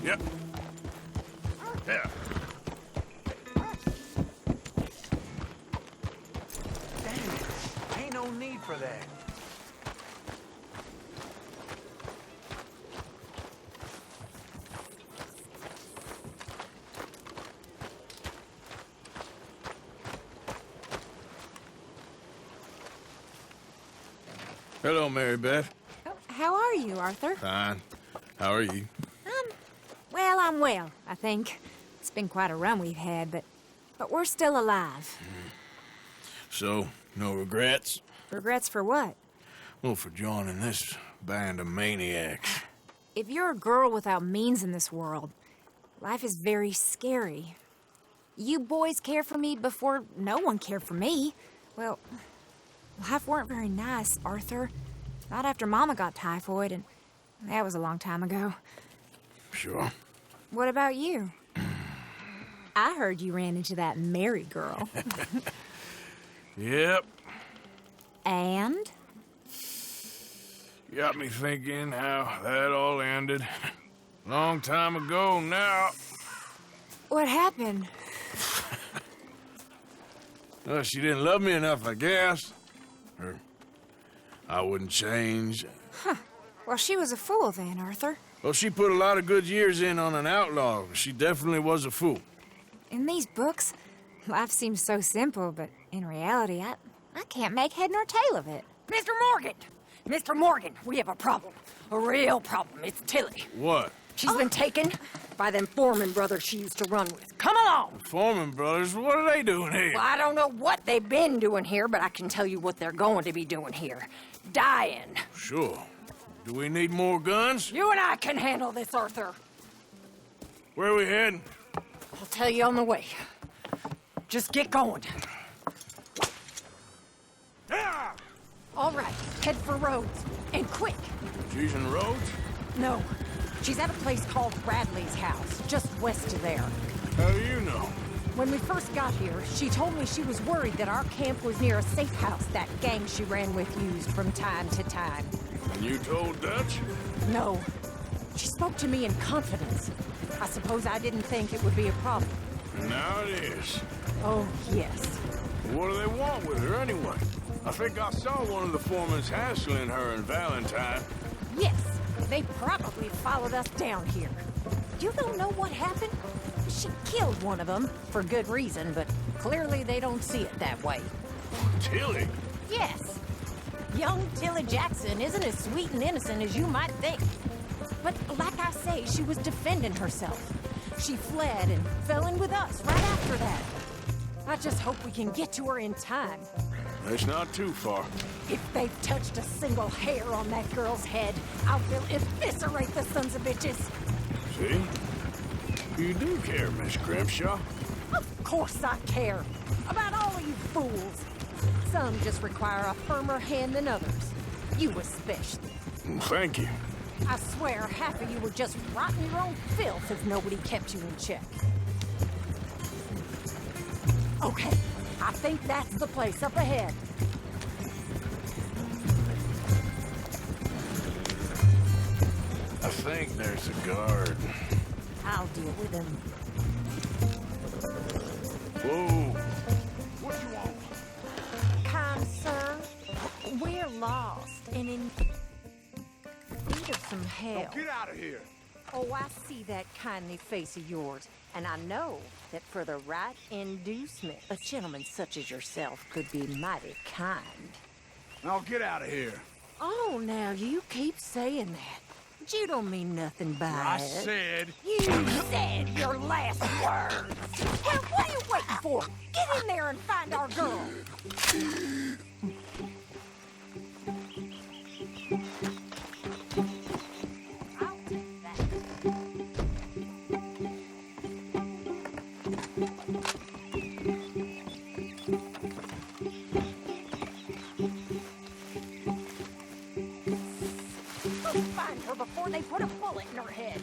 Yep. Yeah. Damn it. Ain't no need for that. Hello, Mary Beth. Oh, how are you, Arthur? Fine. How are you? Well, I'm well, I think. It's been quite a run we've had, but we're still alive. So, no regrets? Regrets for what? Well, for joining this band of maniacs. If you're a girl without means in this world, life is very scary. You boys cared for me before no one cared for me. Well, life weren't very nice, Arthur. Not after Mama got typhoid, and that was a long time ago. Sure. What about you? I heard you ran into that Mary girl. Yep. And? Got me thinking how that all ended. Long time ago now. What happened? Well, she didn't love me enough, I guess. Or I wouldn't change. Well, she was a fool then, Arthur. Well, she put a lot of good years in on an outlaw. She definitely was a fool. In these books, life seems so simple, but in reality, I can't make head nor tail of it. Mr. Morgan! Mr. Morgan, we have a problem. A real problem. It's Tilly. What? She's been taken by them Foreman brothers she used to run with. Come along! Foreman brothers, what are they doing here? Well, I don't know what they've been doing here, but I can tell you what they're going to be doing here. Dying. Sure. Do we need more guns? You and I can handle this, Arthur. Where are we heading? I'll tell you on the way. Just get going. Yeah! All right, head for Rhodes. And quick. She's in Rhodes? No, she's at a place called Bradley's house, just west of there. How do you know? When we first got here, she told me she was worried that our camp was near a safe house that gang she ran with used from time to time. And you told Dutch? No. She spoke to me in confidence. I suppose I didn't think it would be a problem. And now it is. Oh, yes. What do they want with her anyway? I think I saw one of the foremans hassling her and Valentine. Yes, they probably followed us down here. You don't know what happened? She killed one of them, for good reason, but clearly they don't see it that way. Tilly? Yes. Young Tilly Jackson isn't as sweet and innocent as you might think. But like I say, she was defending herself. She fled and fell in with us right after that. I just hope we can get to her in time. That's not too far. If they've touched a single hair on that girl's head, I will eviscerate the sons of bitches. See? You do care, Miss Grimshaw. Of course I care. About all of you fools. Some just require a firmer hand than others. You especially. Thank you. I swear half of you were just rotting your own filth if nobody kept you in check. Okay, I think that's the place up ahead. I think there's a guard. I'll deal with him. Whoa. What you want? Kind sir, we're lost and in need of some help. Get out of here. Oh, I see that kindly face of yours, and I know that for the right inducement, a gentleman such as yourself could be mighty kind. Now get out of here. Oh, now you keep saying that. But you don't mean nothing by I it. said... You said your last words. Well, what are you waiting for? Get in there and find our girl. I'll take that. Let's find her before they put a bullet in her head.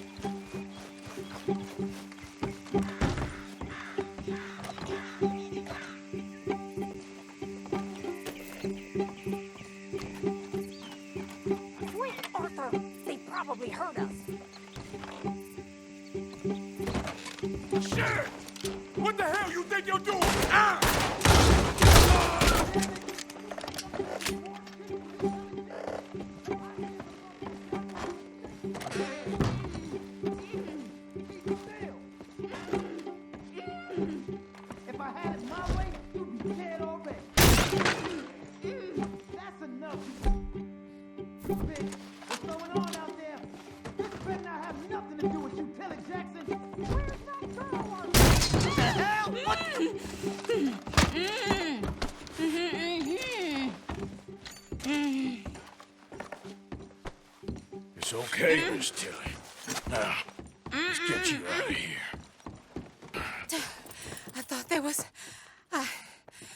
Quick, Arthur! They probably heard us. you doing? Ah! If I had it my way, you'd be dead already. That's enough. Bitch, what's going on out there? This better not have nothing to do with you, Tilly Jackson. Where's that girl? What the hell? What? It's okay, Miss Tilly. Now, let's get you out of here. I thought there was...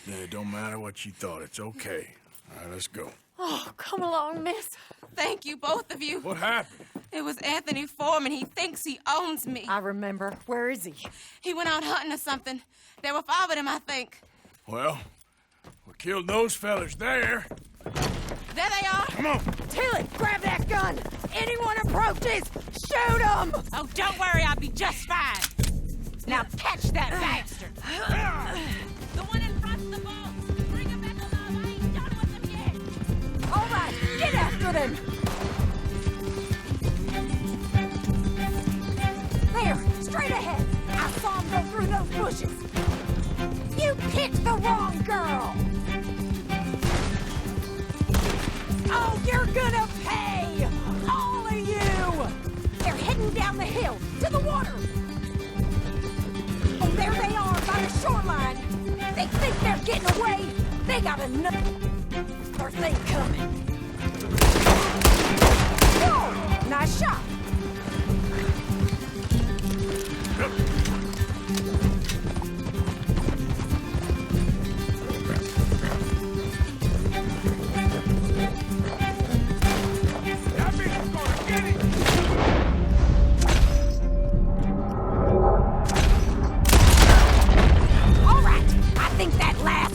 It don't matter what you thought. It's okay. All right, let's go. Oh, come along, miss. Thank you, both of you. What happened? It was Anthony Foreman. He thinks he owns me. I remember. Where is he? He went out hunting or something. There were 5 of them, I think. Well, we killed those fellas there. There they are. Come on. Tilly, grab that gun! Anyone approaches, shoot them! Oh, don't worry. I'll be just fine. Now catch that bastard. The one in front's the boss. Bring him back alive. I ain't done with him yet. All right, get after them! There, straight ahead. I saw him go through those bushes. You picked the wrong girl! Oh, you're gonna pay! All of you! They're heading down the hill, to the water! Oh, there they are, by the shoreline! They think they're getting away! They got another thing coming! Whoa! Nice shot!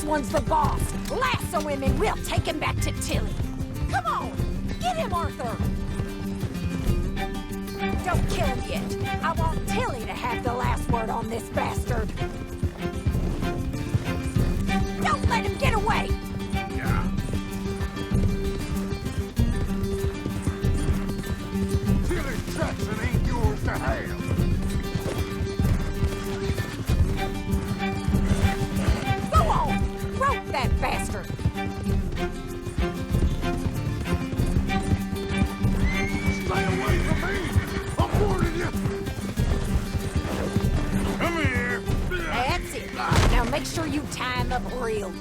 One's the boss. Lasso him and we'll take him back to Tilly. Come on, get him, Arthur. Don't kill him yet. I want Tilly to have the last word on this bastard. Don't let him get away. Yeah. Tilly Jackson ain't yours to have. Rope that bastard! Stay away from me! I'm warning you! Come here. That's it. Now make sure you tie him up real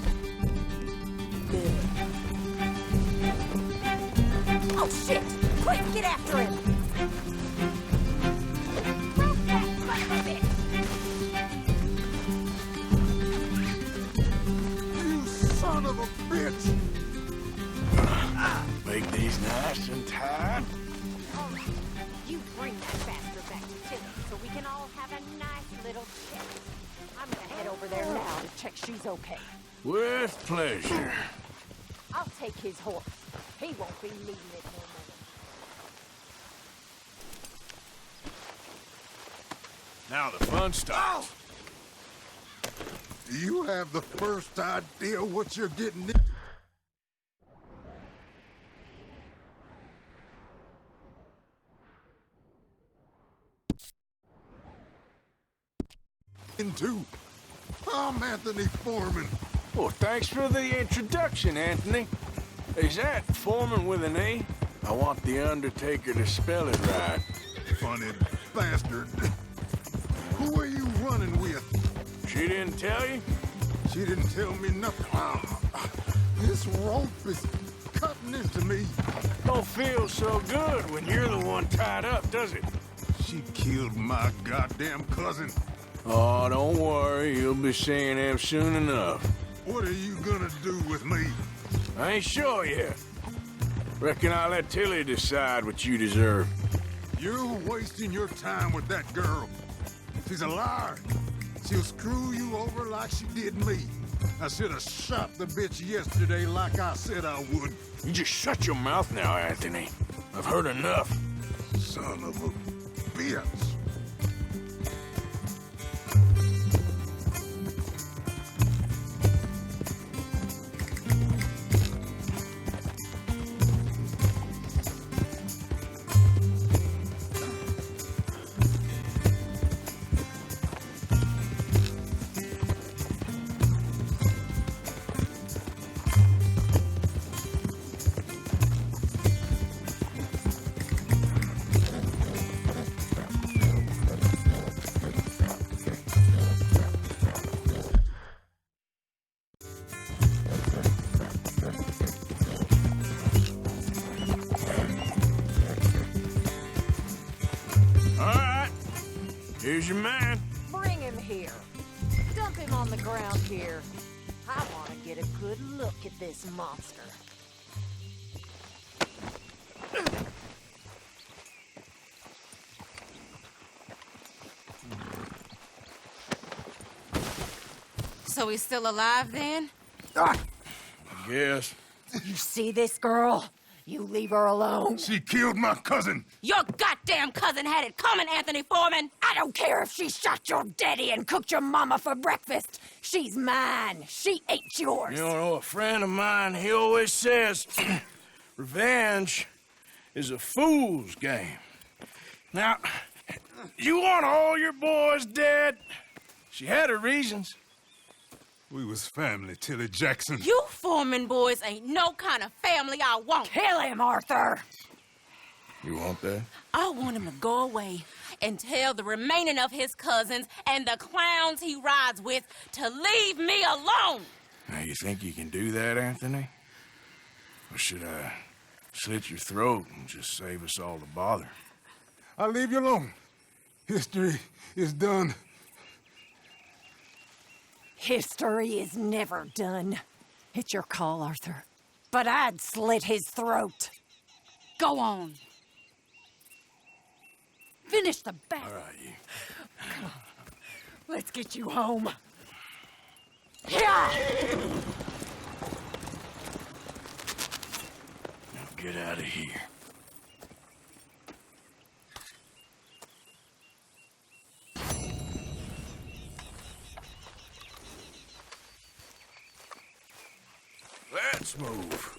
good. Oh, shit! Quick, get after him! Rope that son of a bitch! Son of a bitch! Make these nice and tight. All right. You bring that bastard back to Tilly so we can all have a nice little chat. I'm gonna head over there now to check she's okay. With pleasure. I'll take his horse. He won't be needing it no more. Now the fun starts. Do you have the first idea what you're getting into? I'm Anthony Foreman. Well, thanks for the introduction, Anthony. Is that Foreman with an A? I want the Undertaker to spell it right. Funny bastard. Who are you running with? She didn't tell you? She didn't tell me nothing. This rope is cutting into me. Don't feel so good when you're the one tied up, does it? She killed my goddamn cousin. Oh, don't worry. You'll be seeing him soon enough. What are you gonna do with me? I ain't sure yet. Reckon I'll let Tilly decide what you deserve. You're wasting your time with that girl. She's a liar. She'll screw you over like she did me. I should have shot the bitch yesterday like I said I would. You just shut your mouth now, Anthony. I've heard enough. Son of a bitch. Here's your man. Bring him here. Dump him on the ground here. I want to get a good look at this monster. So he's still alive then? I guess. You see this girl? You leave her alone. She killed my cousin. Your goddamn cousin had it coming, Anthony Foreman! I don't care if she shot your daddy and cooked your mama for breakfast. She's mine. She ain't yours. You know, a friend of mine, he always says, revenge is a fool's game. Now, you want all your boys dead? She had her reasons. We was family, Tilly Jackson. You Foreman boys ain't no kind of family I want. Kill him, Arthur. You want that? I want him to go away and tell the remaining of his cousins and the clowns he rides with to leave me alone. Now, you think you can do that, Anthony? Or should I slit your throat and just save us all the bother? I'll leave you alone. History is done. History is never done. It's your call, Arthur. But I'd slit his throat. Go on. Finish the battle. All right, you. Let's get you home. Yeah! Now get out of here. Let's move.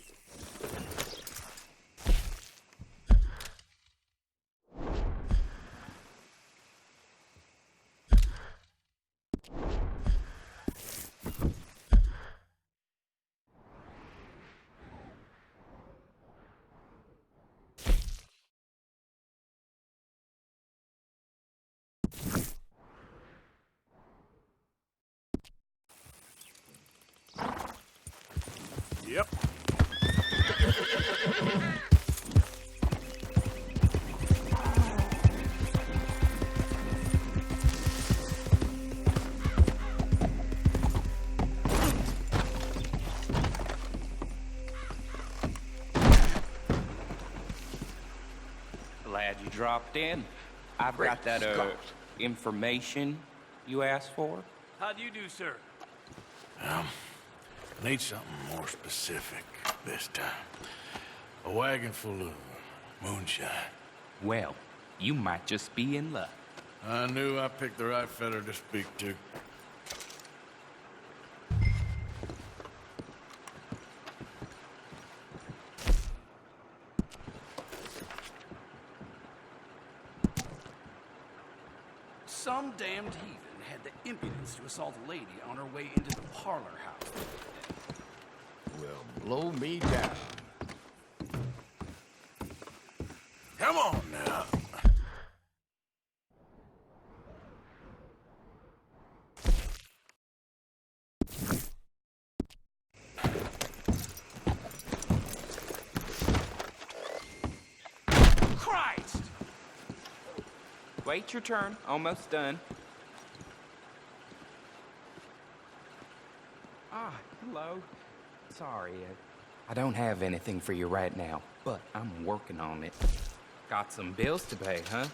Yep. Glad you dropped in. I've got that, information you asked for. How do you do, sir? Need something more specific this time. A wagon full of moonshine. Well, you might just be in luck. I knew I picked the right fella to speak to. Some damned heathen had the impudence to assault a lady on her way into the parlor house. Well, blow me down. Come on now. Christ! Wait your turn. Almost done. Ah, hello. Sorry, I don't have anything for you right now, but I'm working on it. Got some bills to pay, huh?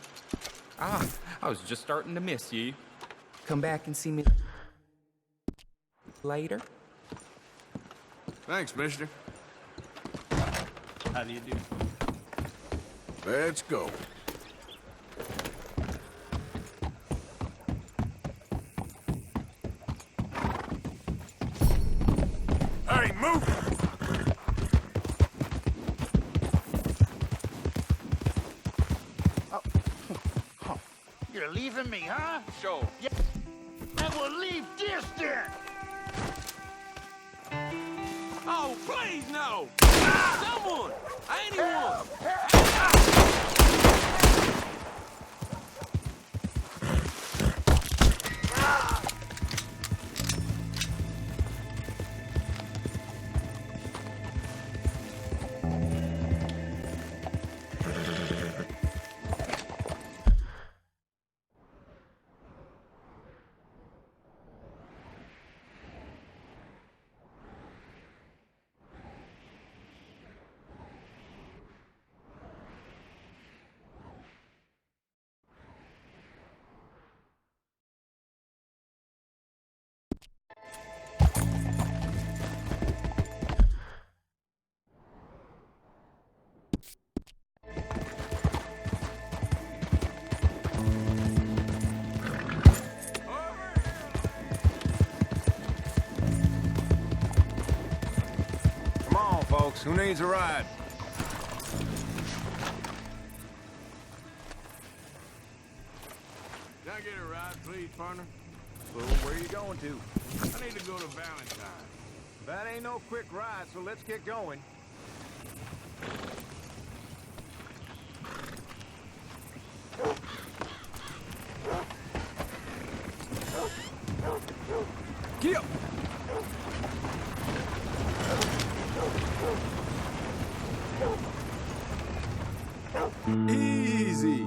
Ah, I was just starting to miss you. Come back and see me later. Thanks, mister. How do you do? Let's go. Hey, move! You're leaving me, huh? Sure. Yeah. And we'll leave this then. Oh, please, no! Someone! Anyone! Who needs a ride? Can I get a ride, please, partner? Well, where are you going to? I need to go to Valentine. That ain't no quick ride, so let's get going. Get up! Easy.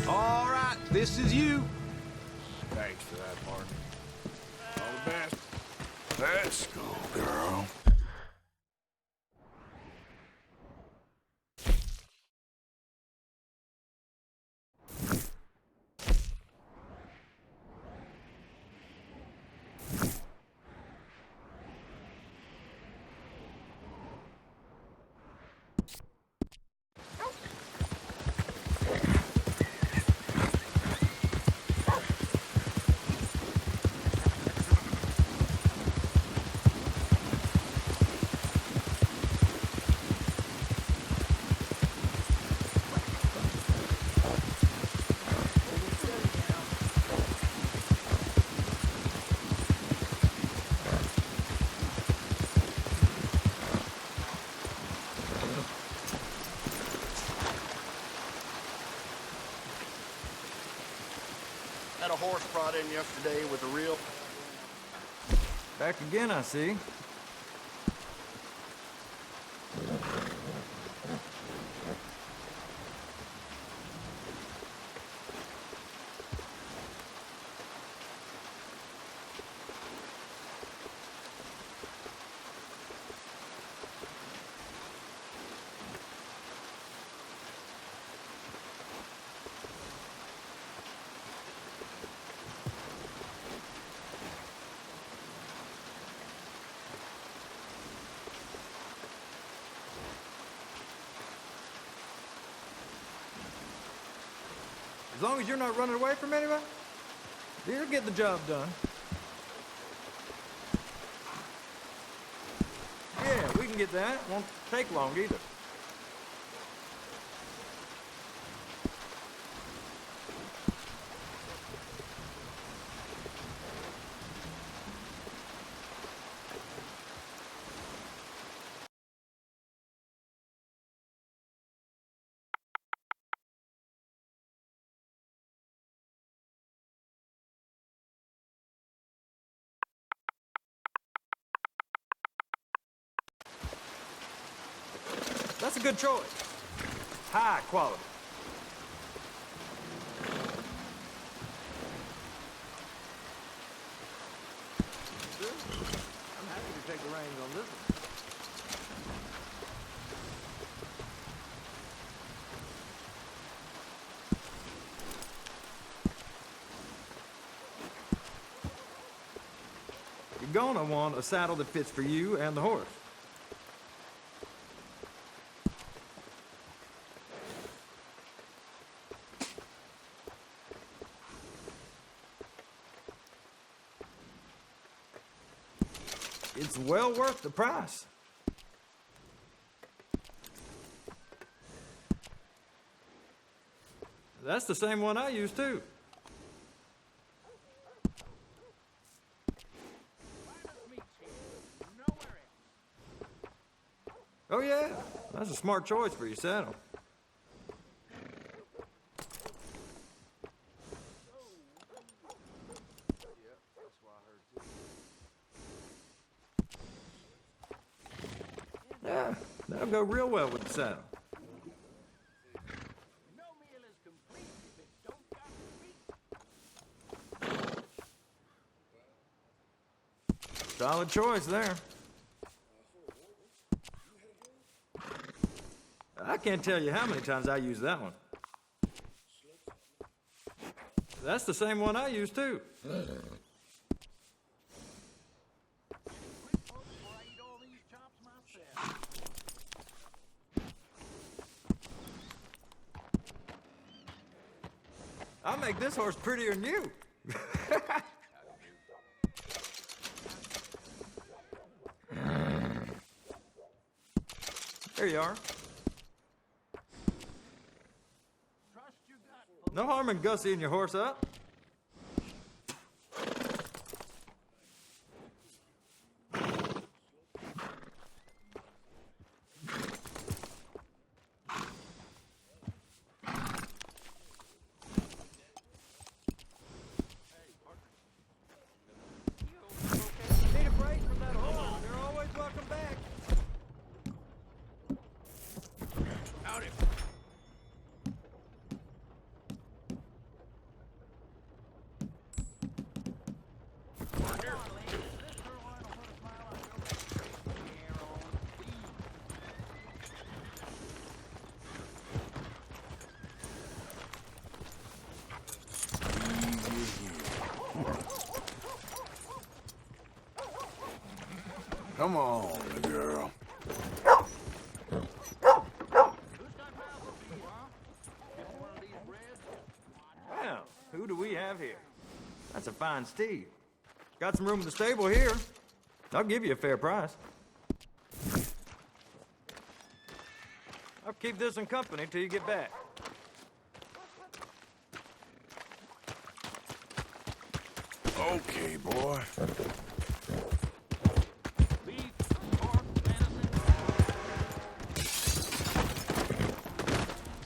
All right, this is you. Thanks for that, partner. All the best. Let's go, girl. Had a horse brought in yesterday with a reel. Back again, I see. As long as you're not running away from anybody, you'll get the job done. Yeah, we can get that. Won't take long either. That's a good choice. High quality. I'm happy to take the reins on this one. You're gonna want a saddle that fits for you and the horse. It's well worth the price. That's the same one I use too. Oh yeah, that's a smart choice for your saddle. Yeah, that'll go real well with the saddle. No meal is complete if it don't got meat. Solid choice there. I can't tell you how many times I use that one. That's the same one I use, too. I'll make this horse prettier than you. There you are. No harm in gussying your horse up. Need a break from that horse. You're always welcome back. Howdy. Come on, girl. Well, who do we have here? That's a fine steed. Got some room in the stable here. I'll give you a fair price. I'll keep this in company till you get back. Okay, boy.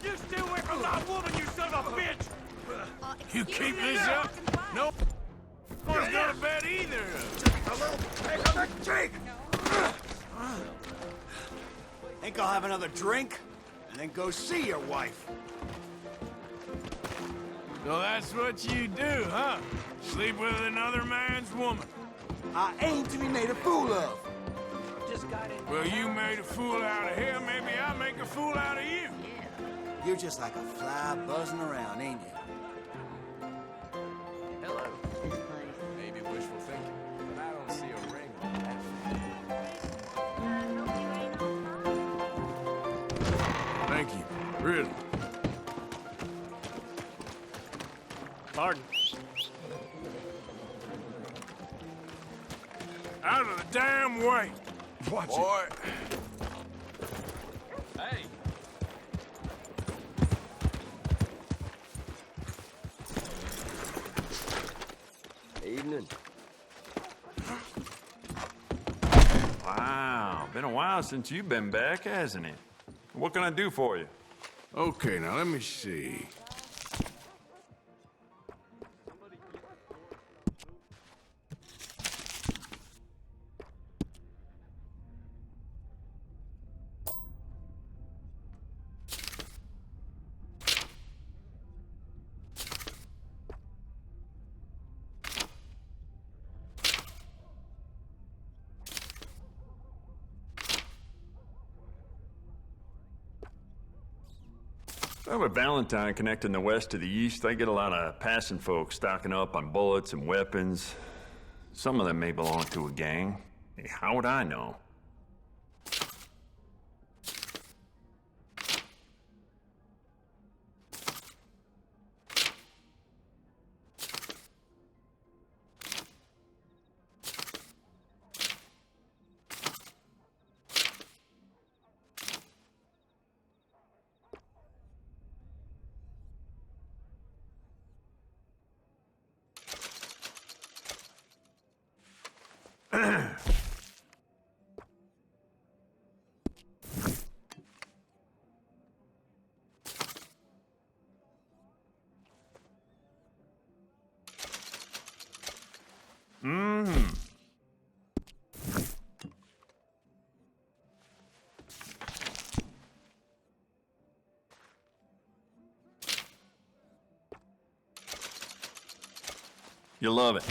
You stay away from that woman, you son of a bitch! You keep this up? No one's going to bed either. Take another drink! Think I'll have another drink and then go see your wife. So that's what you do, huh? Sleep with another man's woman. I aim to be made a fool of. Well, you made a fool out of him. Maybe I'll make a fool out of you. You're just like a fly buzzing around, ain't you? Hello. Maybe wishful thinking, but I don't see a ring on that. Thank you. Really. Pardon. Out of the damn way. Watch Boy. Hey! Evening. Wow, been a while since you've been back, hasn't it? What can I do for you? Okay, now let me see. Well, with Valentine connecting the west to the east, they get a lot of passing folks stocking up on bullets and weapons. Some of them may belong to a gang. Hey, how would I know? You'll love it.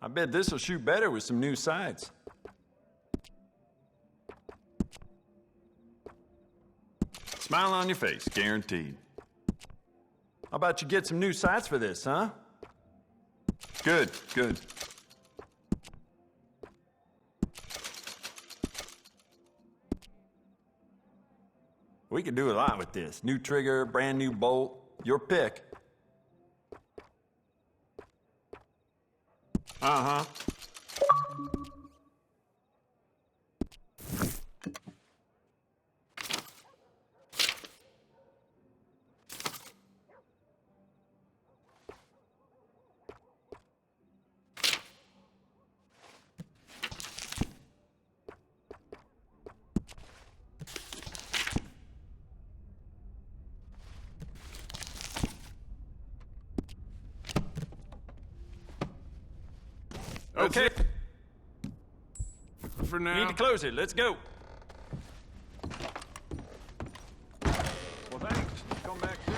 I bet this'll shoot better with some new sights. Smile on your face, guaranteed. How about you get some new sights for this, huh? Good, good. We could do a lot with this. New trigger, brand new bolt, your pick. Uh-huh. Okay. For now. Need to close it. Let's go. Well, thanks. Come back soon.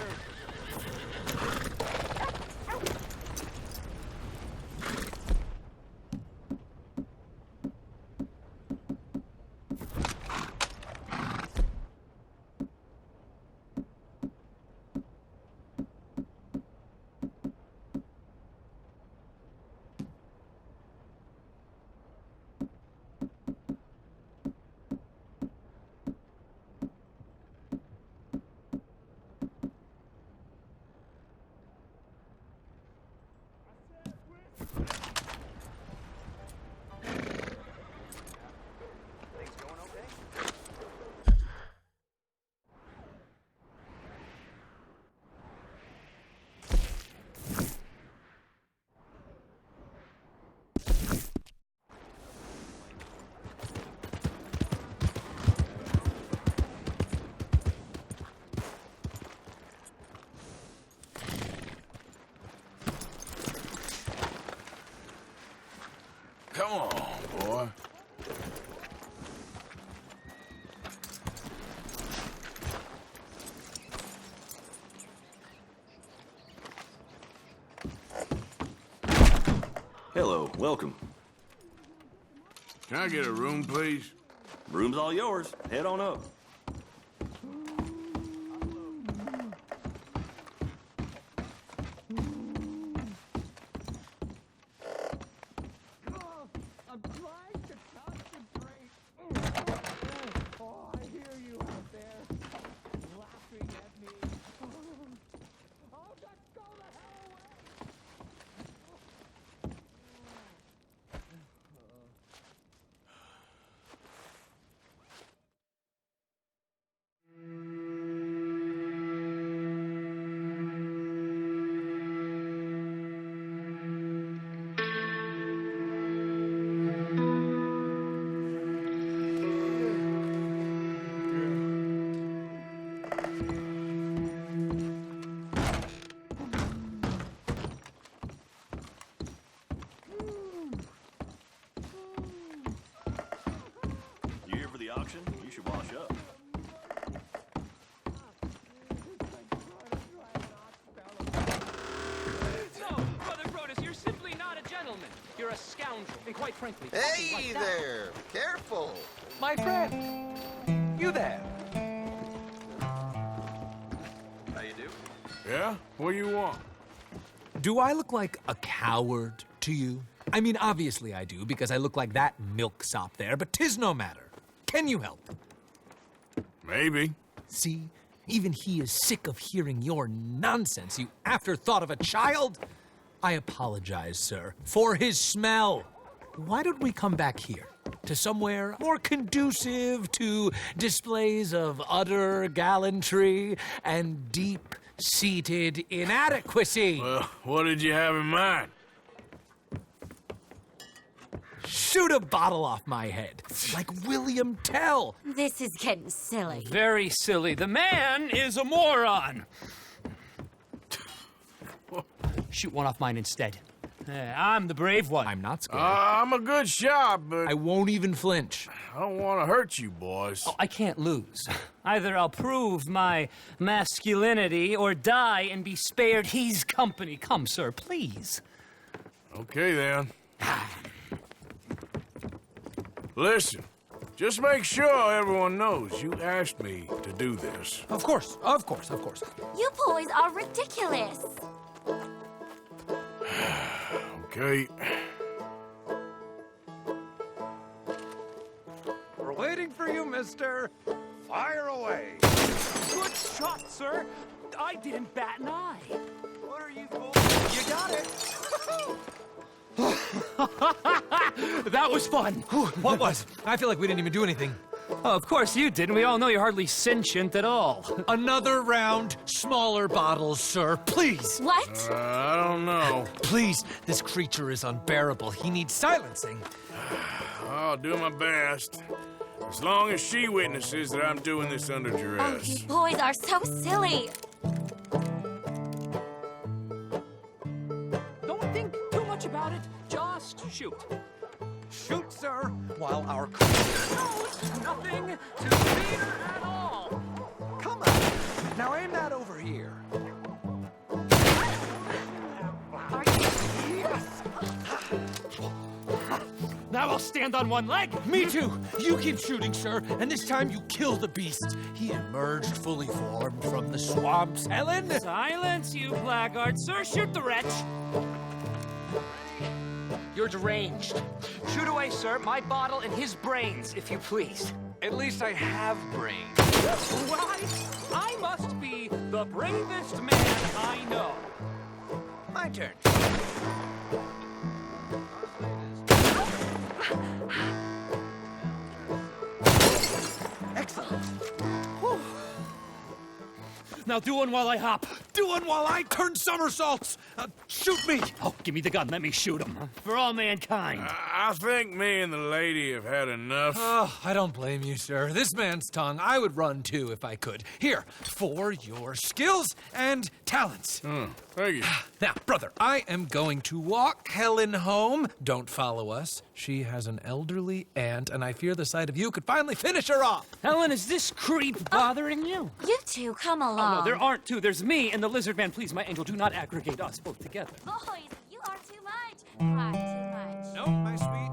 Come on, boy. Hello, welcome. Can I get a room, please? Room's all yours. Head on up. I'm trying to concentrate. Oh, I hear you out there, laughing at me. Oh, just go the hell away! You here for the auction? You should wash up. No, Brother Brodus, you're simply not a gentleman. You're a scoundrel. And quite frankly, Hey like that- there! Careful! My friend! You there! How you do? Yeah? What do you want? Do I look like a coward to you? I mean, obviously I do, because I look like that milksop there, but 'tis no matter. Can you help? Maybe. See, even he is sick of hearing your nonsense, you afterthought of a child. I apologize, sir, for his smell. Why don't we come back here, to somewhere more conducive to displays of utter gallantry and deep-seated inadequacy? Well, what did you have in mind? Shoot a bottle off my head, like William Tell. This is getting silly. Very silly. The man is a moron. Shoot one off mine instead. I'm the brave one. I'm not scared. I'm a good shot, but I won't even flinch. I don't want to hurt you, boys. I can't lose. Either I'll prove my masculinity or die and be spared his company. Come, sir, please. Okay, then. Listen, Just make sure everyone knows you asked me to do this. Of course, of course, of course. You boys are ridiculous. Okay. We're waiting for you, mister. Fire away. Good shot, sir. I didn't bat an eye. What are you fools? You got it. That was fun. What was? I feel like we didn't even do anything. Oh, of course you didn't. We all know you're hardly sentient at all. Another round, smaller bottles, sir. Please. What? I don't know. Please. This creature is unbearable. He needs silencing. I'll do my best. As long as she witnesses that I'm doing this under Oh, duress. you boys are so silly. Don't think too much about it. Just shoot. Shoot, sir, while our... Nothing to fear at all. Come on. Now aim that over here. Now I'll stand on one leg. Me too. You keep shooting, sir, and this time you kill the beast. He emerged fully formed from the swamps, Helen. Silence, you blackguard. Sir, shoot the wretch. You're deranged. Shoot away, sir. My bottle and his brains, if you please. At least I have brains. Why? I must be the bravest man I know. My turn. Excellent. Whew. Now do one while I hop. Do one while I turn somersaults. Shoot me. Oh, give me the gun. Let me shoot him. For all mankind. I think me and the lady have had enough. Oh, I don't blame you, sir. This man's tongue, I would run too if I could. Here, for your skills and talents. Thank you. Now, brother, I am going to walk Helen home. Don't follow us. She has an elderly aunt, and I fear the sight of you could finally finish her off. Helen, is this creep bothering you? You two, come along. Oh, no, there aren't two. There's me and the lizard man. Please, my angel, do not aggregate us both together. Boys, you are too much. Far too much. No, my sweet.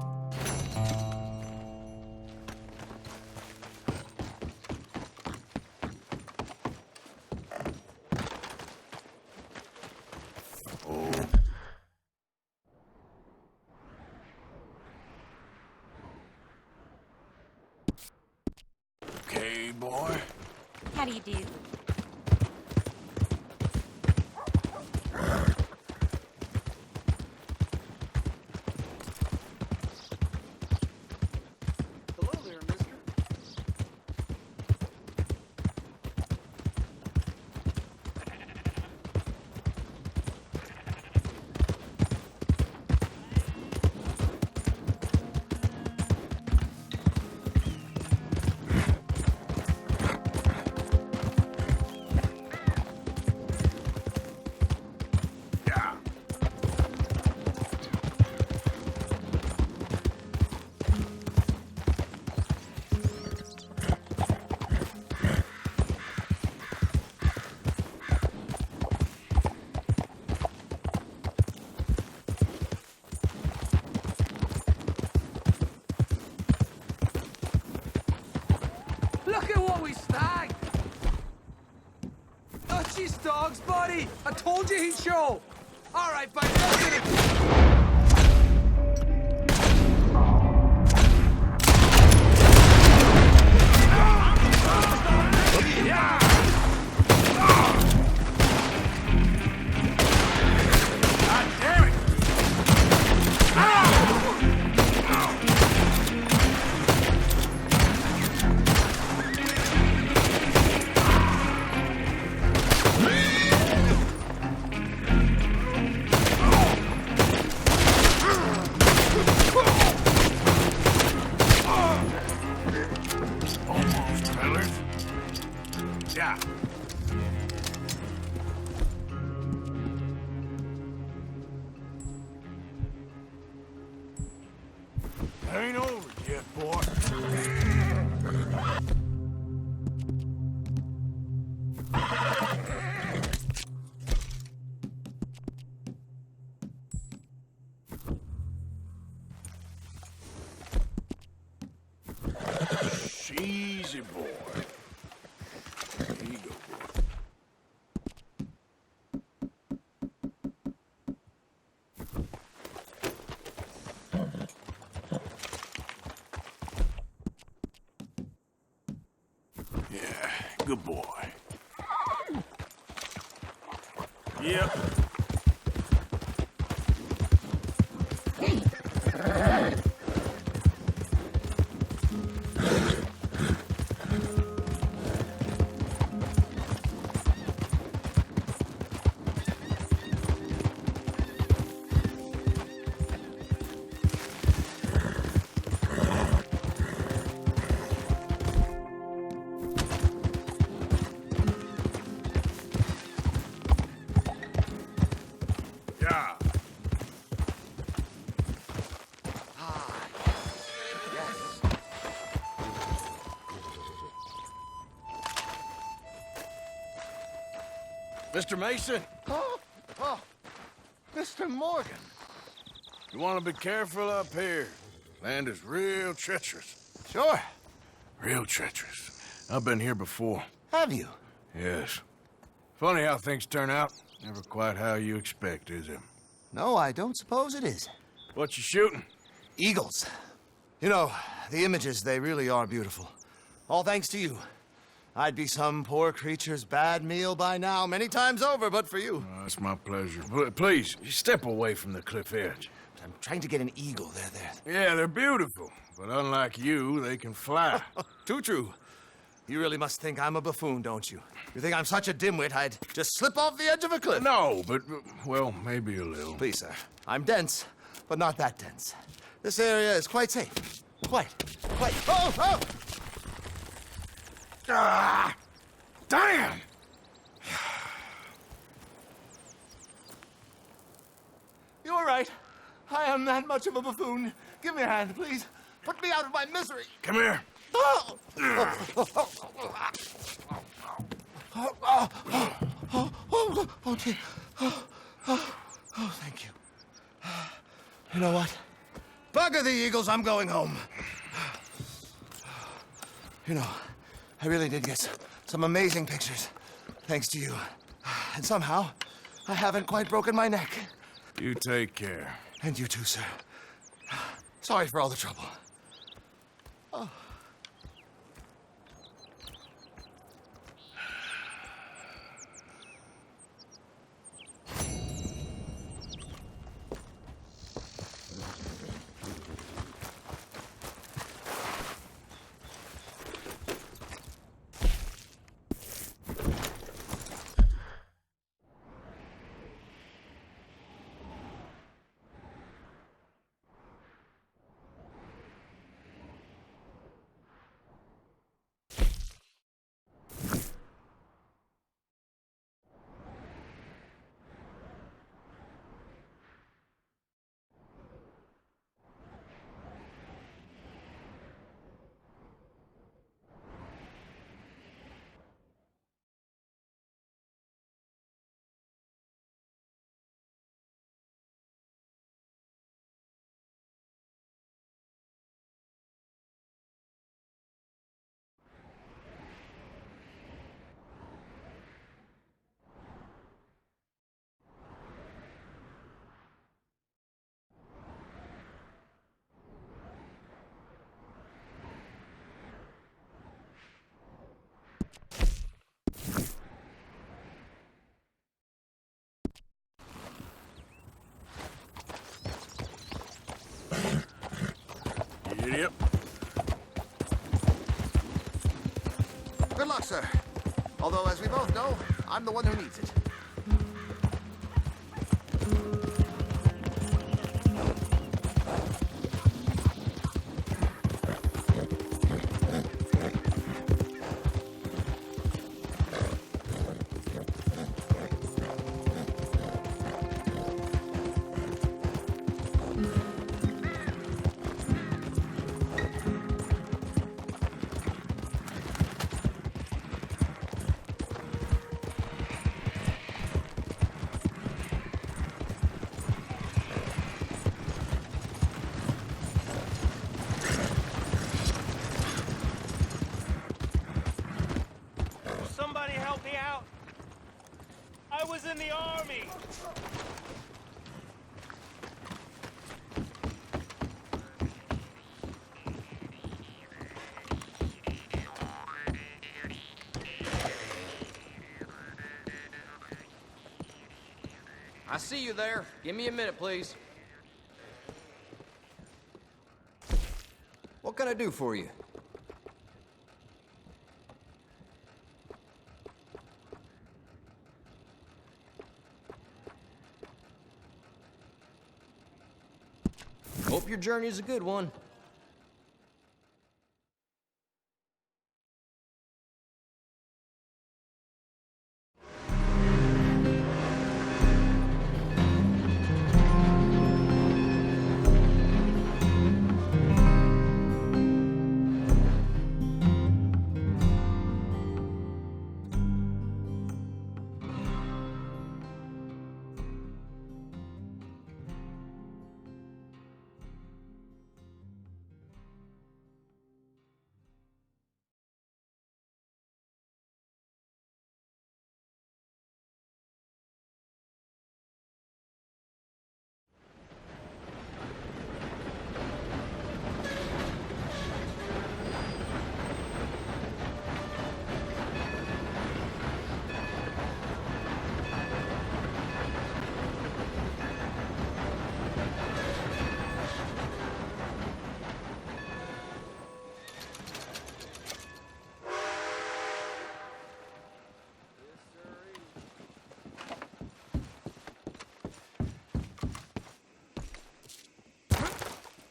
Okay, boy. How do you do? Hello there, mister. Look at what we snagged! Oh, jeez, dogs, buddy! I told you he'd show! All right, buddy, let's get him! Almost, fellas. Yeah. Ain't over yet, boy. Easy, boy. Here you go, boy. Yeah, good boy. Yep. Yeah. Mr. Mason, Oh, Mr. Morgan. you want to be careful up here. Land is real treacherous. Sure. Real treacherous. I've been here before. Have you? Yes. Funny how things turn out. Never quite how you expect, is it? No, I don't suppose it is. What you shooting? Eagles. You know, the images, they really are beautiful. All thanks to you. I'd be some poor creature's bad meal by now, many times over, but for you. Oh, it's my pleasure. Please, step away from the cliff edge. I'm trying to get an eagle. There. Yeah, they're beautiful. But unlike you, they can fly. Too true. You really must think I'm a buffoon, don't you? You think I'm such a dimwit I'd just slip off the edge of a cliff? No, but, well, maybe a little. Please, sir. I'm dense, but not that dense. This area is quite safe. Quite. Oh! Ah! Damn! You're right. I am that much of a buffoon. Give me a hand, please. Put me out of my misery. Come here. Oh, dear. Oh, thank you. You know what? Bugger the eagles, I'm going home. You know, I really did get some amazing pictures, thanks to you. And somehow, I haven't quite broken my neck. You take care. And you too, sir. Sorry for all the trouble. Oh. Idiot. Good luck, sir. Although, as we both know, I'm the one who needs it. me! I see you there. Give me a minute, please. What can I do for you? Hope your journey's a good one.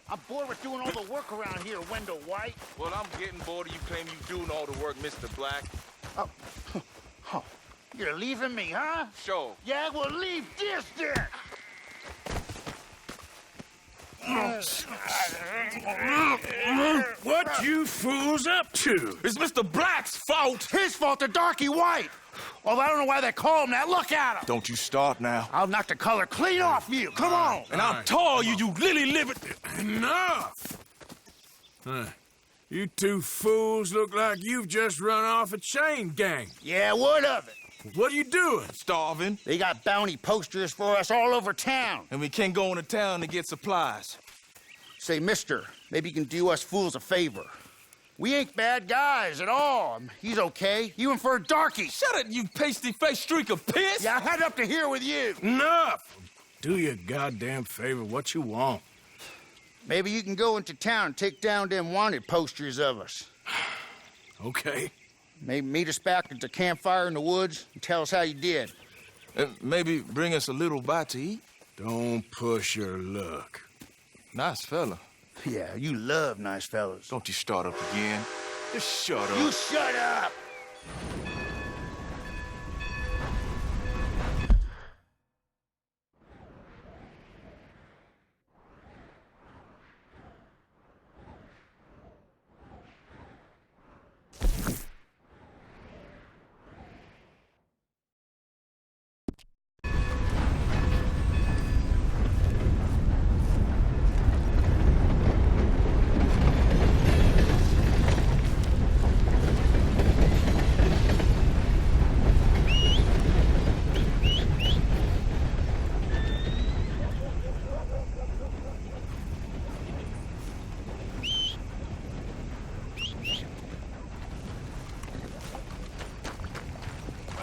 I'm bored with doing all the work around here, Wendell White. Well, I'm getting bored of you claiming you doing all the work, Mr. Black. Oh, oh, you're leaving me, huh? Sure. Yeah, well, leave this then. What you fools up to? It's Mr. Black's fault. His fault, the darky white. Well, I don't know why they call him that. Look at him. Don't you start now. I'll knock the color clean off you. Come on. And I'll tar you, you lily-livered... Enough! You two fools look like you've just run off a chain gang. Yeah, what of it? What are you doing? Starving. They got bounty posters for us all over town. And we can't go into town to get supplies. Say, mister, maybe you can do us fools a favor. We ain't bad guys at all. He's okay. Even for a darky. Shut it, you pasty-faced streak of piss! Yeah, I had up to here with you. Enough! Do your goddamn favor what you want. Maybe you can go into town and take down them wanted posters of us. Okay. Maybe meet us back at the campfire in the woods and tell us how you did. And maybe bring us a little bite to eat. Don't push your luck. Nice fella. Yeah, you love nice fellas. Don't you start up again. Just shut up. You shut up!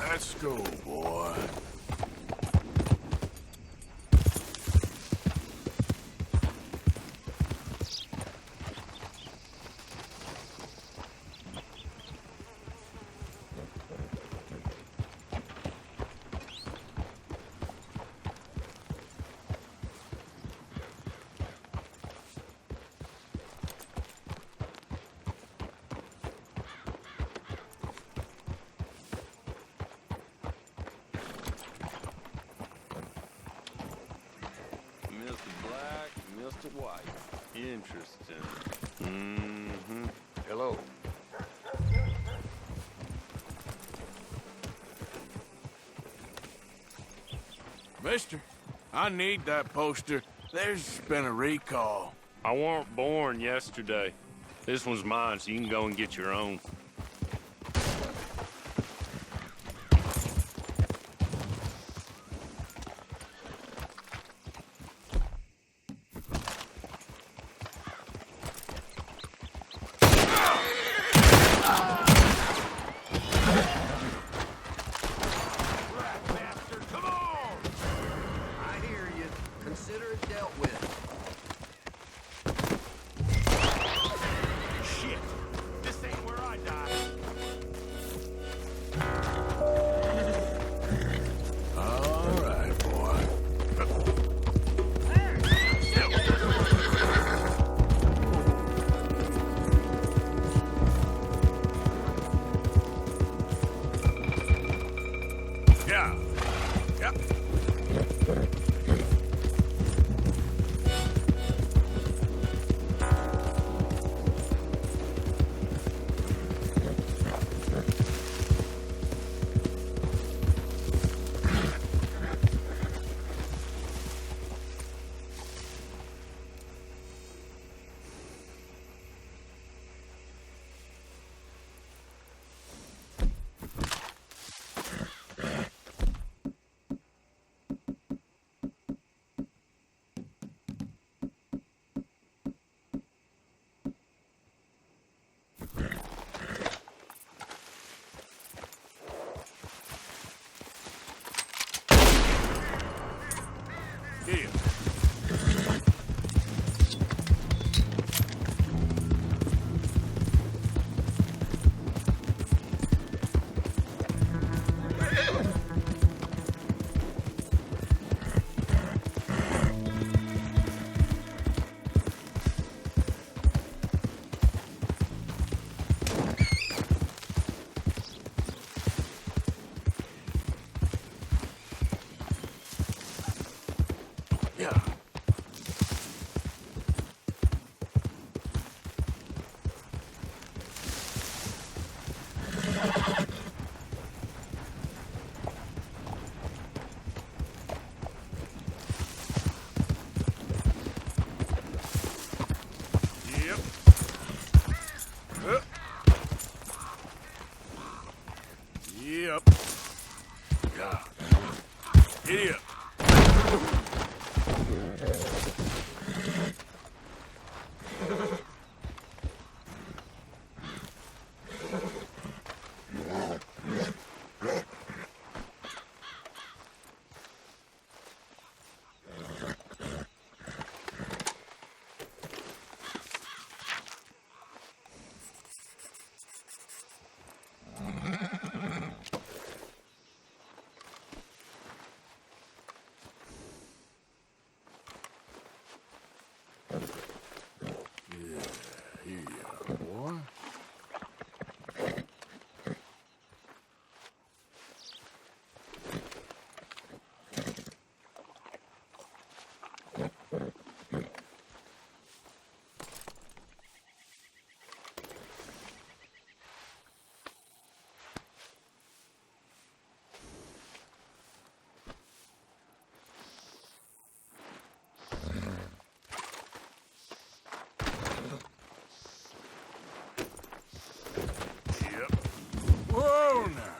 Let's go, boy. Mr. White. Interesting. Mm-hmm. Hello. Mister, I need that poster. There's been a recall. I weren't born yesterday. This one's mine, so you can go and get your own. consider it dealt with. Shit! This ain't where I die. All right, boy. Yeah. Yep. Here. Yeah. Yep. Yep. Yeah. Idiot. Whoa now.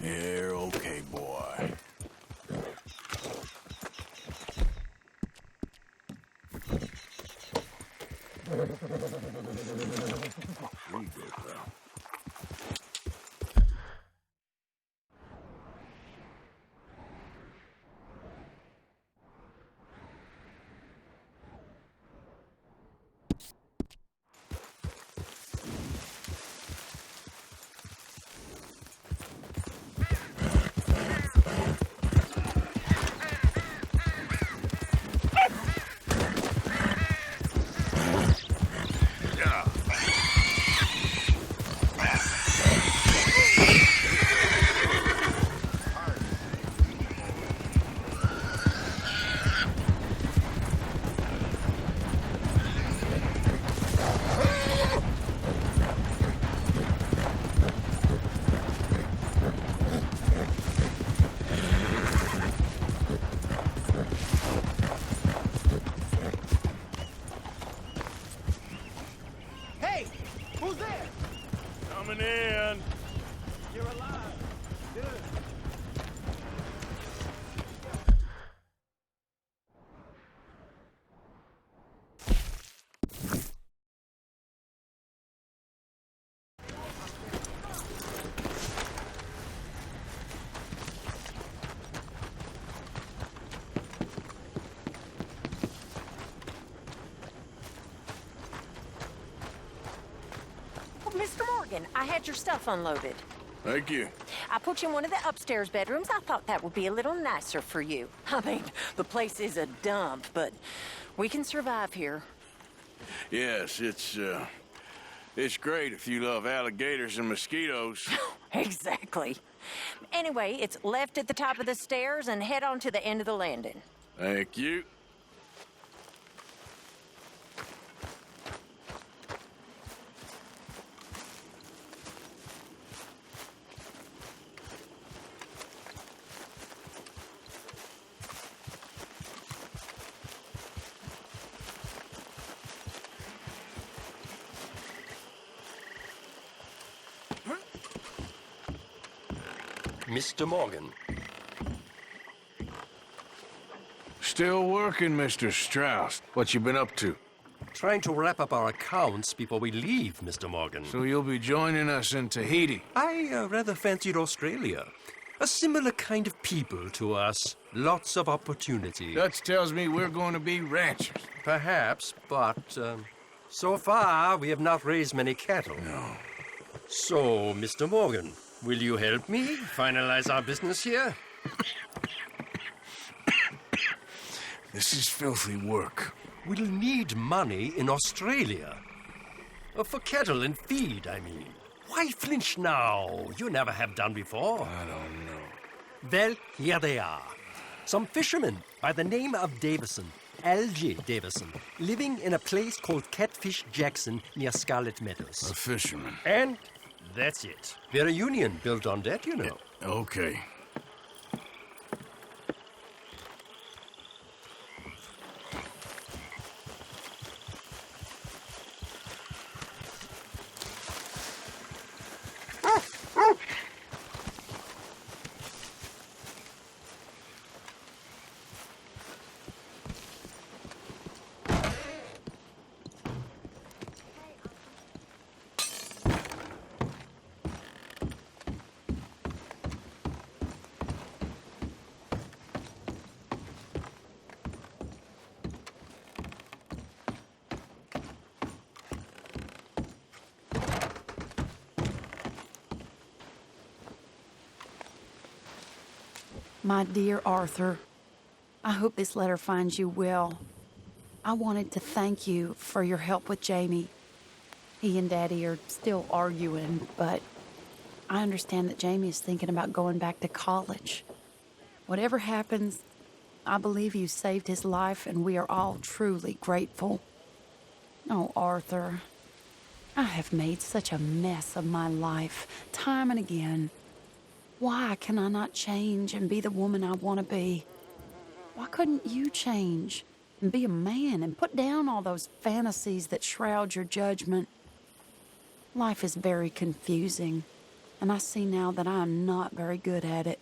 You're okay, boy. Here you go, pal. Morgan, I had your stuff unloaded. Thank you. I put you in one of the upstairs bedrooms. I thought that would be a little nicer for you. I mean, the place is a dump, but we can survive here. Yes, it's great if you love alligators and mosquitoes. Exactly. Anyway, it's left at the top of the stairs and head on to the end of the landing. Thank you. Mr. Morgan. Still working, Mr. Strauss. What you been up to? Trying to wrap up our accounts before we leave, Mr. Morgan. So you'll be joining us in Tahiti? I rather fancied Australia. A similar kind of people to us. Lots of opportunity. Dutch tells me we're going to be ranchers. Perhaps, but so far we have not raised many cattle. No. So, Mr. Morgan, will you help me finalize our business here? This is filthy work. We'll need money in Australia. For cattle and feed, I mean. Why flinch now? You never have done before. I don't know. Well, here they are. Some fishermen by the name of Davison, L.J. Davison, living in a place called Catfish Jackson near Scarlet Meadows. A fisherman. And that's it. We're a union built on that, you know. Okay. My dear Arthur, I hope this letter finds you well. I wanted to thank you for your help with Jamie. He and Daddy are still arguing, but I understand that Jamie is thinking about going back to college. Whatever happens, I believe you saved his life, and we are all truly grateful. Oh, Arthur, I have made such a mess of my life, time and again. Why can I not change and be the woman I want to be? Why couldn't you change and be a man and put down all those fantasies that shroud your judgment? Life is very confusing, and I see now that I am not very good at it.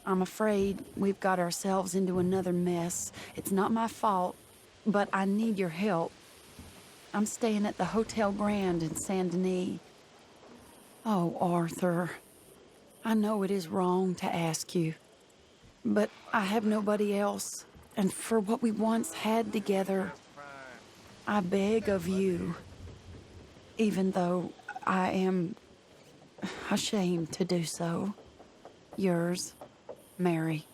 I'm afraid we've got ourselves into another mess. It's not my fault, but I need your help. I'm staying at the Hotel Grand in Saint Denis. Oh, Arthur, I know it is wrong to ask you, but I have nobody else, and for what we once had together, I beg of you, even though I am ashamed to do so. Yours, Mary.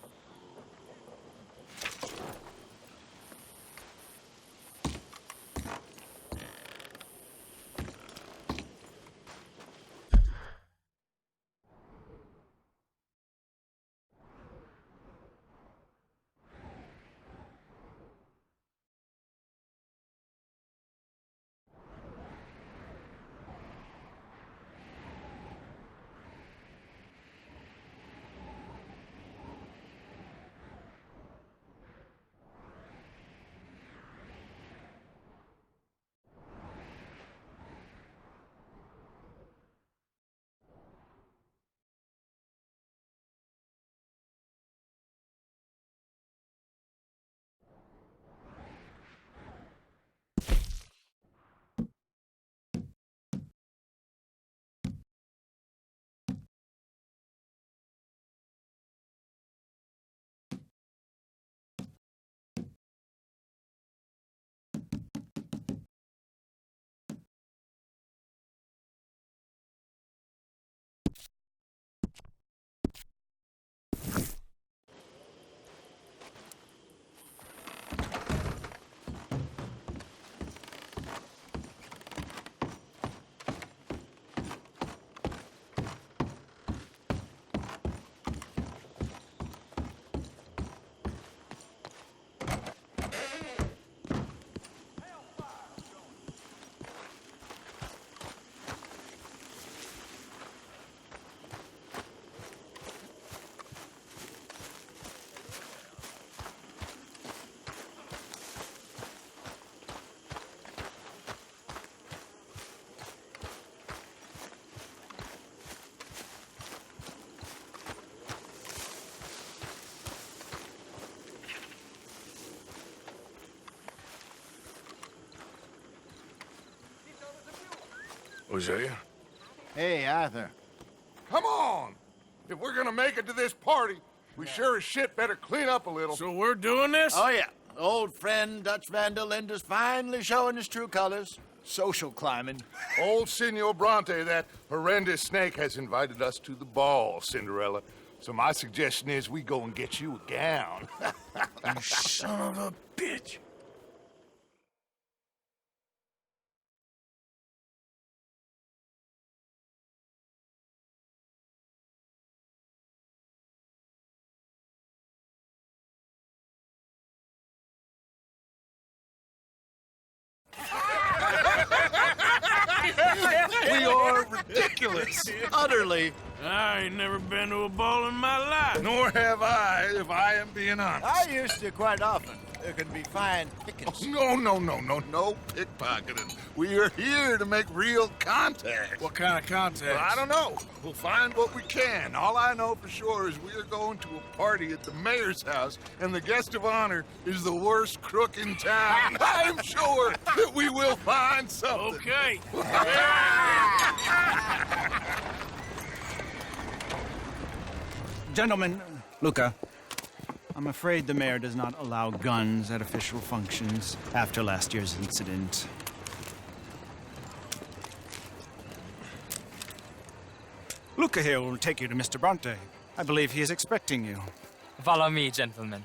Hosea. Hey, Arthur. Come on! If we're gonna make it to this party, we sure as shit better clean up a little. So we're doing this? Oh, yeah. Old friend Dutch Van der Linde's finally showing his true colors. Social climbing. Old Senor Bronte, that horrendous snake, has invited us to the ball, Cinderella. So my suggestion is we go and get you a gown. You son of a bitch. We are ridiculous. Utterly. I ain't never been to a ball in my life. Nor have I, if I am being honest. I used to quite often. There can be fine pickings. No pickpocketing. We are here to make real contact. What kind of contact? Well, I don't know. We'll find what we can. All I know for sure is we are going to a party at the mayor's house, and the guest of honor is the worst crook in town. I'm sure that we will find something. Okay. Gentlemen, Luca, I'm afraid the mayor does not allow guns at official functions after last year's incident. Luca here will take you to Mr. Bronte. I believe he is expecting you. Follow me, gentlemen.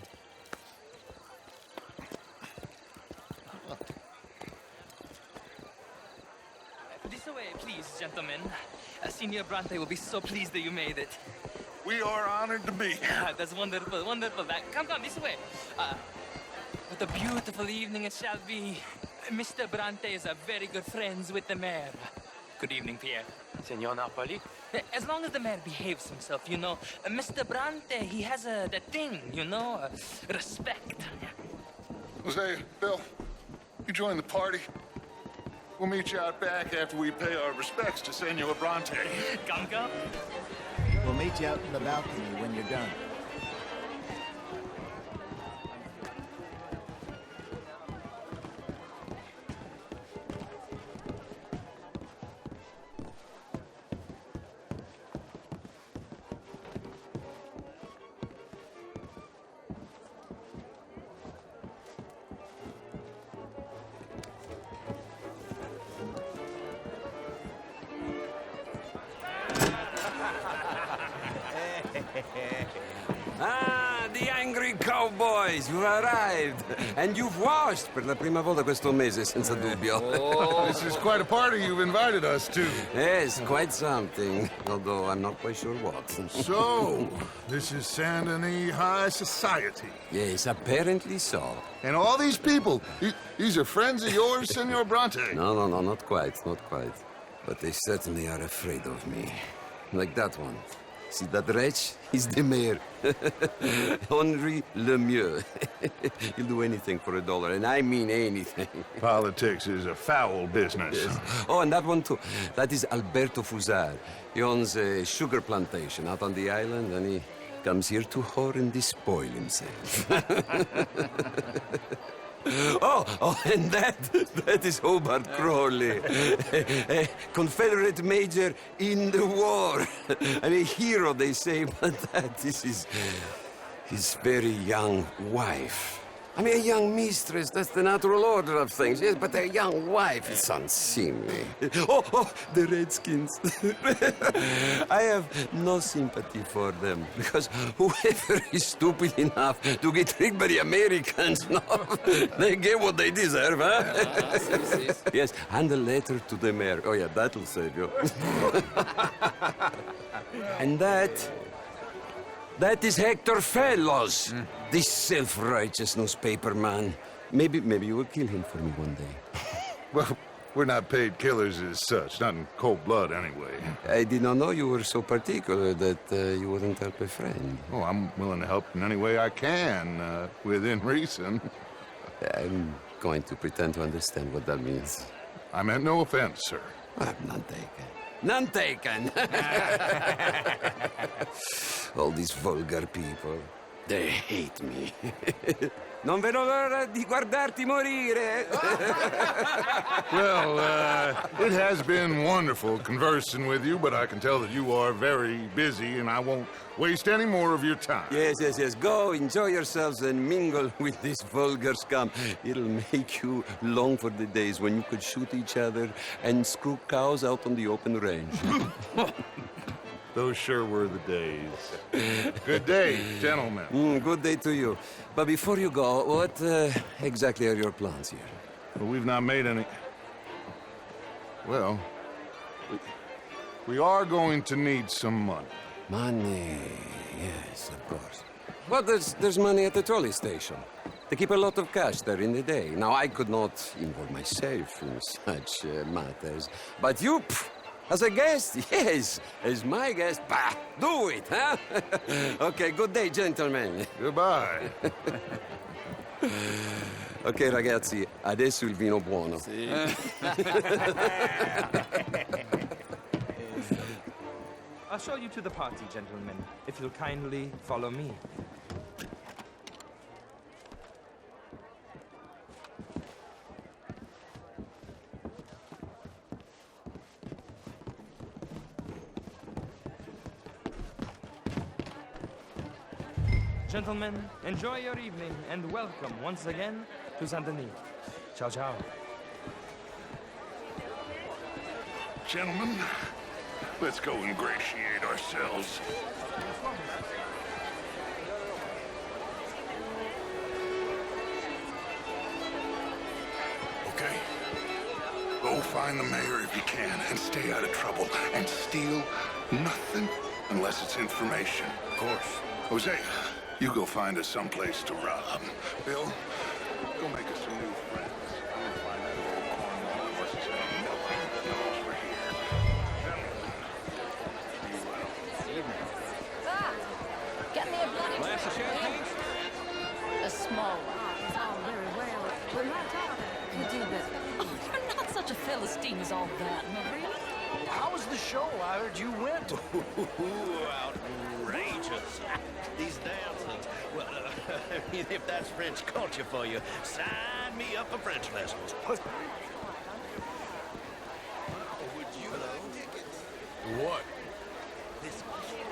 This way, please, gentlemen. Senior Bronte will be so pleased that you made it. We are honored to be here. That's wonderful, wonderful. Come, this way. What a beautiful evening it shall be. Mr. Bronte is a very good friends with the mayor. Good evening, Pierre. Senor Napoli? As long as the mayor behaves himself, you know. Mr. Bronte, he has that thing, you know, respect. Jose, Bill, you join the party. We'll meet you out back after we pay our respects to Senor Bronte. Come. We'll meet you out in the balcony when you're done. Ah, the angry cowboys, you've arrived. And you've washed per la prima volta questo mese, senza dubbio. Oh, this is quite a party you've invited us to. Yes, quite something. Although I'm not quite sure what. So, this is Saint Denis High Society. Yes, apparently so. And all these people, these are friends of yours, Senor Bronte? No, not quite. But they certainly are afraid of me. Like that one. See that wretch? He's the mayor. Henri Lemieux. He'll do anything for $1, and I mean anything. Politics is a foul business. Yes. Oh, and that one too. That is Alberto Fusar. He owns a sugar plantation out on the island, and he comes here to whore and despoil himself. Oh, and that is Hobart Crawley, a Confederate major in the war. I mean, a hero, they say, but that is his very young wife. I mean, a young mistress, that's the natural order of things, yes, but a young wife is unseemly. Oh, the Redskins. I have no sympathy for them, because whoever is stupid enough to get tricked by the Americans, no, they get what they deserve, huh? Yes, and a letter to the mayor. Oh, yeah, that'll save you. And that is Hector Fellows, this self-righteous newspaper man. Maybe you will kill him for me one day. Well, we're not paid killers as such, not in cold blood anyway. I did not know you were so particular that you wouldn't help a friend. Oh, I'm willing to help in any way I can, within reason. I'm going to pretend to understand what that means. I meant no offense, sir. None taken. None taken. All these vulgar people. They hate me. Non vedo l'ora di guardarti morire. Well, it has been wonderful conversing with you, but I can tell that you are very busy, and I won't waste any more of your time. Yes. Go, enjoy yourselves, and mingle with this vulgar scum. It'll make you long for the days when you could shoot each other and screw cows out on the open range. Those sure were the days. Good day, gentlemen. Good day to you. But before you go, what exactly are your plans here? Well, we've not made any... Well, we are going to need some money. Money, yes, of course. But there's money at the trolley station. They keep a lot of cash there in the day. Now, I could not involve myself in such matters. But you... As a guest, yes. As my guest, bah, do it, huh? Okay, good day, gentlemen. Goodbye. Ok, ragazzi, adesso il vino buono. Sì. I'll show you to the party, gentlemen, if you'll kindly follow me. Gentlemen, enjoy your evening and welcome once again to Saint Denis. Ciao, ciao. Gentlemen, let's go ingratiate ourselves. Okay. Go find the mayor if you can and stay out of trouble and steal nothing unless it's information. Of course. Jose, you go find us someplace to rob. Bill, go make us some new friends. I'm gonna find that old Cornwall and what's his name. Knows we're here. Get me a bloody Glass of champagne? A small one. It's all very well, but my daughter could do better. Oh, you're not such a Philistine as all that, Marie. How was the show? I heard you went. Outrageous. These dances. Well, I mean, if that's French culture for you, sign me up for French lessons. Would you like tickets? What?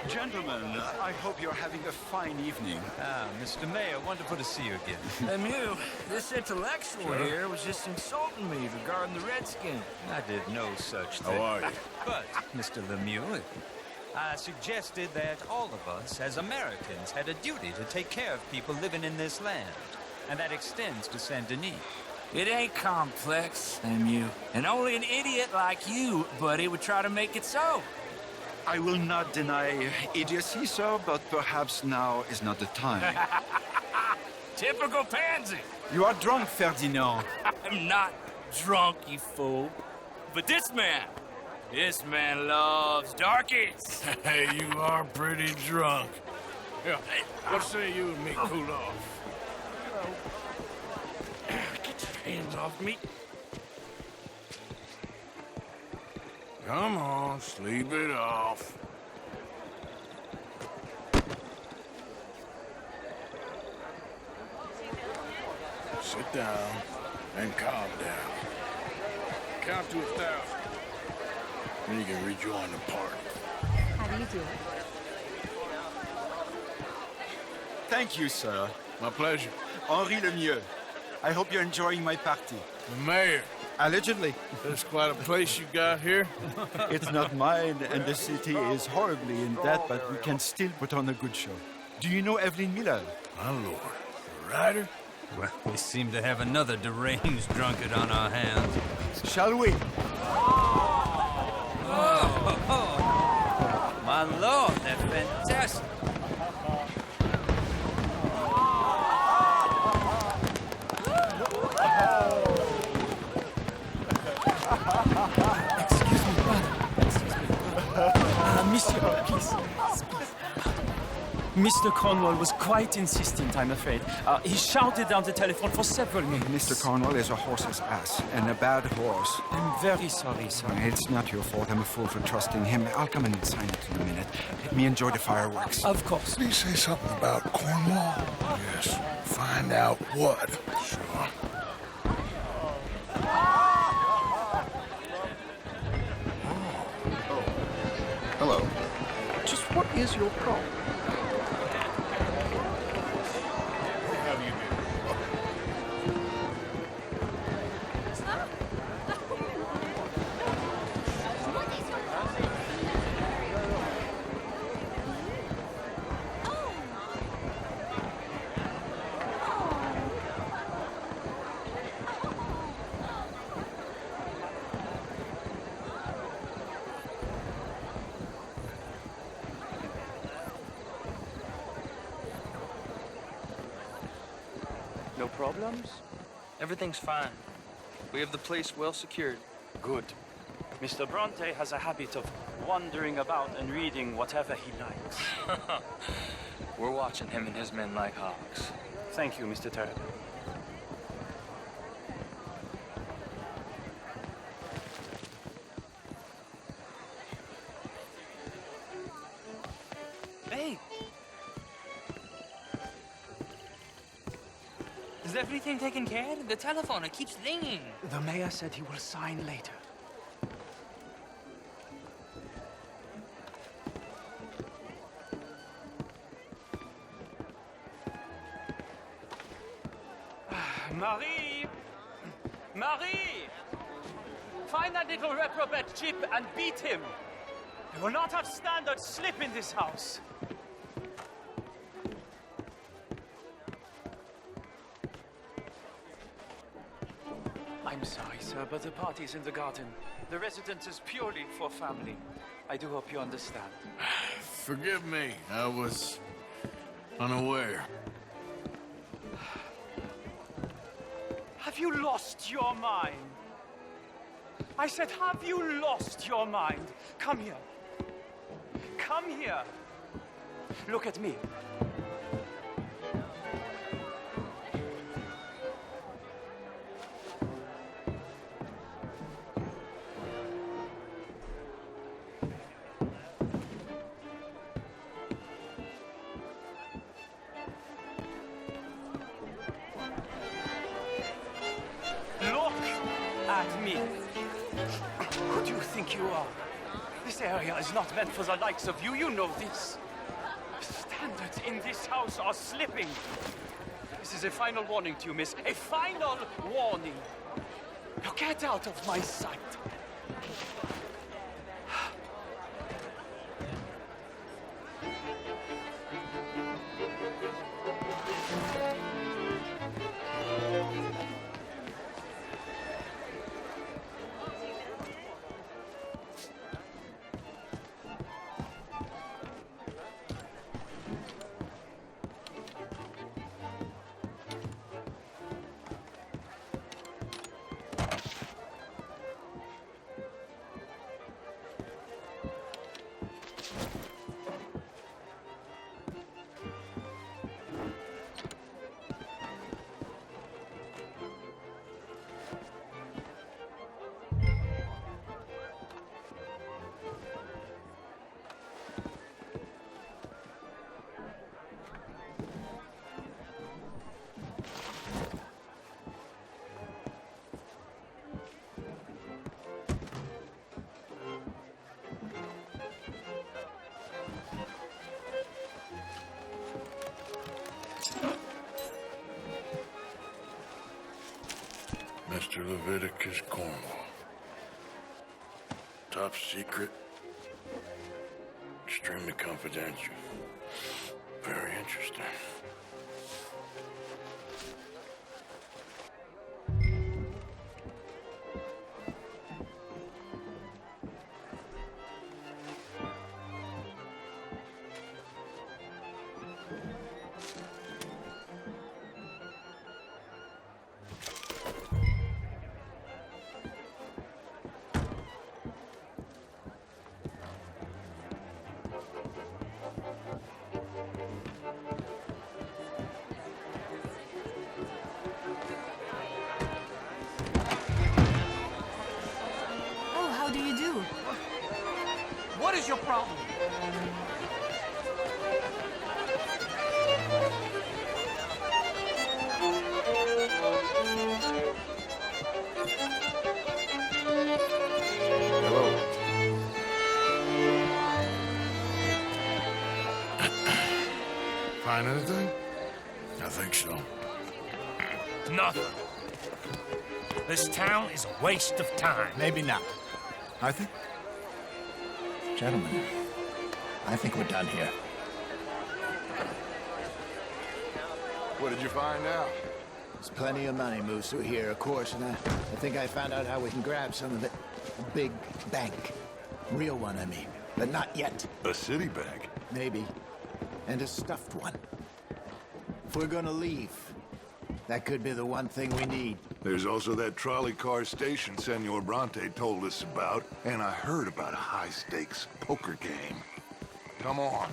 Gentlemen, I hope you're having a fine evening. Ah, Mr. Mayor, wonderful to see you again. Lemieux, this intellectual here was just insulting me regarding the Redskins. I did no such thing. How are you? But, Mr. Lemieux, I suggested that all of us, as Americans, had a duty to take care of people living in this land. And that extends to Saint Denis. It ain't complex, Lemieux. And only an idiot like you, buddy, would try to make it so. I will not deny idiocy, sir, but perhaps now is not the time. Typical pansy. You are drunk, Ferdinand. I'm not drunk, you fool. But this man loves darkies. Hey, you are pretty drunk. Yeah, hey, what say you and me cool off? Get your hands off me. Come on, sleep it off. Sit down and calm down. Count to 1,000. Then you can rejoin the party. How do you do it? Thank you, sir. My pleasure. Henri Lemieux. I hope you're enjoying my party. The mayor. Allegedly. There's quite a place you got here. It's not mine, and the city is horribly in debt, but we can still put on a good show. Do you know Evelyn Miller? My lord. The writer? Well, we seem to have another deranged drunkard on our hands. Shall we? Oh, my lord, that's fantastic. Excuse me, brother. Excuse me. Monsieur, please. Please. Mr. Cornwall was quite insistent, I'm afraid. He shouted down the telephone for several minutes. Mr. Cornwall is a horse's ass, and a bad horse. I'm very sorry, sir. It's not your fault. I'm a fool for trusting him. I'll come and sign it in a minute. Let me enjoy the fireworks. Of course. Did he say something about Cornwall? Yes. Find out what. Sure. Hello. Just what is your problem? No problems? Everything's fine. We have the place well secured. Good. Mr. Bronte has a habit of wandering about and reading whatever he likes. We're watching him and his men like hawks. Thank you, Mr. Turner. Hey! Is everything taken care of? The telephone, it keeps ringing. The mayor said he will sign later. Marie! Marie! Find that little reprobate Chip and beat him. We will not have standard slip in this house. I'm sorry, sir, but the party's in the garden. The residence is purely for family. I do hope you understand. Forgive me. I was unaware. Have you lost your mind? I said, have you lost your mind? Come here. Come here. Look at me. At me. Who do you think you are? This area is not meant for the likes of you. You know this. Standards in this house are slipping. This is a final warning to you, miss. A final warning. Now get out of my sight. Mr. Leviticus Cornwall. Top secret. Extremely confidential. Very interesting. your problem? Find anything? I think so. Nothing. This town is a waste of time. Maybe not. I think... Gentlemen, I think we're done here. What did you find out? There's plenty of money moves through here, of course, and I think I found out how we can grab some of it. A big bank. Real one, I mean. But not yet. A city bank? Maybe. And a stuffed one. If we're gonna leave, that could be the one thing we need. There's also that trolley car station Senor Bronte told us about, and I heard about a high-stakes poker game. Come on.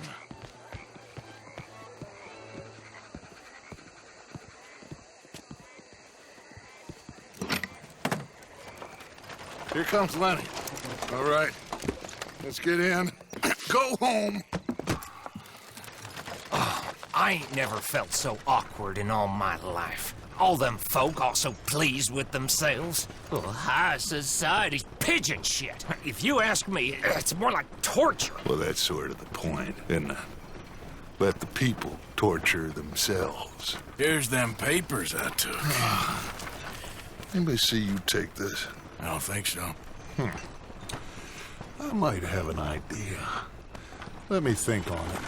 Here comes Lenny. All right, let's get in. Go home. I ain't never felt so awkward in all my life. All them folk all so pleased with themselves. Oh, high society's pigeon shit. If you ask me, it's more like torture. Well, that's sort of the point, isn't it? Let the people torture themselves. Here's them papers I took. Anybody see you take this? I don't think so. I might have an idea. Let me think on it.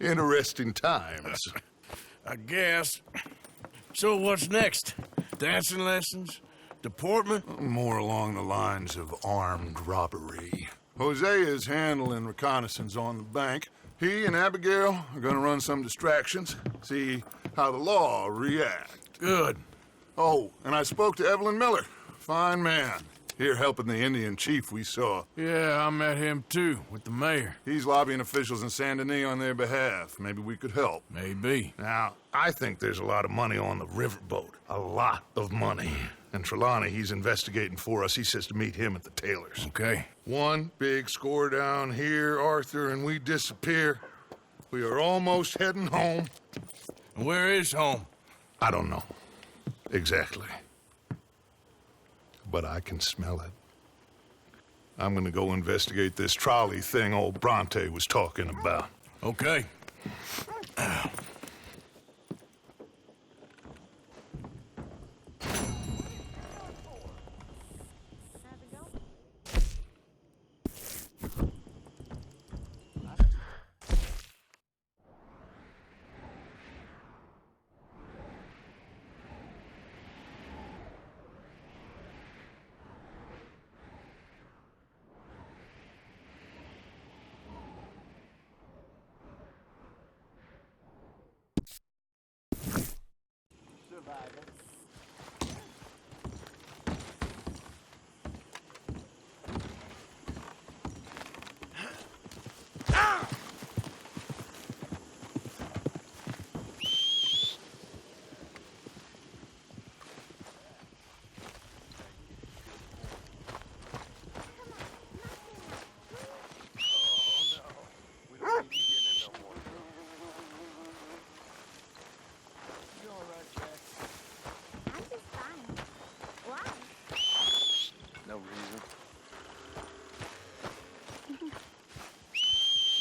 Interesting times. I guess. So what's next? Dancing lessons? Deportment? More along the lines of armed robbery. Hosea is handling reconnaissance on the bank. He and Abigail are gonna run some distractions, see how the law react. Good. Oh, and I spoke to Evelyn Miller. Fine man. Here helping the Indian chief we saw. Yeah, I met him too, with the mayor. He's lobbying officials in Saint Denis on their behalf. Maybe we could help. Maybe. Now, I think there's a lot of money on the riverboat. A lot of money. And Trelawney, he's investigating for us. He says to meet him at the Taylor's. Okay. One big score down here, Arthur, and we disappear. We are almost heading home. And where is home? I don't know. Exactly. But I can smell it. I'm gonna go investigate this trolley thing old Bronte was talking about. Okay.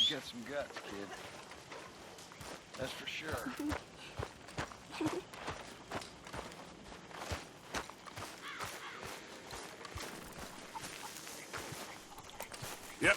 got some guts, kid. That's for sure. Yep.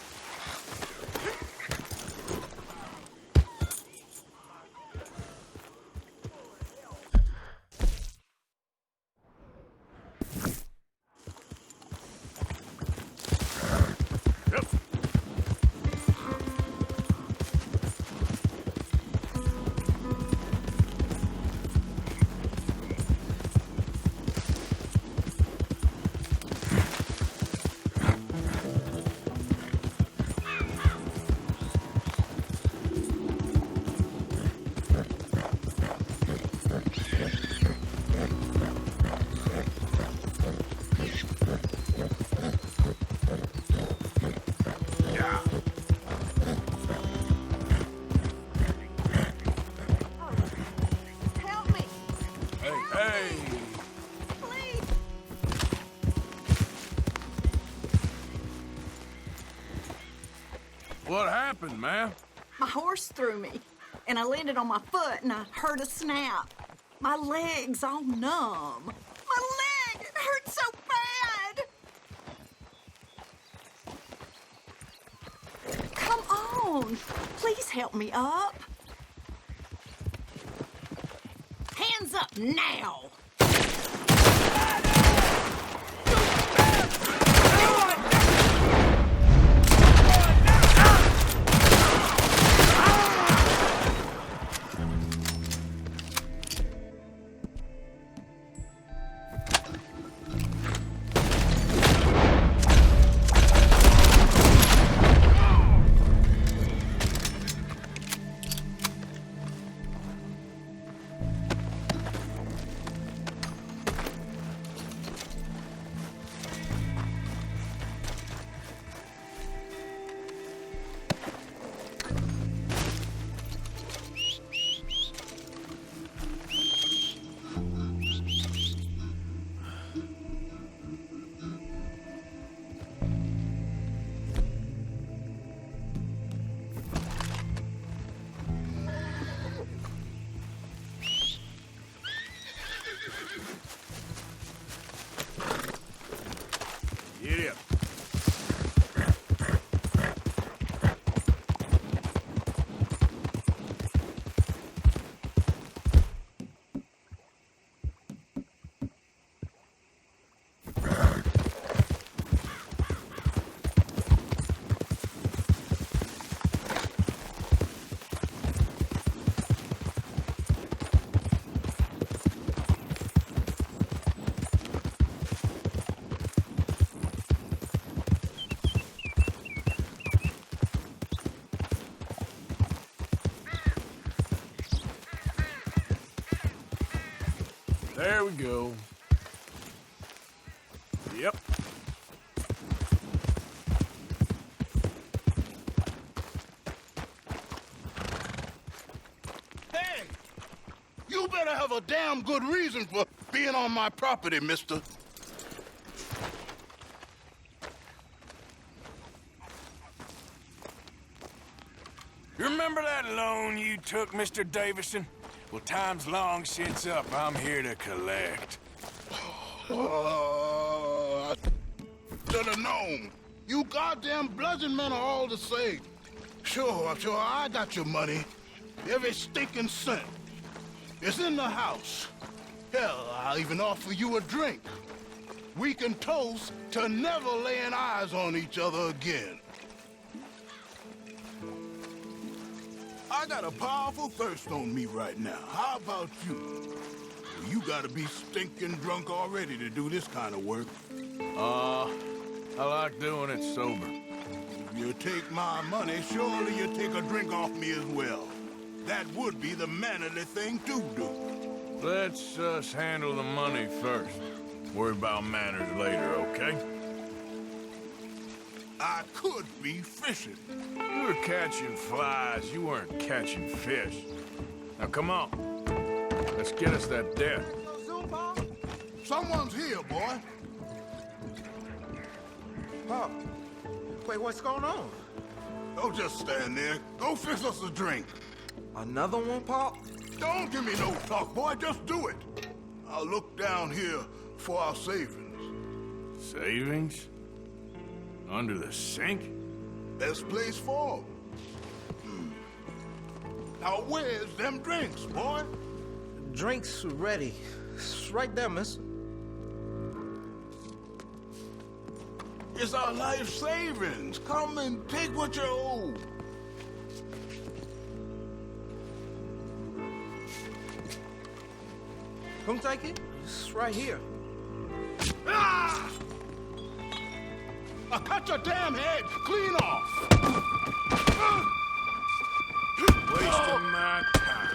happened, ma'am? My horse threw me, and I landed on my foot, and I heard a snap. My leg's all numb. My leg! It hurts so bad! Come on! Please help me up. Hands up now! Get up. There we go. Yep. Hey! You better have a damn good reason for being on my property, mister. You remember that loan you took, Mr. Davison? Well, time's long since up. I'm here to collect. I should have known. You goddamn bludgeon men are all the same. Sure, I got your money. Every stinking cent. It's in the house. Hell, I'll even offer you a drink. We can toast to never laying eyes on each other again. I got a powerful thirst on me right now. How about you? You gotta be stinking drunk already to do this kind of work. I like doing it sober. If you take my money, surely you take a drink off me as well. That would be the mannerly thing to do. Let's us handle the money first. Worry about manners later, okay? I could be fishing. You were catching flies. You weren't catching fish. Now, come on. Let's get us that debt. Someone's here, boy. Pop. Wait, what's going on? Don't just stand there. Go fix us a drink. Another one, Pop? Don't give me no talk, boy. Just do it. I'll look down here for our savings. Savings? Under the sink? Best place for 'em. Now, where's them drinks, boy? Drinks ready. It's right there, miss. It's our life savings. Come and take what you owe. Come take it. It's right here. Ah! I'll cut your damn head clean off. Wasting my time.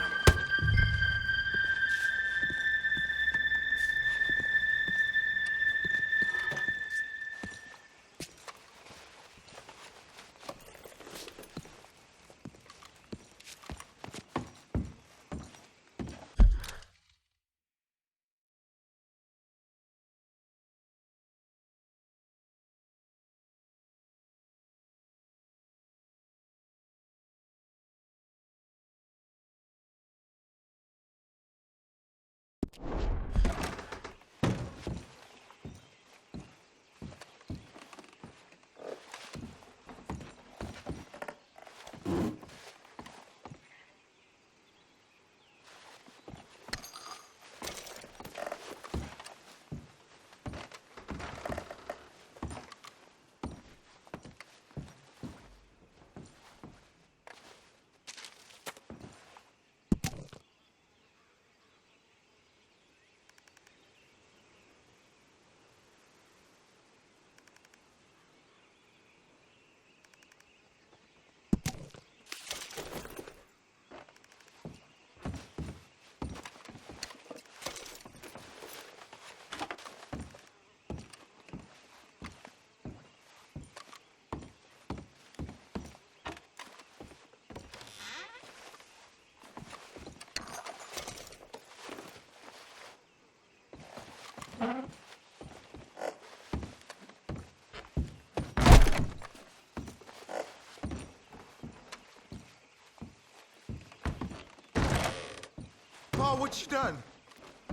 Pa, what you done?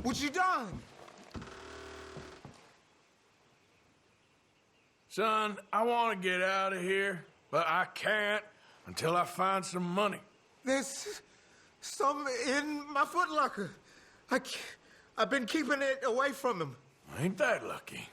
What you done? Son, I want to get out of here, but I can't until I find some money. There's some in my footlocker. I've been keeping it away from him. Ain't that lucky?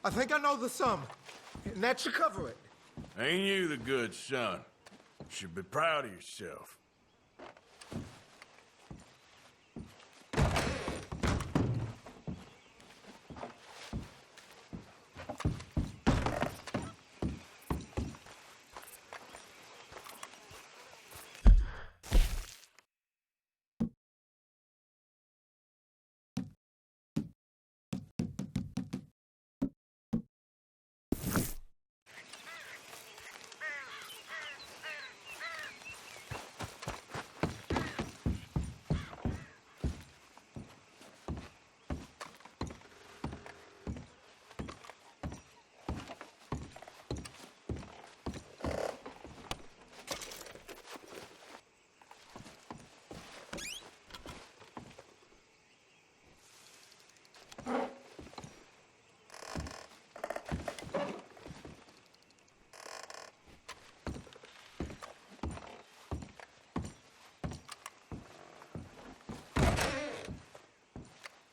I think I know the sum, and that should cover it. Ain't you the good son? You should be proud of yourself.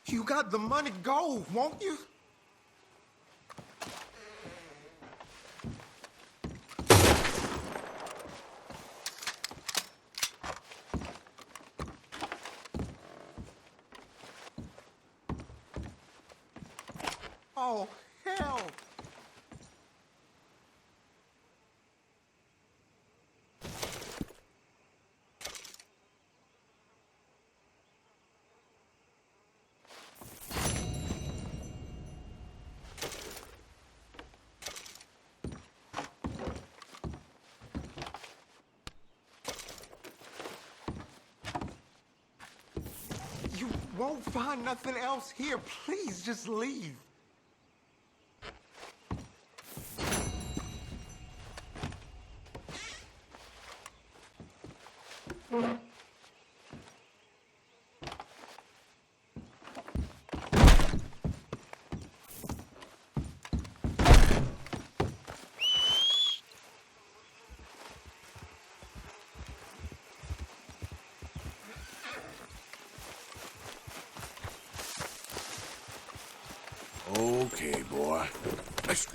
You got the money, go, won't you? Oh, hell. You won't find nothing else here. Please, just leave. Okay, boy. Let's...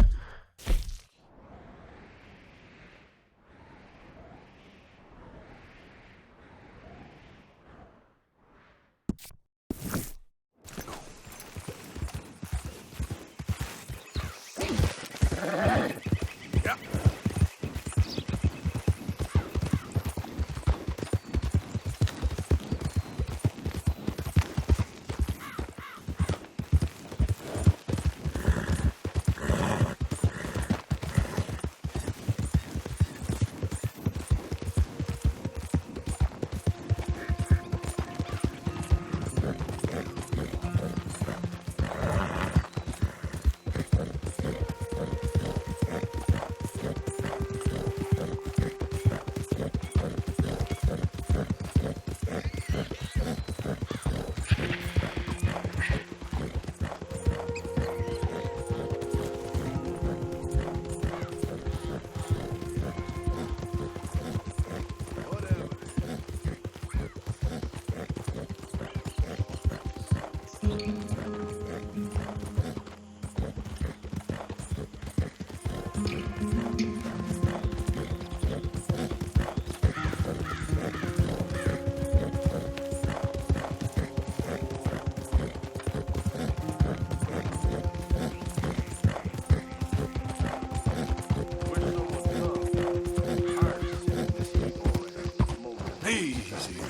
Easy there.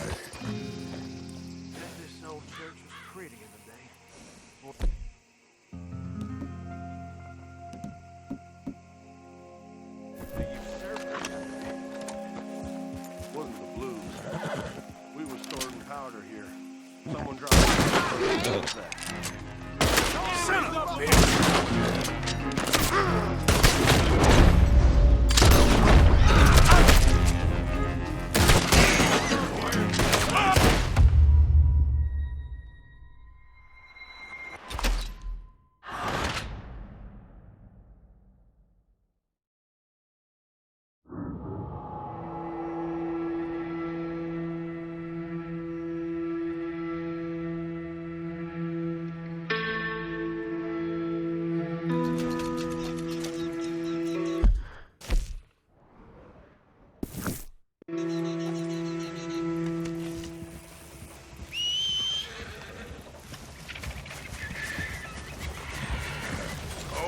This old church was pretty in the day. Wasn't the blues. We were storing powder here. Someone dropped that. Son of a bitch!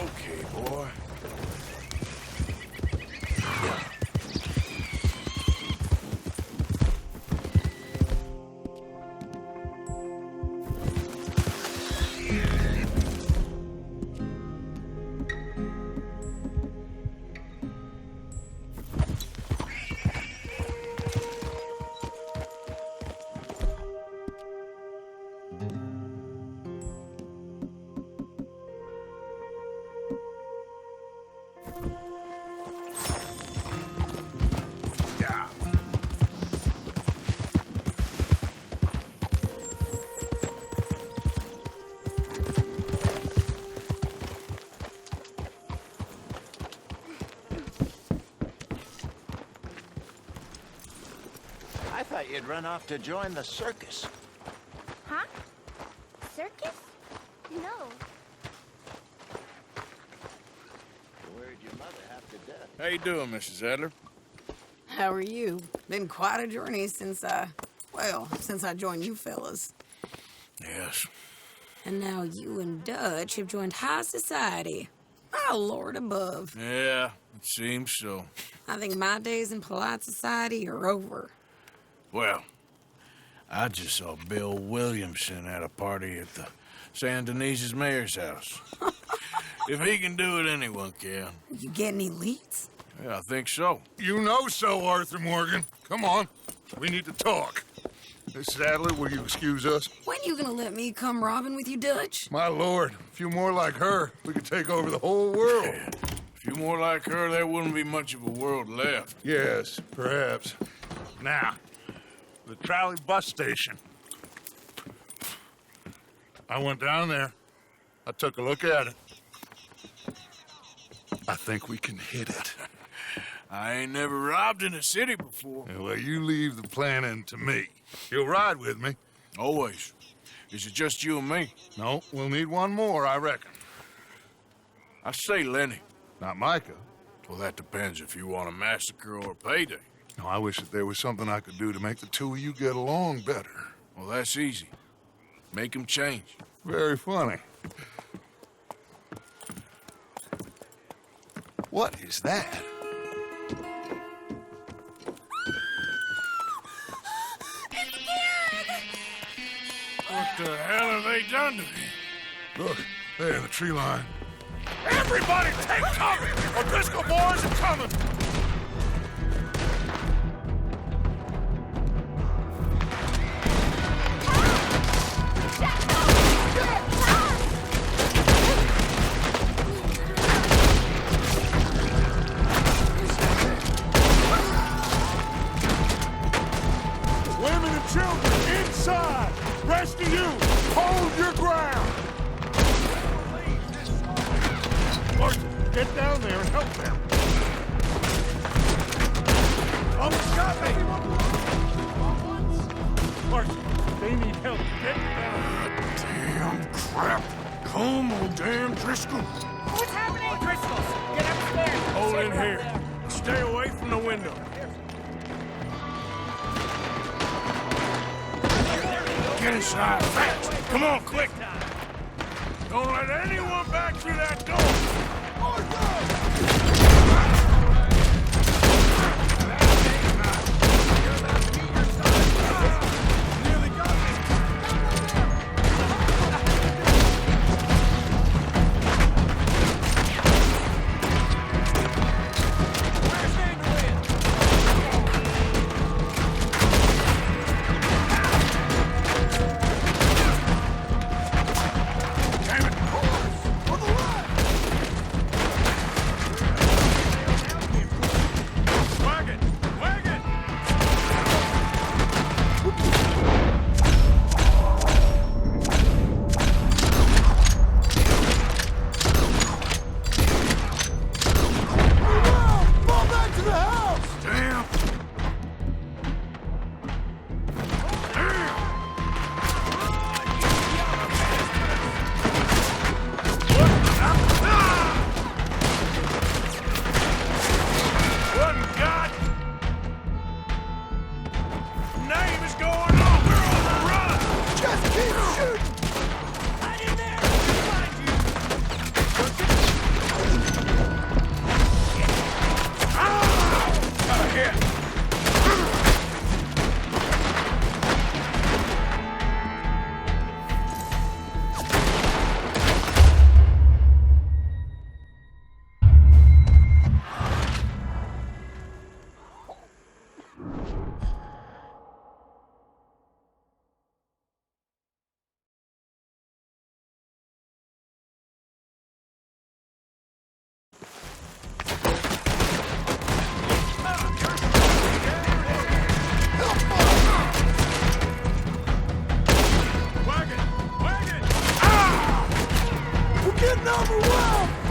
Okay, boy. I thought you'd run off to join the circus. Huh? Circus? No. Where'd your mother have to death? How you doing, Mrs. Adler? How are you? Been quite a journey since since I joined you fellas. Yes. And now you and Dutch have joined high society. My lord above. Yeah, it seems so. I think my days in polite society are over. Well, I just saw Bill Williamson at a party at the San Denise's mayor's house. If he can do it, anyone can. You get any leads? Yeah, I think so. You know so, Arthur Morgan. Come on. We need to talk. Mrs. Adler, will you excuse us? When you gonna let me come robbing with you, Dutch? My lord, a few more like her, we could take over the whole world. A few more like her, there wouldn't be much of a world left. Yes, perhaps. Now, the trolley bus station. I went down there. I took a look at it. I think we can hit it. I ain't never robbed in a city before. Yeah, well, you leave the planning to me. You'll ride with me? Always. Is it just you and me? No, we'll need one more, I reckon. I say Lenny. Not Micah. Well, that depends if you want a massacre or a payday. No, I wish that there was something I could do to make the two of you get along better. Well, that's easy. Make them change. Very funny. What is that? What the hell have they done to him? Look, there in the tree line. Everybody take cover! O'Driscoll boys are coming! Women and children inside! Rest of you, hold your ground! Martin, get down there and help them. Oh, shot me! Martin, they need help. Get down. Damn crap. Come on, damn Driscoll. What's happening? Driscoll, get upstairs. Hold in here. Stay away from the window. Get inside, fast! Come on, quick! Don't let anyone back through that door!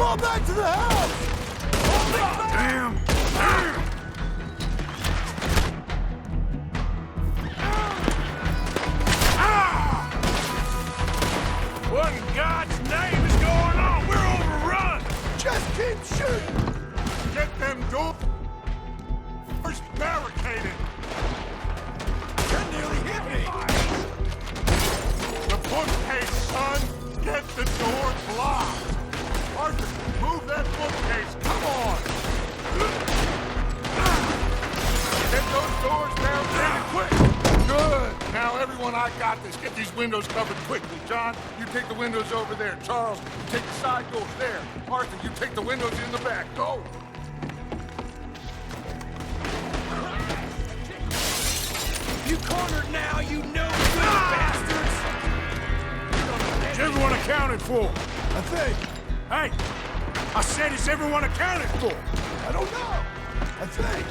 Fall back to the house! Damn! Damn! What in God's name is going on? We're overrun! Just keep shooting! Get them doors barricaded! You nearly hit me! The bookcase, son! Get the door blocked! Arthur, move that bookcase! Come on! Get those doors barricaded quick! Good! Now, everyone, I got this. Get these windows covered quickly. John, you take the windows over there. Charles, you take the side doors there. Arthur, you take the windows in the back. Go! You cornered now, you no-good bastards! Is everyone accounted for? I think. Hey! I said, is everyone accounted for? I don't know. I think.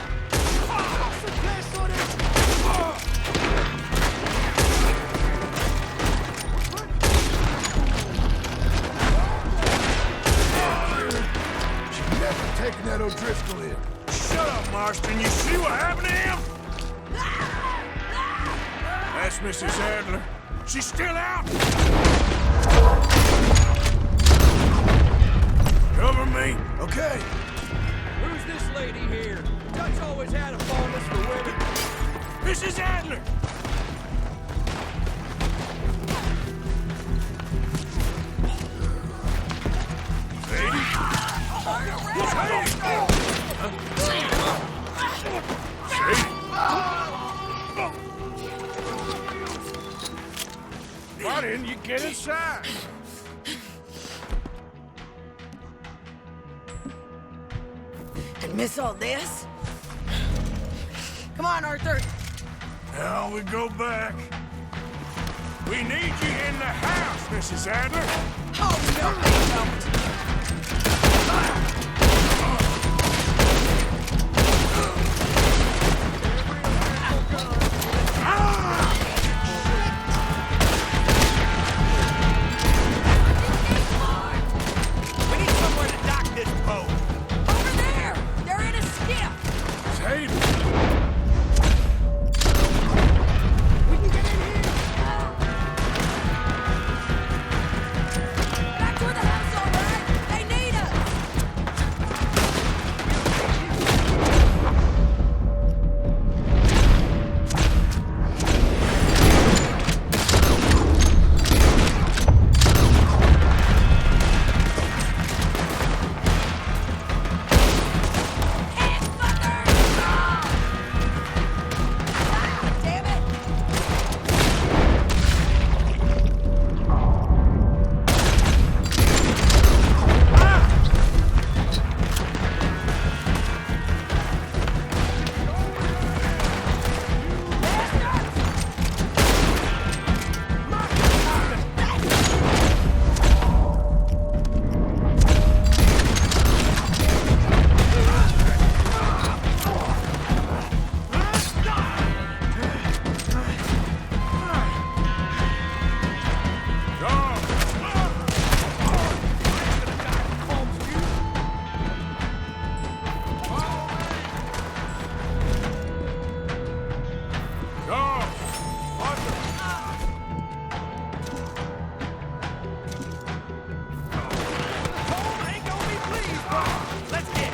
She's never taking that O'Driscoll in. Shut up, Marston. You see what happened to him? That's Mrs. Adler. She's still out? Cover me. Okay. Who's this lady here? Dutch always had a fondness for women. Mrs. Adler! Why didn't you get inside? And miss all this? Come on, Arthur. Now we go back. We need you in the house, Mrs. Adler. Oh, no, they don't. We need somewhere to dock this boat. Over there! They're in a skiff! Save We can get in here! Back toward the house, all right? They need us! Damn it!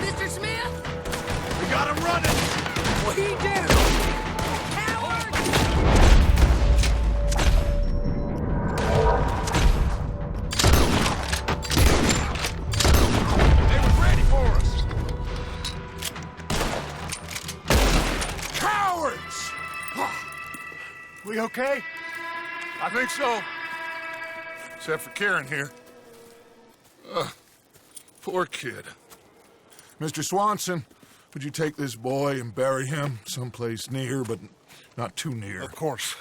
Mr. Smith? We got him running. What do you do? Coward! They were ready for us. Cowards! We okay? I think so. Except for Karen here. Poor kid. Mr. Swanson, would you take this boy and bury him someplace near, but not too near? Of course.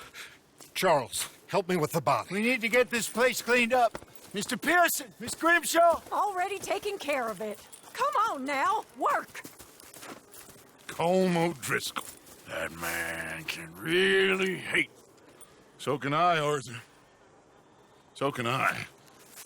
Charles, help me with the body. We need to get this place cleaned up. Mr. Pearson, Miss Grimshaw. Already taking care of it. Come on now, work. Colm O'Driscoll. That man can really hate. So can I, Arthur. So can I.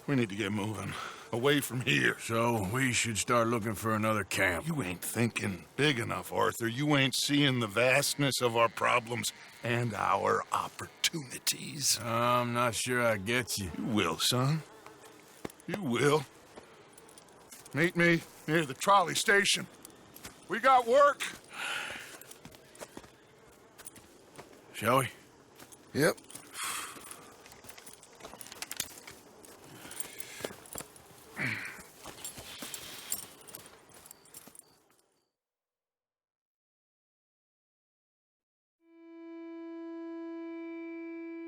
We need to get moving. away from here. So we should start looking for another camp. You ain't thinking big enough, Arthur. You ain't seeing the vastness of our problems and our opportunities. I'm not sure I get you. You will, son. You will. Meet me near the trolley station. We got work. Shall we? Yep.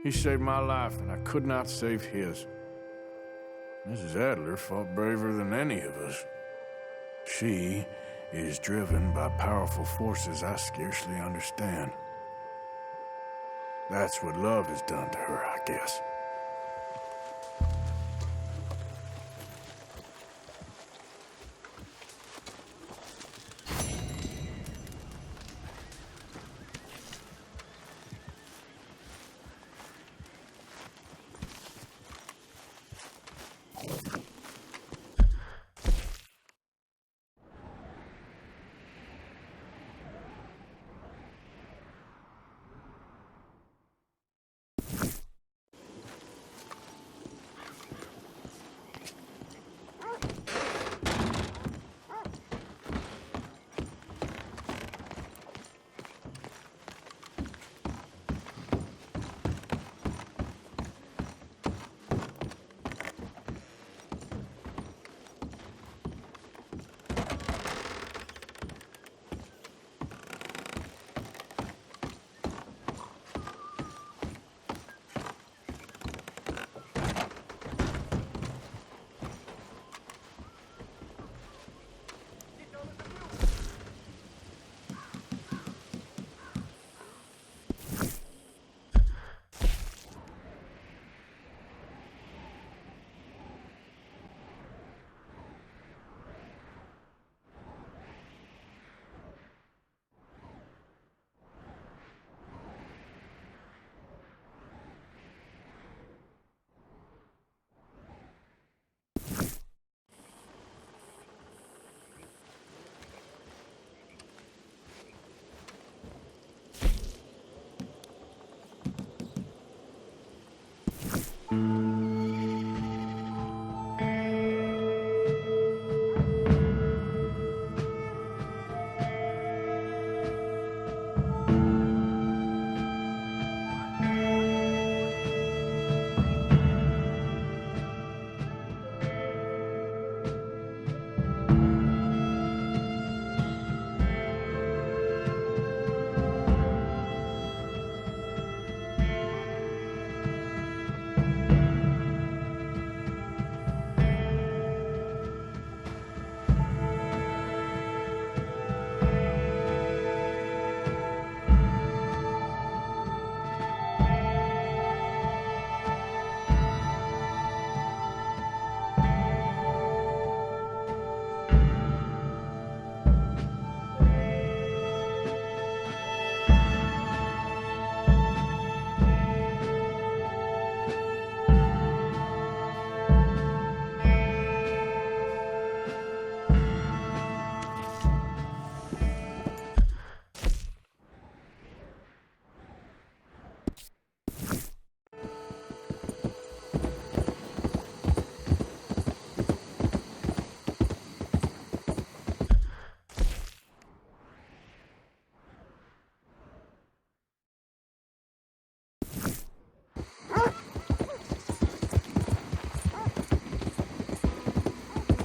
He saved my life, and I could not save his. Mrs. Adler fought braver than any of us. She is driven by powerful forces I scarcely understand. That's what love has done to her, I guess.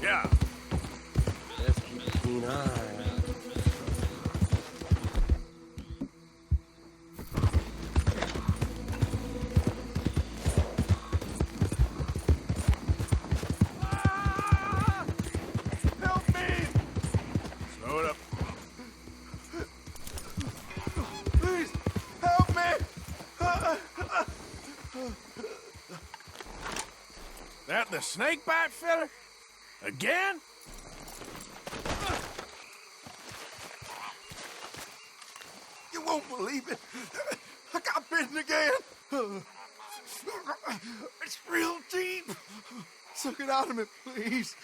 Yeah. Let's keep a keen eye. Help me! Slow it up. Please, help me! That the snake bite fella? Again? You won't believe it. I got bitten again. It's real deep. Suck it out of me, please.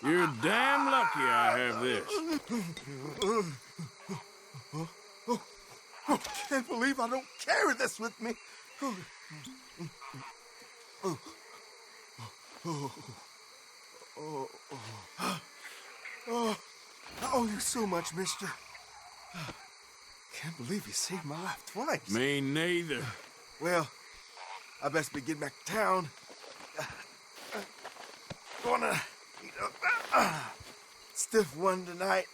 You're damn lucky I have this. I can't believe I don't carry this with me. I owe you so much, mister. Can't believe you saved my life twice. Me neither. Well, I best be getting back to town. Gonna eat a stiff one tonight.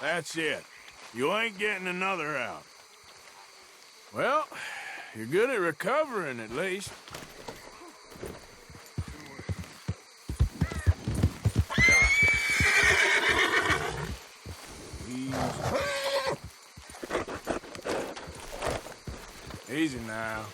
That's it. You ain't getting another out. Well, you're good at recovering, at least. Easy now.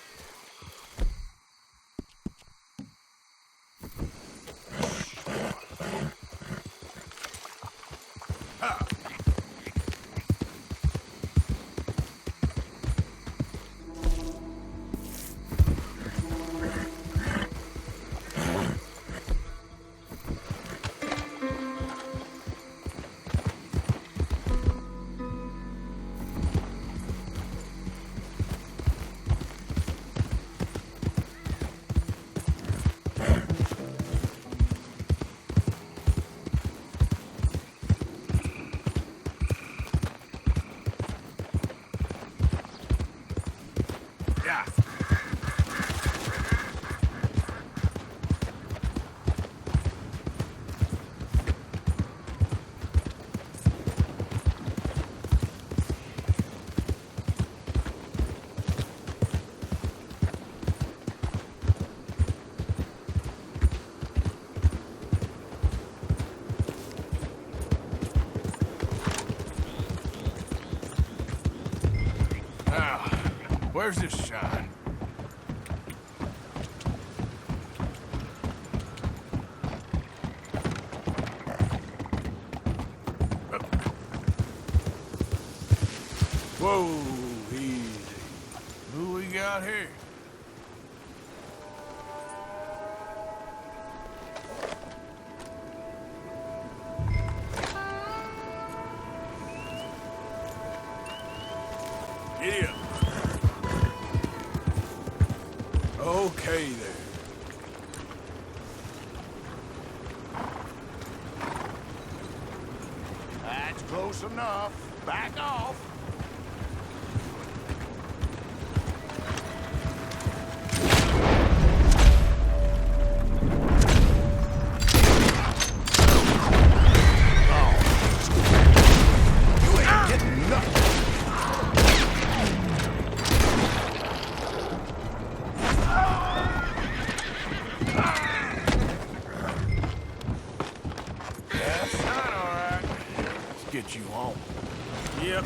Where's this shine? Whoa, easy. Who we got here? Giddy up. Okay there. That's close enough. Back off. Get you home. Yep.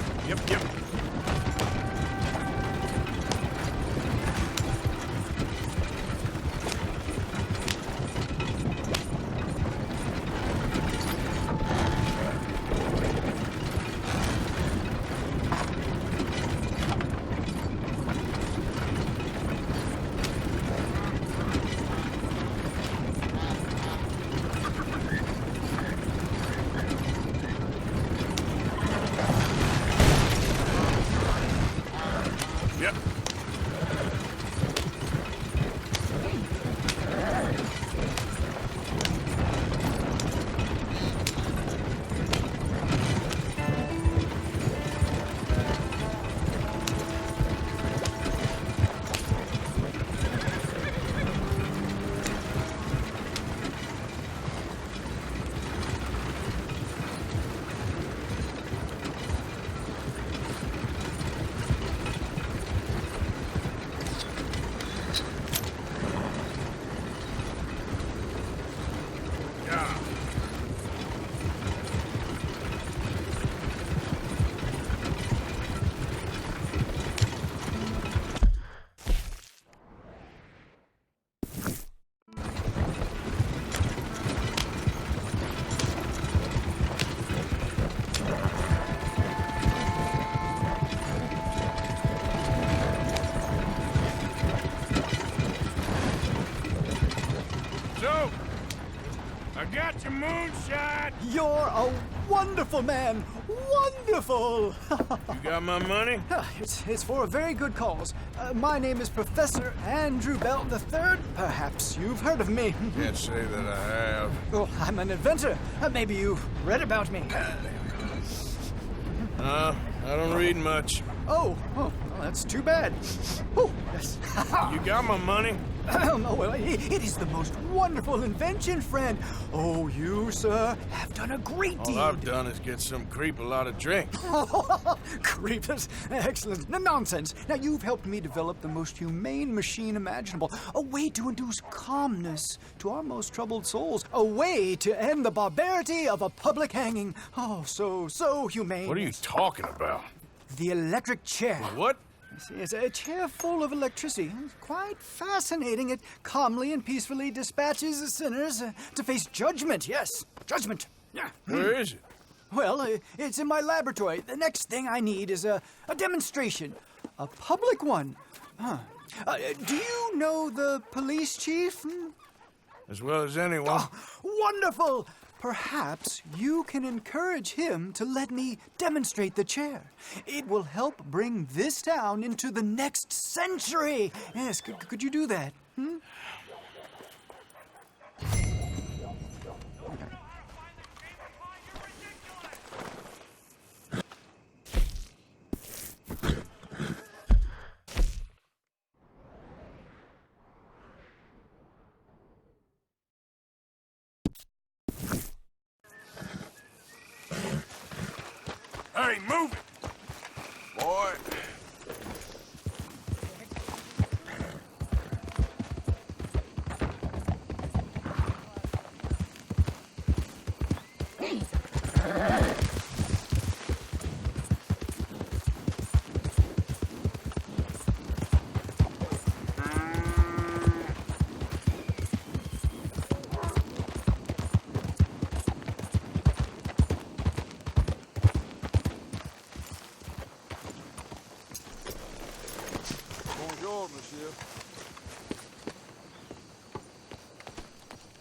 get your moonshine. You're a wonderful man. Wonderful. You got my money? It's for a very good cause. My name is Professor Andrew Belton III. Perhaps you've heard of me. Can't say that I have. Oh, I'm an inventor. Maybe you've read about me. I don't read much. Oh, well, that's too bad. Oh, yes. You got my money? Oh, well, it is the most wonderful invention, friend. Oh, you, sir, have done a great deed. All I've done is get some creep a lot of drink. Creepers. Excellent. No, nonsense. Now, you've helped me develop the most humane machine imaginable. A way to induce calmness to our most troubled souls. A way to end the barbarity of a public hanging. Oh, so humane. What are you talking about? The electric chair. What? It's a chair full of electricity. It's quite fascinating. It calmly and peacefully dispatches the sinners to face judgment. Yes, judgment. Yeah. Where is it? Well, it's in my laboratory. The next thing I need is a demonstration. A public one. Huh. Do you know the police chief? As well as anyone. Oh, wonderful! Perhaps you can encourage him to let me demonstrate the chair. It will help bring this town into the next century. Yes, could you do that? Hey, move it! Boy.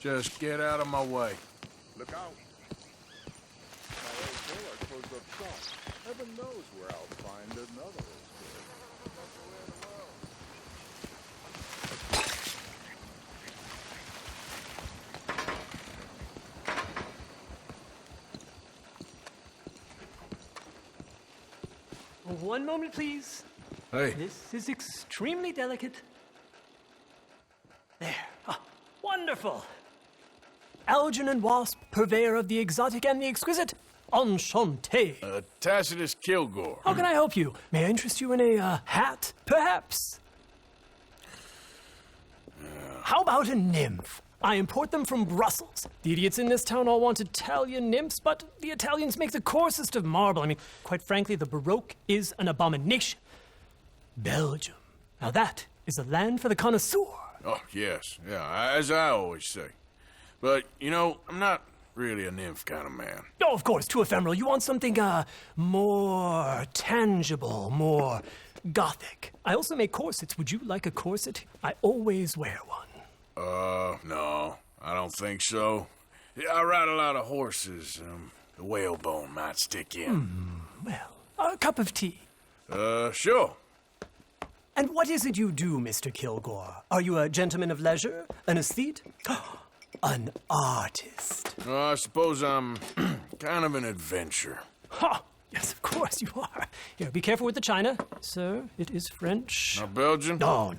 Just get out of my way. Look out. My old tailor closed up shop. Heaven knows where I'll find another. One moment, please. Hey. This is extremely delicate. There. Ah, wonderful. Algernon Wasp, purveyor of the exotic and the exquisite. Enchanté. Tacitus Kilgore. How can I help you? May I interest you in a hat, perhaps? How about a nymph? I import them from Brussels. The idiots in this town all want Italian nymphs, but the Italians make the coarsest of marble. I mean, quite frankly, the Baroque is an abomination. Belgium. Now that is a land for the connoisseur. Oh, yes. Yeah, as I always say. But, you know, I'm not really a nymph kind of man. Oh, of course, too ephemeral. You want something, more tangible, more gothic. I also make corsets. Would you like a corset? I always wear one. No, I don't think so. I ride a lot of horses. The whalebone might stick in. Well, a cup of tea. Sure. And what is it you do, Mr. Kilgore? Are you a gentleman of leisure? An aesthete? An artist? I suppose I'm kind of an adventurer. Ha! Yes, of course you are. Here, be careful with the china. Sir, it is French. Not Belgian? No.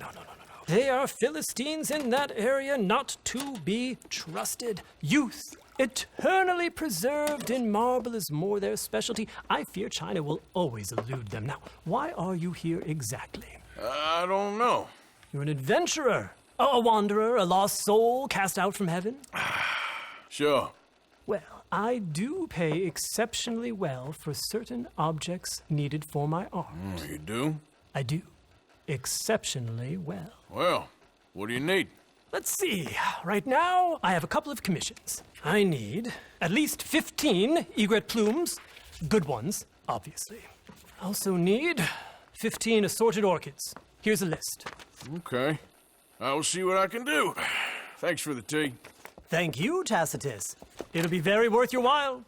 They are Philistines in that area, not to be trusted. Youth, eternally preserved in marble, is more their specialty. I fear China will always elude them. Now, why are you here exactly? I don't know. You're an adventurer. A wanderer, a lost soul cast out from heaven? Sure. Well, I do pay exceptionally well for certain objects needed for my art. You do? I do. Exceptionally well. Well, what do you need? Let's see. Right now, I have a couple of commissions. I need at least 15 egret plumes. Good ones, obviously. I also need 15 assorted orchids. Here's a list. Okay. I will see what I can do. Thanks for the tea. Thank you, Tacitus. It'll be very worth your while.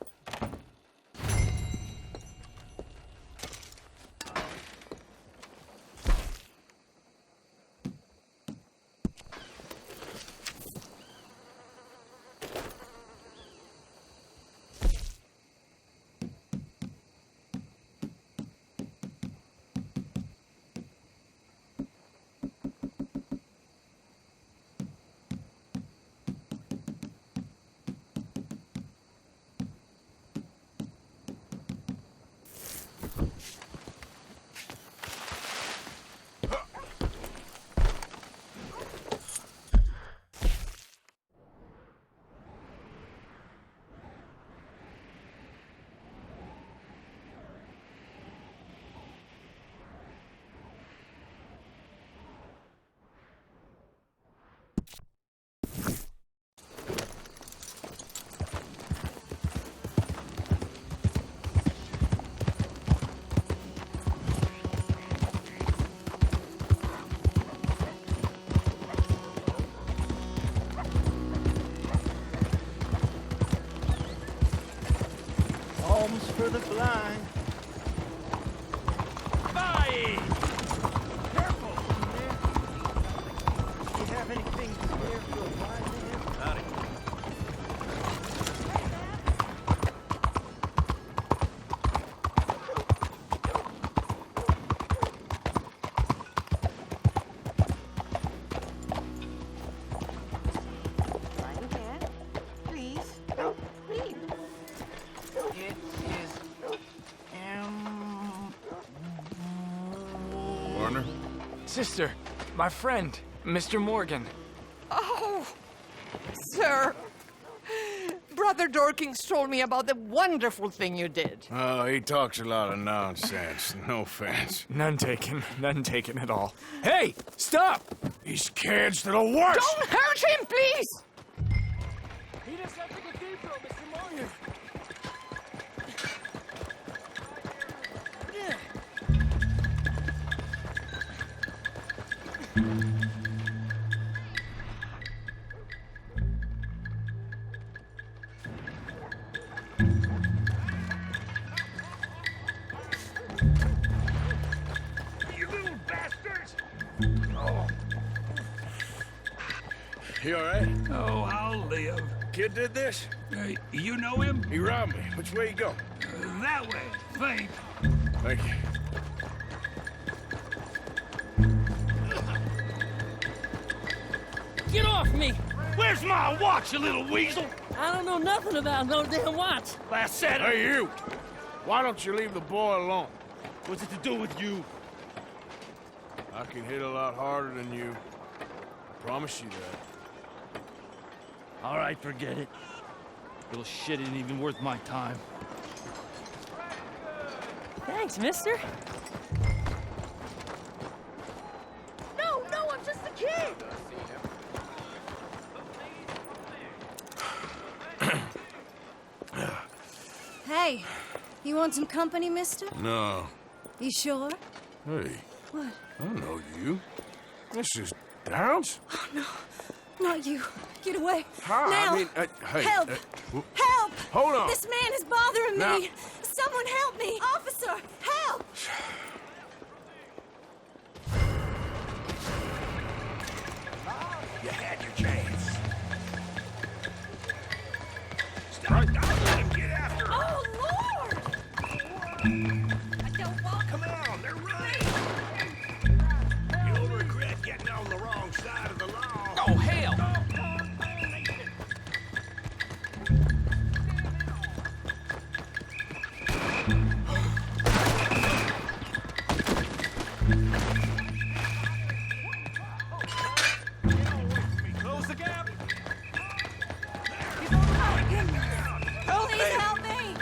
Alms for the blind. Bye! Careful! Do you have anything to spare for a blind man? Howdy. Blind cat, please don't leave. It is... Warner? Sister, my friend, Mr. Morgan. Oh, sir. Brother Dorkins told me about the wonderful thing you did. Oh, he talks a lot of nonsense. No offense. None taken at all. Hey, stop! These kids, they're the worst! Don't hurt him, please! Meet us at the cathedral, Mr. Morgan. You little bastards! Oh. You all right? Oh, I'll live. Kid did this? You know him? He robbed me. Which way you go? That way, think. Thank you. Get off me! Where's my watch, you little weasel? I don't know nothing about no damn watch. I said it. Hey, you! Why don't you leave the boy alone? What's it to do with you? I can hit a lot harder than you. I promise you that. All right, forget it. Little shit ain't even worth my time. Thanks, mister. No, I'm just a kid! Hey, you want some company, mister? No. You sure? Hey, What? I don't know you. This is Downs? Oh, no. Not you. Get away. Hi, Now. I mean, hey. Help! w- Help! Hold on. This man is bothering Now- me. Someone help me. Officer, help! You had your chance. Stop! Don't let him get after her! Oh, Lord! I don't want... Come on, they're running! You'll regret getting on the wrong side of the law. Oh, hell! Close the gap! Please help me!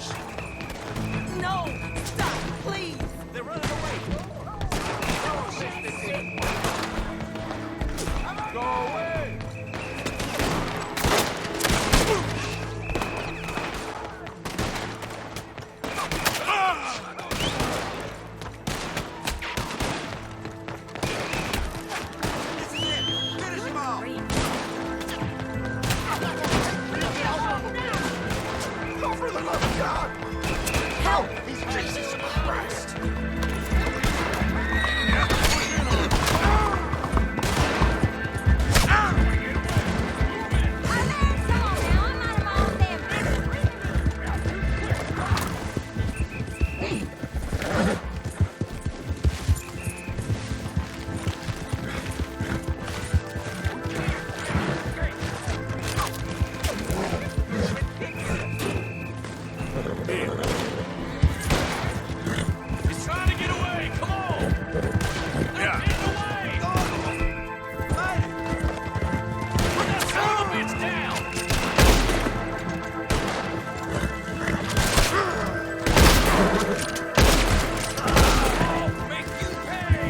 shoes. No! Stop, please! They're running away. Go away! Help! Jesus Christ. He's trying to get away! Come on! Yeah. Get away! Put that son of a bitch down! I'll make you pay!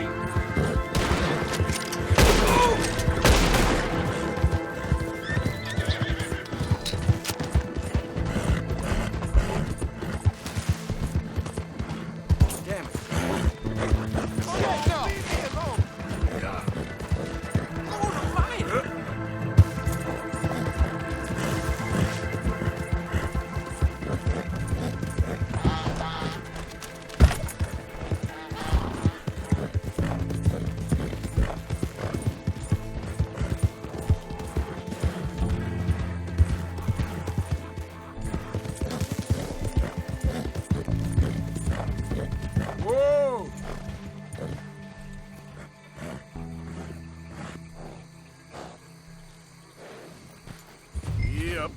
Damn it. Whoa! Yep.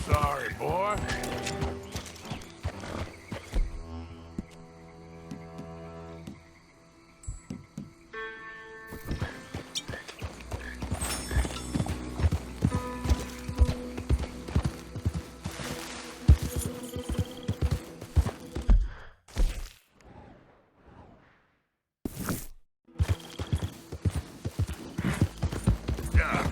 Sorry, boy. Yeah.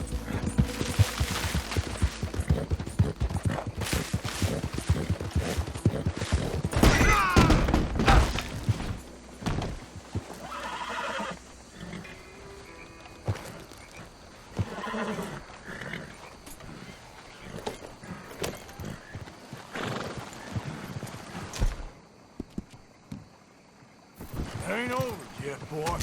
Ain't over yet, boy.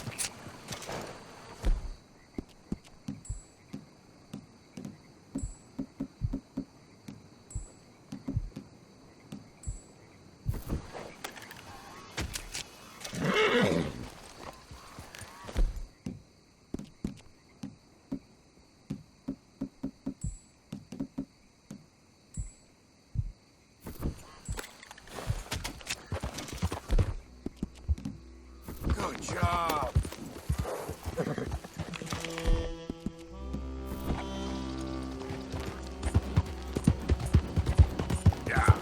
Good job. Yeah.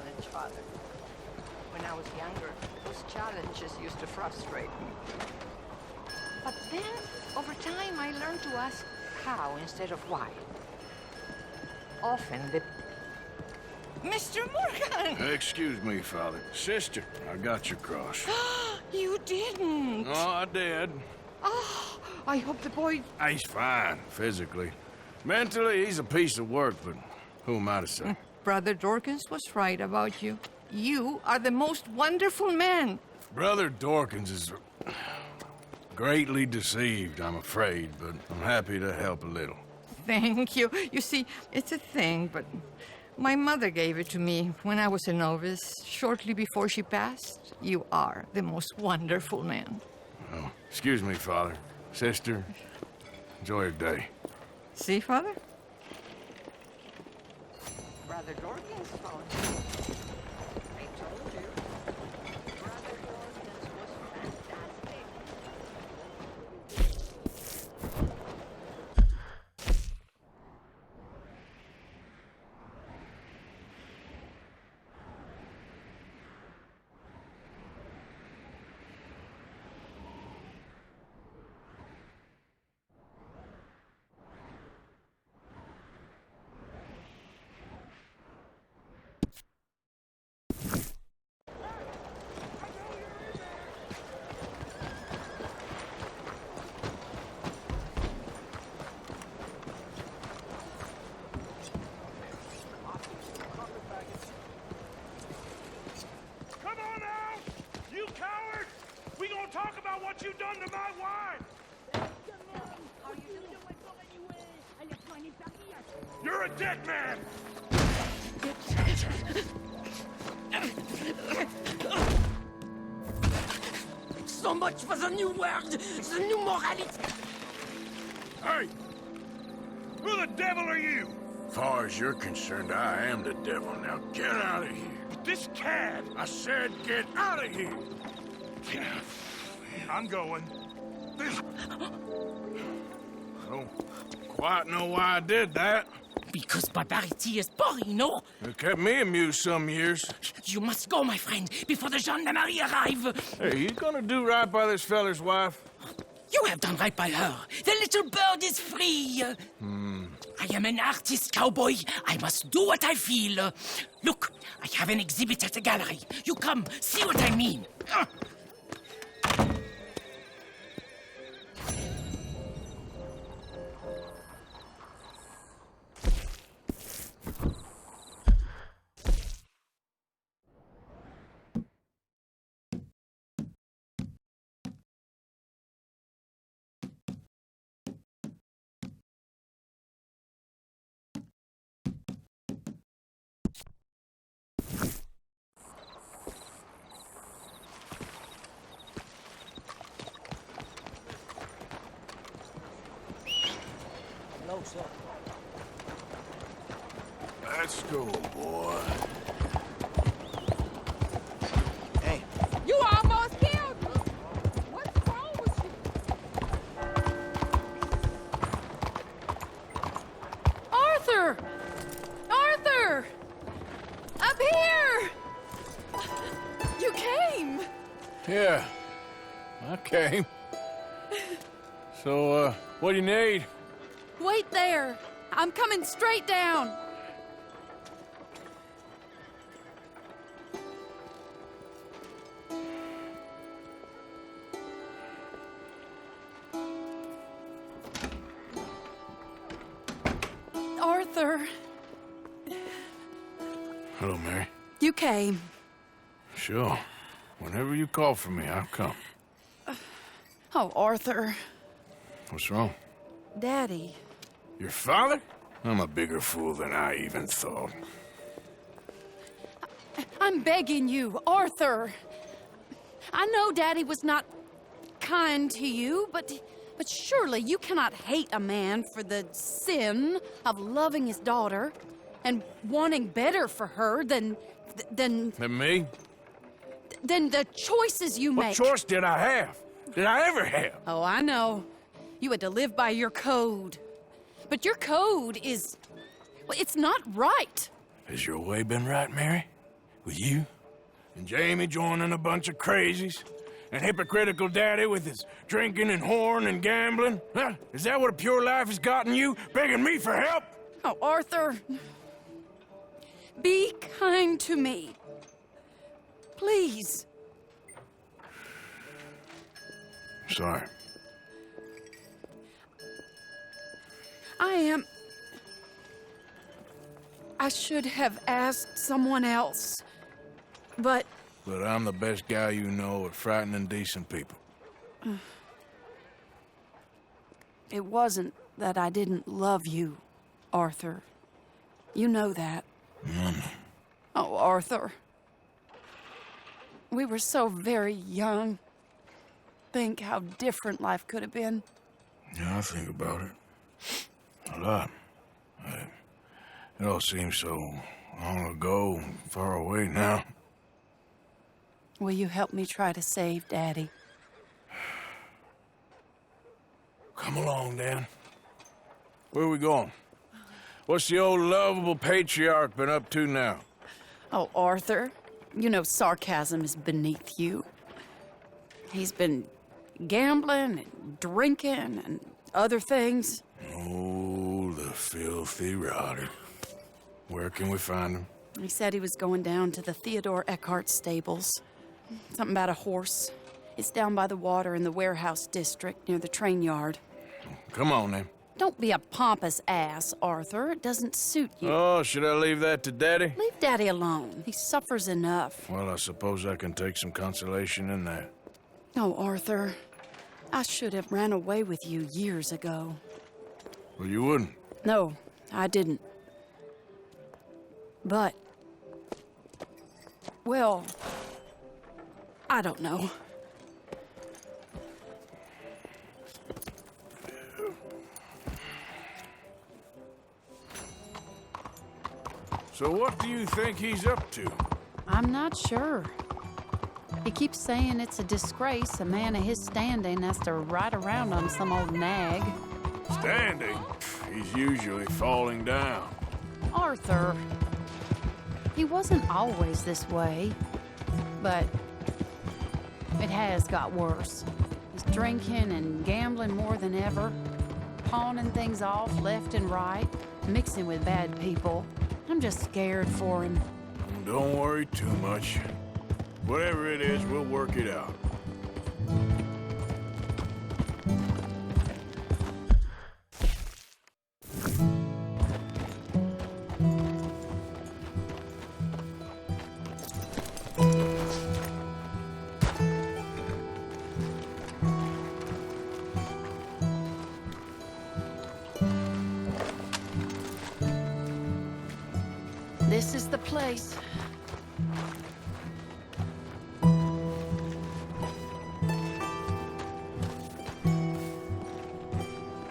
challenge, Father. When I was younger, those challenges used to frustrate me. But then, over time, I learned to ask how instead of why. Often the... Mr. Morgan! Excuse me, Father. Sister, I got your cross. You didn't! Oh, I did. Oh, I hope the boy... He's fine, physically. Mentally, he's a piece of work, but who am I to say? Brother Dorkins was right about you. You are the most wonderful man. Brother Dorkins is greatly deceived, I'm afraid, but I'm happy to help a little. Thank you. You see, it's a thing, but my mother gave it to me when I was a novice, shortly before she passed. You are the most wonderful man. Oh, excuse me, Father. Sister, enjoy your day. See, Father? Brother Dorkins phone. I told you. Brother Dorkins was fantastic. Come on out! You coward! We gonna talk about what you done to my wife! You're a dead man! So much for the new world, the new morality. Hey! Who the devil are you? As far as you're concerned, I am the devil. Now get out of here. This cad! I said get out of here! I'm going. I don't quite know why I did that. Because barbarity is boring, no? It kept me amused some years. You must go, my friend, before the gendarmerie arrive. Hey, you gonna do right by this feller's wife? You have done right by her. The little bird is free. I am an artist, cowboy. I must do what I feel. Look, I have an exhibit at the gallery. You come, see what I mean. Hello, sir. Let's go, boy. Hey. You almost killed me! What's wrong with you? Arthur! Arthur! Up here! You came! Yeah, I came. So, what do you need? Wait there! I'm coming straight down! Arthur, Hello, Mary. you came. Sure. Whenever you call for me, I'll come. Oh, Arthur. What's wrong? Daddy. Your father? I'm a bigger fool than I even thought. I'm begging you, Arthur. I know Daddy was not kind to you, but surely you cannot hate a man for the sin of loving his daughter and wanting better for her than And me? than the choices you What make. choice did I have? Did I ever have? Oh, I know. You had to live by your code. But your code is... well, it's not right. Has your way been right, Mary? With you and Jamie joining a bunch of crazies, and hypocritical daddy with his drinking and whoring and gambling? Huh? Is that what a pure life has gotten you, begging me for help? Oh, Arthur. Be kind to me. Please. Sorry. I should have asked someone else, but... But I'm the best guy you know at frightening decent people. It wasn't that I didn't love you, Arthur. You know that. Oh, Arthur. We were so very young. Think how different life could have been. Yeah, I think about it. A lot. It all seems so long ago, far away now. Will you help me try to save Daddy? Come along, Dan. Where are we going? What's the old lovable patriarch been up to now? Oh, Arthur, you know sarcasm is beneath you. He's been gambling and drinking and other things. Oh, the filthy rotter. Where can we find him? He said he was going down to the Theodore Eckhart stables. Something about a horse. It's down by the water in the warehouse district near the train yard. Come on, then. Don't be a pompous ass, Arthur. It doesn't suit you. Oh, should I leave that to Daddy? Leave Daddy alone. He suffers enough. Well, I suppose I can take some consolation in that. Oh, Arthur. I should have ran away with you years ago. Well, you wouldn't. No, I didn't. But... well... I don't know. So what do you think he's up to? I'm not sure. He keeps saying it's a disgrace a man of his standing has to ride around on some old nag. Standing? He's usually falling down. Arthur. He wasn't always this way, but it has got worse. He's drinking and gambling more than ever, pawning things off left and right, mixing with bad people. I'm just scared for him. Don't worry too much. Whatever it is, we'll work it out. This is the place.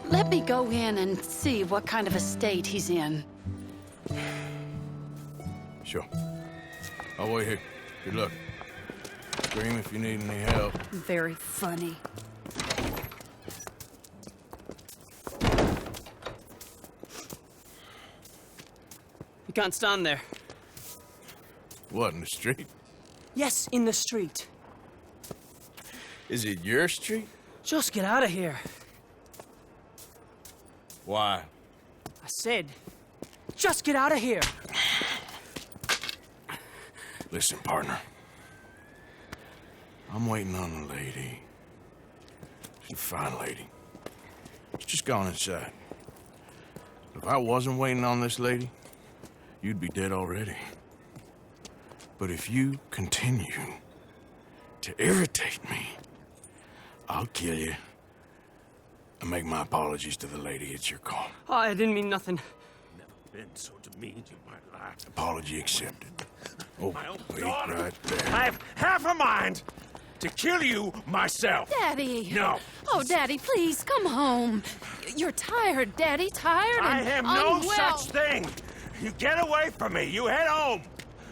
Let me go in and see what kind of a state he's in. Sure. I'll wait here. Good luck. Scream if you need any help. Very funny. You can't stand there. What, in the street? Yes, in the street. Is it your street? Just get out of here. Why? I said, just get out of here. Listen, partner. I'm waiting on a lady. She's a fine lady. She's just gone inside. If I wasn't waiting on this lady, you'd be dead already. But if you continue to irritate me, I'll kill you and make my apologies to the lady. It's your call. Oh, I didn't mean nothing. Never been so demeaned in my life. Apology accepted. Oh, wait right there. I have half a mind to kill you myself. Daddy! No. Oh, Daddy, please, come home. You're tired, Daddy, tired and I have no unwell. such thing. You get away from me. You head home.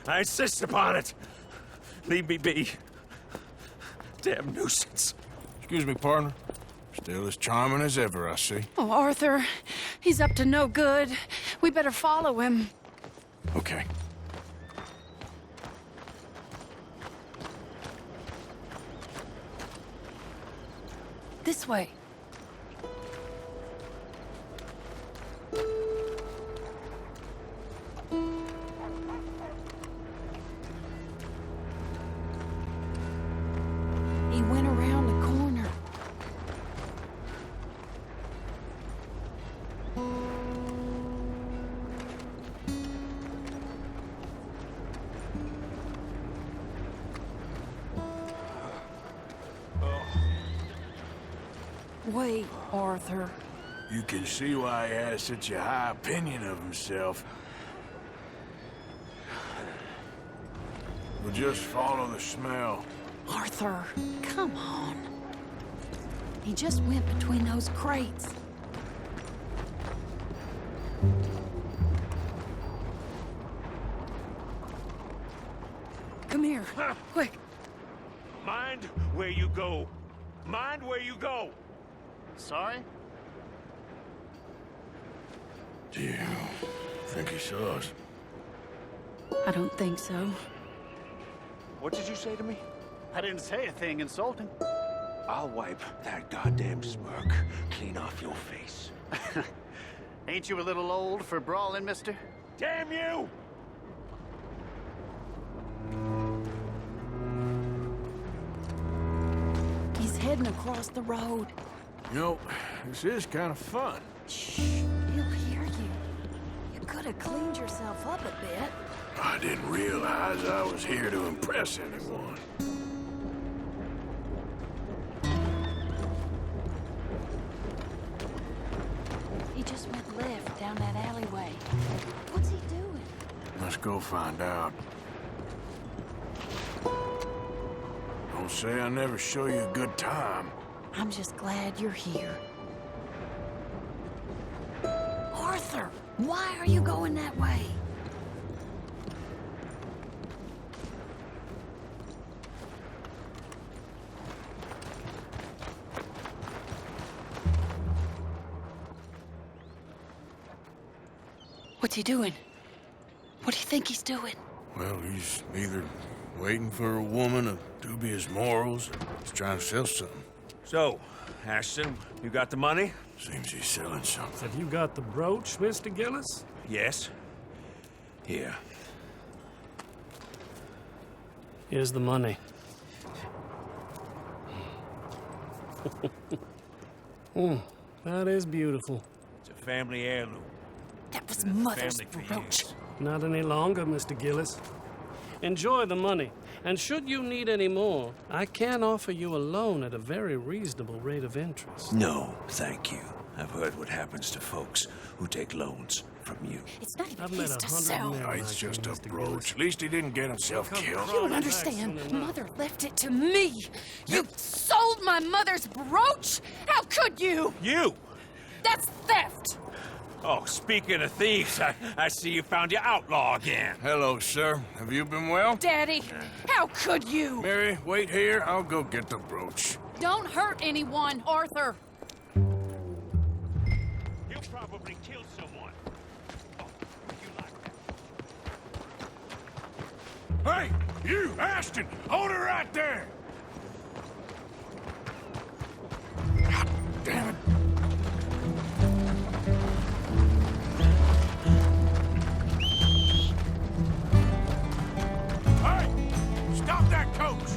I insist upon it. Leave me be. Damn nuisance. Excuse me, partner. Still as charming as ever, I see. Oh, Arthur, he's up to no good. We better follow him. Okay. This way. He went around the corner. Wait, Arthur. You can see why he has such a high opinion of himself. We'll just follow the smell. Arthur, come on. He just went between those crates. Come here, quick. Mind where you go. Mind where you go. Sorry? Do you think he saw us? I don't think so. What did you say to me? I didn't say a thing insulting. I'll wipe that goddamn smirk clean off your face. Ain't you a little old for brawling, mister? Damn you! He's heading across the road. You know, this is kind of fun. Shh, he'll hear you. You could have cleaned yourself up a bit. I didn't realize I was here to impress anyone. He just went left down that alleyway. What's he doing? Let's go find out. Don't say I never show you a good time. I'm just glad you're here. Arthur, why are you going that way? What's he doing? What do you think he's doing? Well, he's either waiting for a woman of dubious morals, or he's trying to sell something. So, Ashton, you got the money? Seems he's selling something. Have you got the brooch, Mr. Gillis? Yes. Here. Here's the money. That is beautiful. It's a family heirloom. That was Been in the Mother's family for brooch. years. Not any longer, Mr. Gillis. Enjoy the money, and should you need any more, I can offer you a loan at a very reasonable rate of interest. No, thank you. I've heard what happens to folks who take loans from you. It's not even I've met his to 100 sell. men Oh, it's like just you, a Mr. brooch. Gillis. At least he didn't get himself killed. You don't understand. Mother left it to me. You sold my mother's brooch? How could you? You! That's theft. Oh, speaking of thieves, I see you found your outlaw again. Hello, sir. Have you been well? Daddy, how could you? Mary, wait here. I'll go get the brooch. Don't hurt anyone, Arthur. He'll probably kill someone. Oh, you like that? Hey, you, Ashton! Hold her right there! God damn it. Hey! Stop that coach!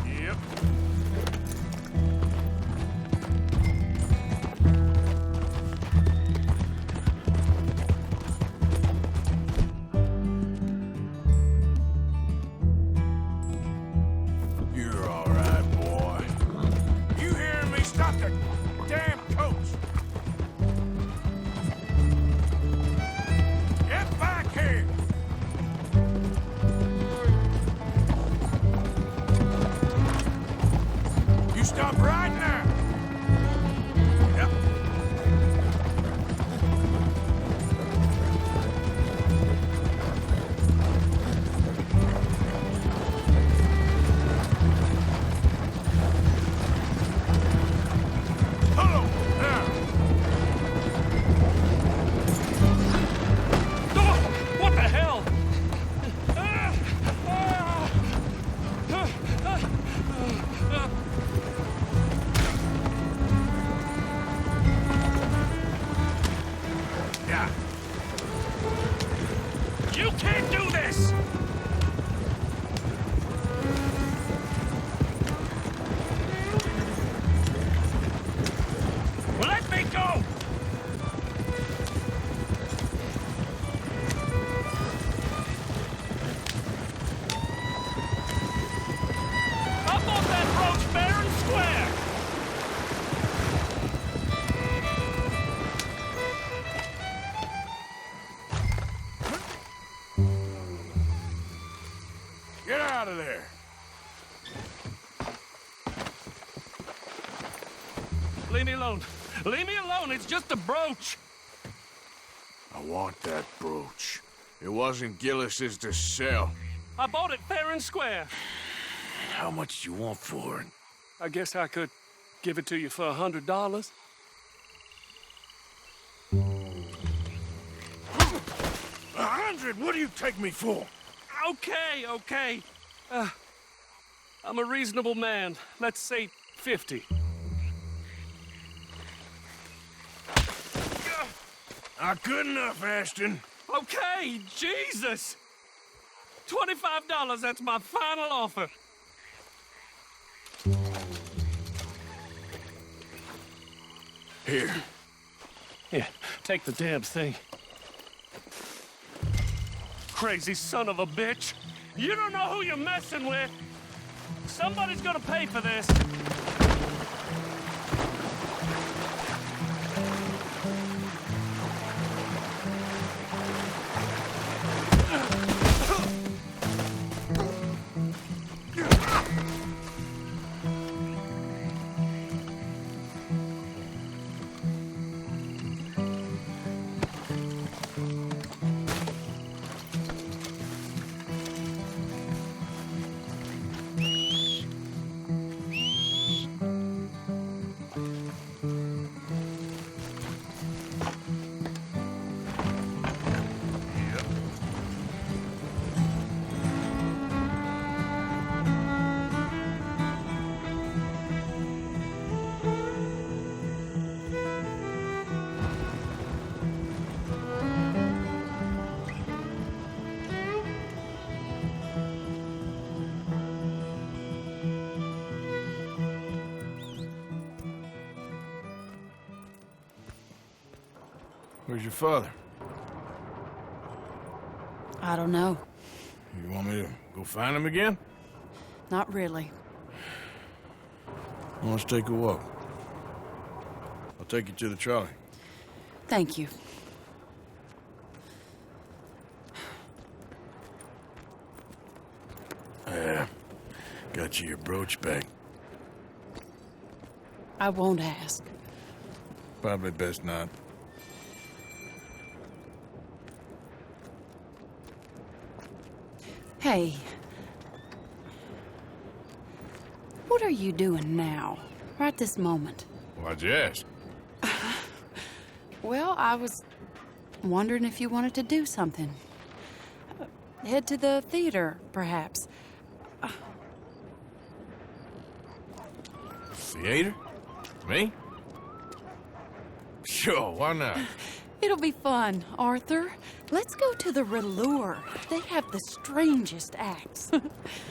Yep. You're all right, boy. You hearing me? Stop the damn coach! Get back here! You stop right now! Yep. Get out of there. Leave me alone. Leave me alone. It's just a brooch. I want that brooch. It wasn't Gillis's to sell. I bought it fair and square. How much do you want for it? I guess I could give it to you for $100. $100? What do you take me for? Okay, okay. I'm a reasonable man. Let's say 50. Not good enough, Ashton. Okay, Jesus! $25, that's my final offer. Here. Yeah, take the damn thing. Crazy son of a bitch. You don't know who you're messing with. Somebody's gonna pay for this. Where's your father? I don't know. You want me to go find him again? Not really. Let's take a walk. I'll take you to the trolley. Thank you. Got you your brooch back. I won't ask. Probably best not. Hey. What are you doing now? Right this moment? Why'd you ask? Well, I was wondering if you wanted to do something. Head to the theater, perhaps. Theater? Me? Sure, why not? It'll be fun, Arthur. Let's go to the Relure. They have the strangest acts.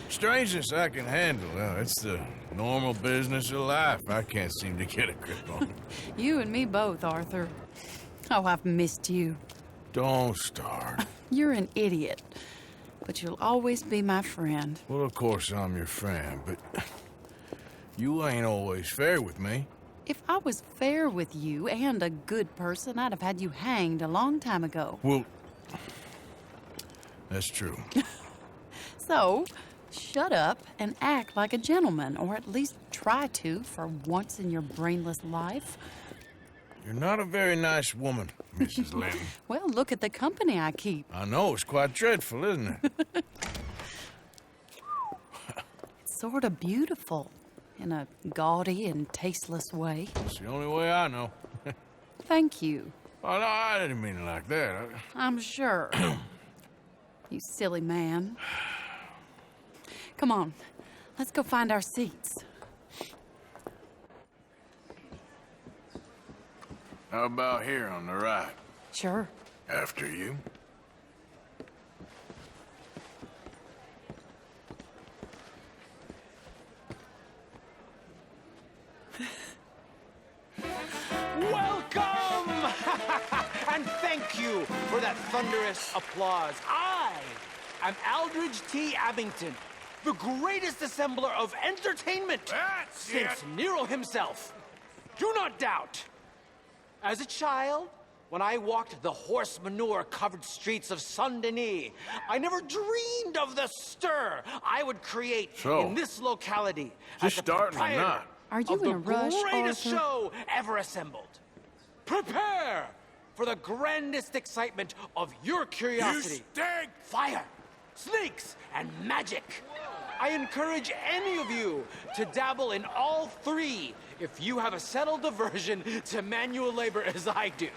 Strangeness I can handle. Well, it's the normal business of life. I can't seem to get a grip on. You and me both, Arthur. Oh, I've missed you. Don't start. You're an idiot, but you'll always be my friend. Well, of course I'm your friend, but you ain't always fair with me. If I was fair with you and a good person, I'd have had you hanged a long time ago. Well, that's true. So, shut up and act like a gentleman, or at least try to for once in your brainless life. You're not a very nice woman, Mrs. Lynn. Well, look at the company I keep. I know, it's quite dreadful, isn't it? It's sort of beautiful, in a gaudy and tasteless way. It's the only way I know. Thank you. Oh, no, I didn't mean it like that. I'm sure. You silly man. Come on, let's go find our seats. How about here on the right? Sure. After you. Welcome! And thank you for that thunderous applause. I am Aldridge T. Abington, the greatest assembler of entertainment since Nero himself. Do not doubt. As a child, when I walked the horse manure-covered streets of Saint-Denis, I never dreamed of the stir I would create in this locality as the proprietor Are you of in the a rush, greatest Arthur? show ever assembled. Prepare for the grandest excitement of your curiosity. You stink! Fire, snakes, and magic. I encourage any of you to dabble in all three if you have a settled aversion to manual labor as I do.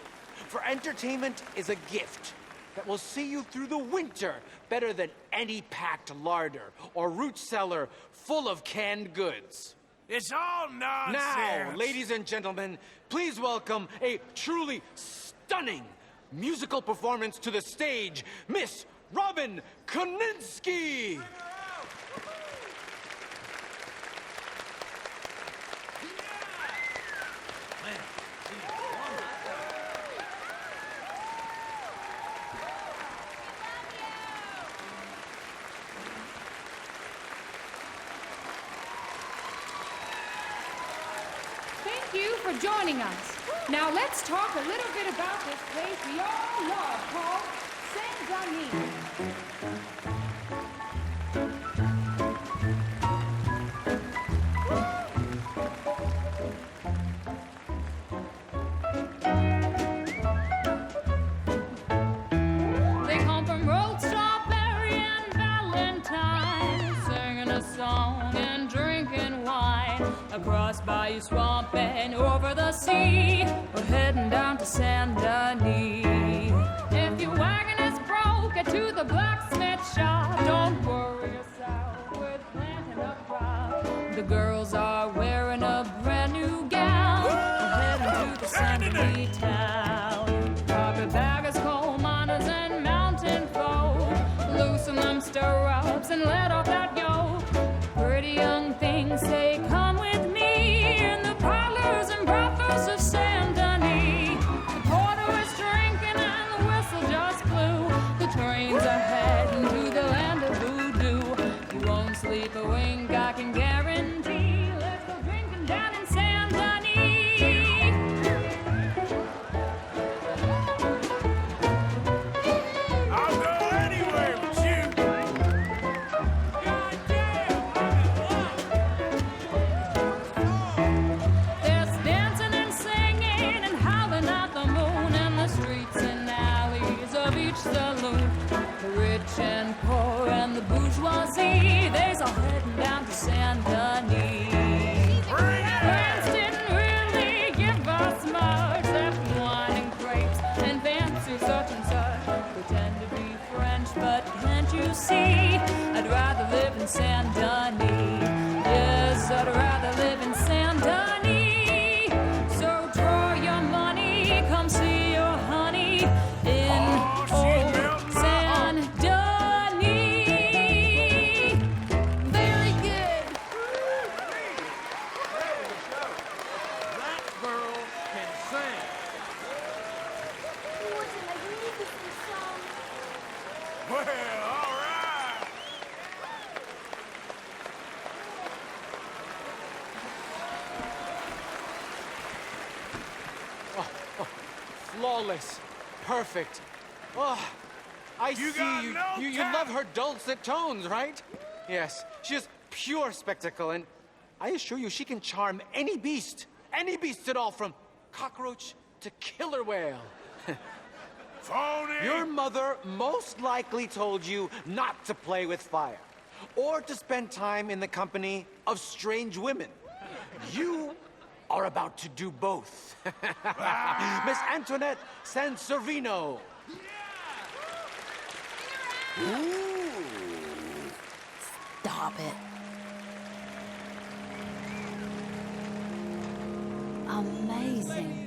For entertainment is a gift that will see you through the winter better than any packed larder or root cellar full of canned goods. It's all nonsense. Now, ladies and gentlemen, please welcome a truly stunning musical performance to the stage, Miss Robin Koninsky. Thank you for joining us. Now let's talk a little bit about this place we all love called Saint-Denis. They come from Road Strawberry and Valentine, singing a song and drinking wine. Across Bayou Swamp and over the sea, we're heading down to Saint-Denis. If your wagon is broke, get to the blacksmith shop. Don't worry yourself with planting a crop. The girls are wearing a brand new gown. We're heading to the Saint-Denis town. Carpetbaggers, coal miners, and mountain folk, loosen them stirrups and let off that yoke. Pretty young things say, come with me in the parlors and brothels of Saint-Denis. The porter is drinking and the whistle just blew. The trains are heading to the land of voodoo. You won't sleep a wink, I can guarantee. Let's go drinking down in Saint-Denis. I'll go anywhere with you. There's dancing and singing and howling at the moon in the streets and alleys of each saloon. The rich and poor and the bourgeoisie, they's all heading down to Saint-Denis. France didn't really give us much, except wine and grapes and fancy such and such. Pretend to be French, but can't you see? I'd rather live in Saint-Denis. Yes, I'd rather live in Saint-Denis. So draw your money, come see your honey in old Saint-Denis. Very good. That girl can sing. Well, all right. Flawless. Perfect. Oh, I see you. no You talent. love her dulcet tones, right? Yes. She is pure spectacle, and I assure you she can charm any beast at all, from cockroach to killer whale. Phony. Your mother most likely told you not to play with fire or to spend time in the company of strange women. You are about to do both. Miss Antoinette Sanservino. Stop it. Amazing.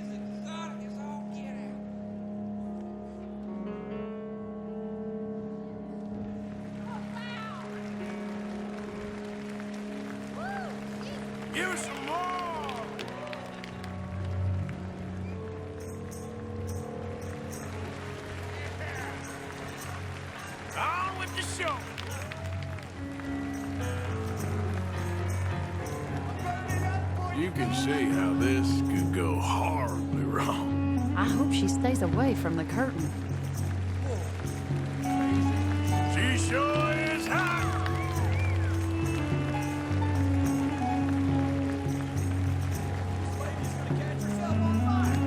Give us some more. On with the show. You can see how this could go horribly wrong. I hope she stays away from the curtain. She sure is hot.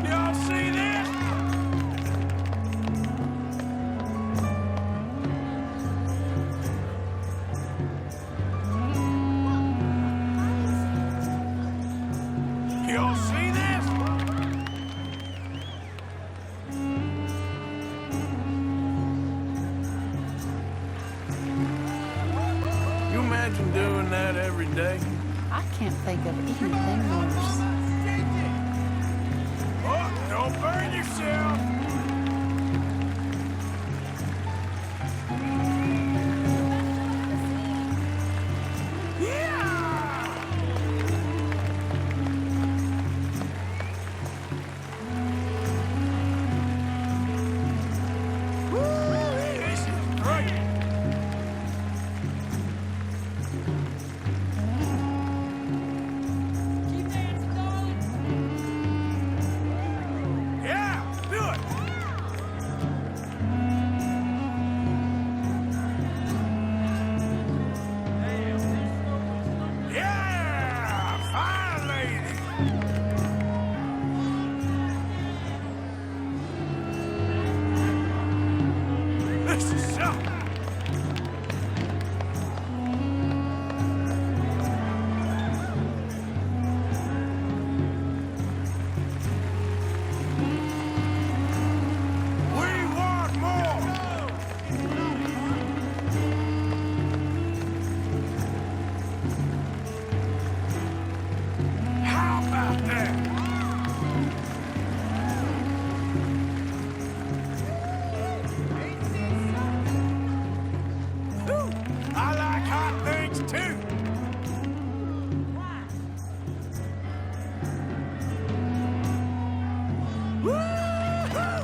Y'all see this? Y'all see this? You imagine doing that every day? I can't think of anything worse. Oh, don't burn yourself! This is great! Yeah, do it! Yeah, fine lady! This is something! We want more! How about that? Whew, I like hot things too. Woo-hoo!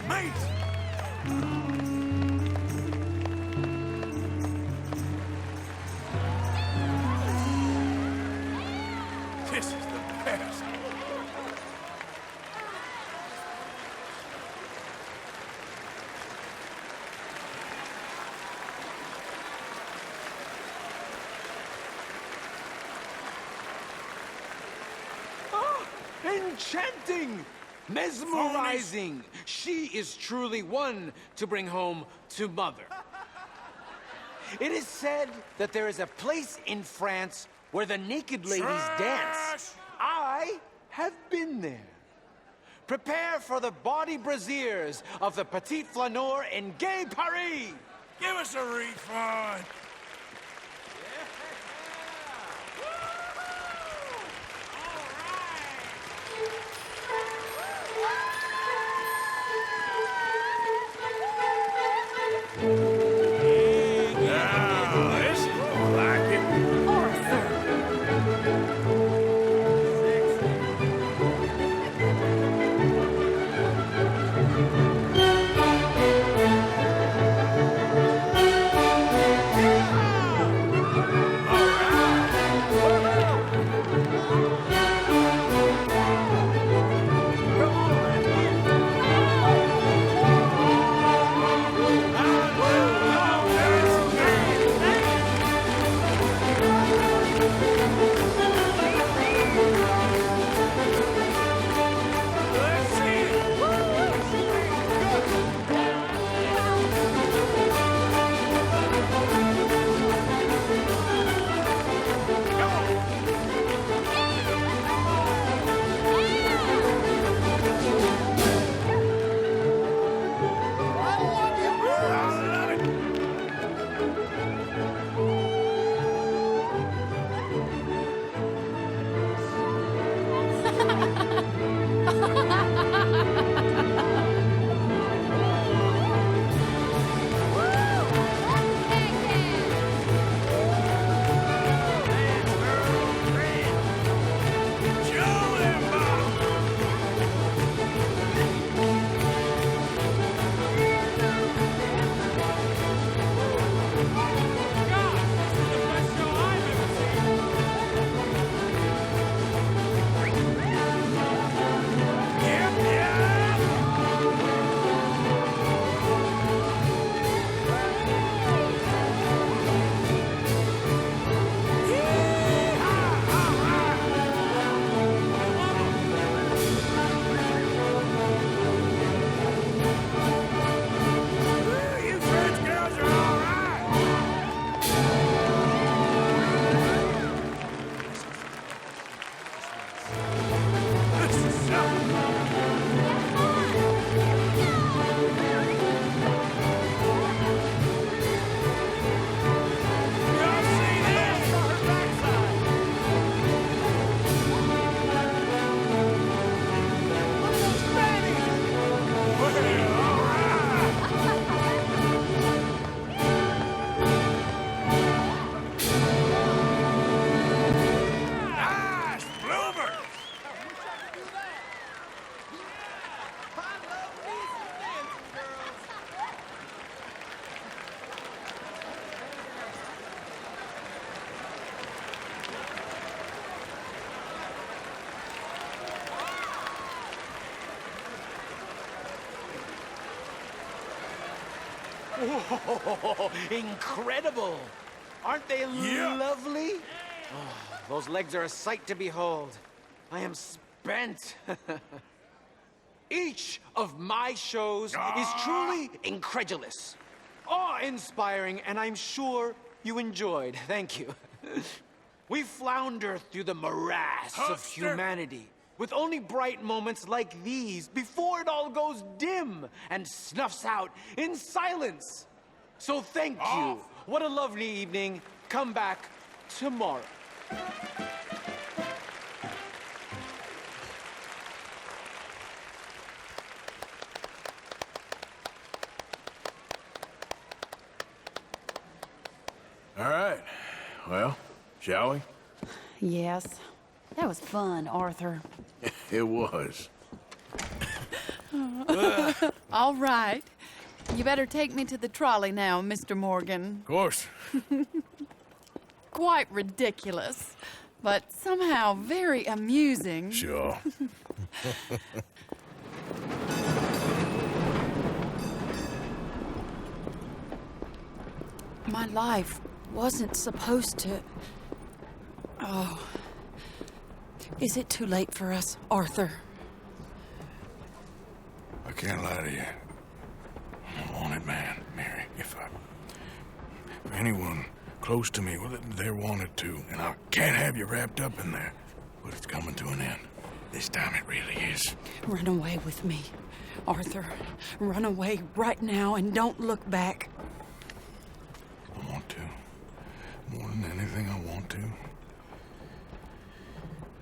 Mate! This is the best. Enchanting! Mesmerizing! She is truly one to bring home to mother. It is said that there is a place in France where the naked ladies dance. I have been there. Prepare for the bawdy brassiers of the Petit Flaneur in Gay Paris! Give us a refund. Now, this is like it. Arthur! Whoa, incredible! Aren't they lovely? Oh, those legs are a sight to behold. I am spent. Each of my shows is truly incredulous, awe-inspiring, and I'm sure you enjoyed. Thank you. We flounder through the morass of humanity, with only bright moments like these before it all goes dim and snuffs out in silence. So thank you. What a lovely evening. Come back tomorrow. All right. Well, shall we? Yes. That was fun, Arthur. It was. All right. You better take me to the trolley now, Mr. Morgan. Of course. Quite ridiculous, but somehow very amusing. Sure. My life wasn't supposed to... Oh. Is it too late for us, Arthur? I can't lie to you. I'm a wanted man, Mary. If anyone close to me, well, they're wanted too. And I can't have you wrapped up in there. But it's coming to an end. This time it really is. Run away with me, Arthur. Run away right now and don't look back. I want to. More than anything, I want to.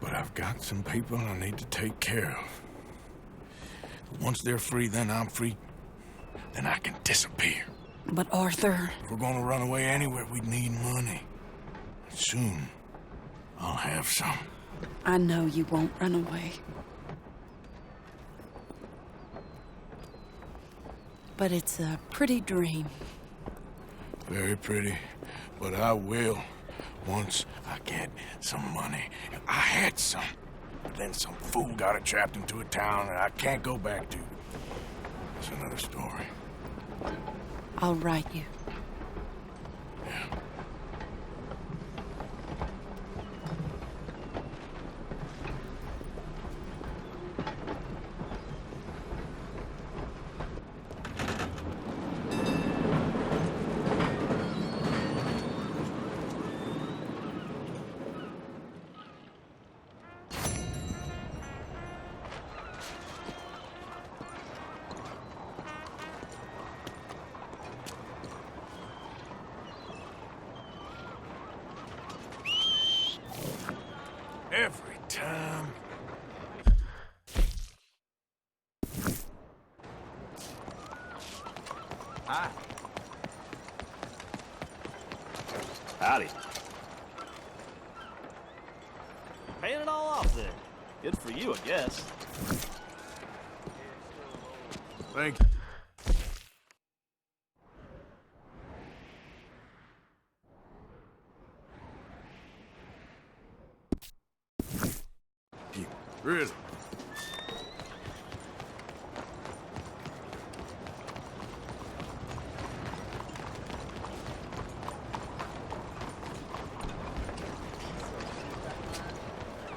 But I've got some people I need to take care of. Once they're free, then I'm free. Then I can disappear. But Arthur... If we're gonna run away anywhere, we need money. Soon, I'll have some. I know you won't run away. But it's a pretty dream. Very pretty. But I will. Once I get some money. I had some. But then some fool got it trapped into a town that I can't go back to. It's another story. I'll write you. Yeah. Every time. Hi. Howdy. Paying it all off then. Good for you, I guess. Thank you. Really?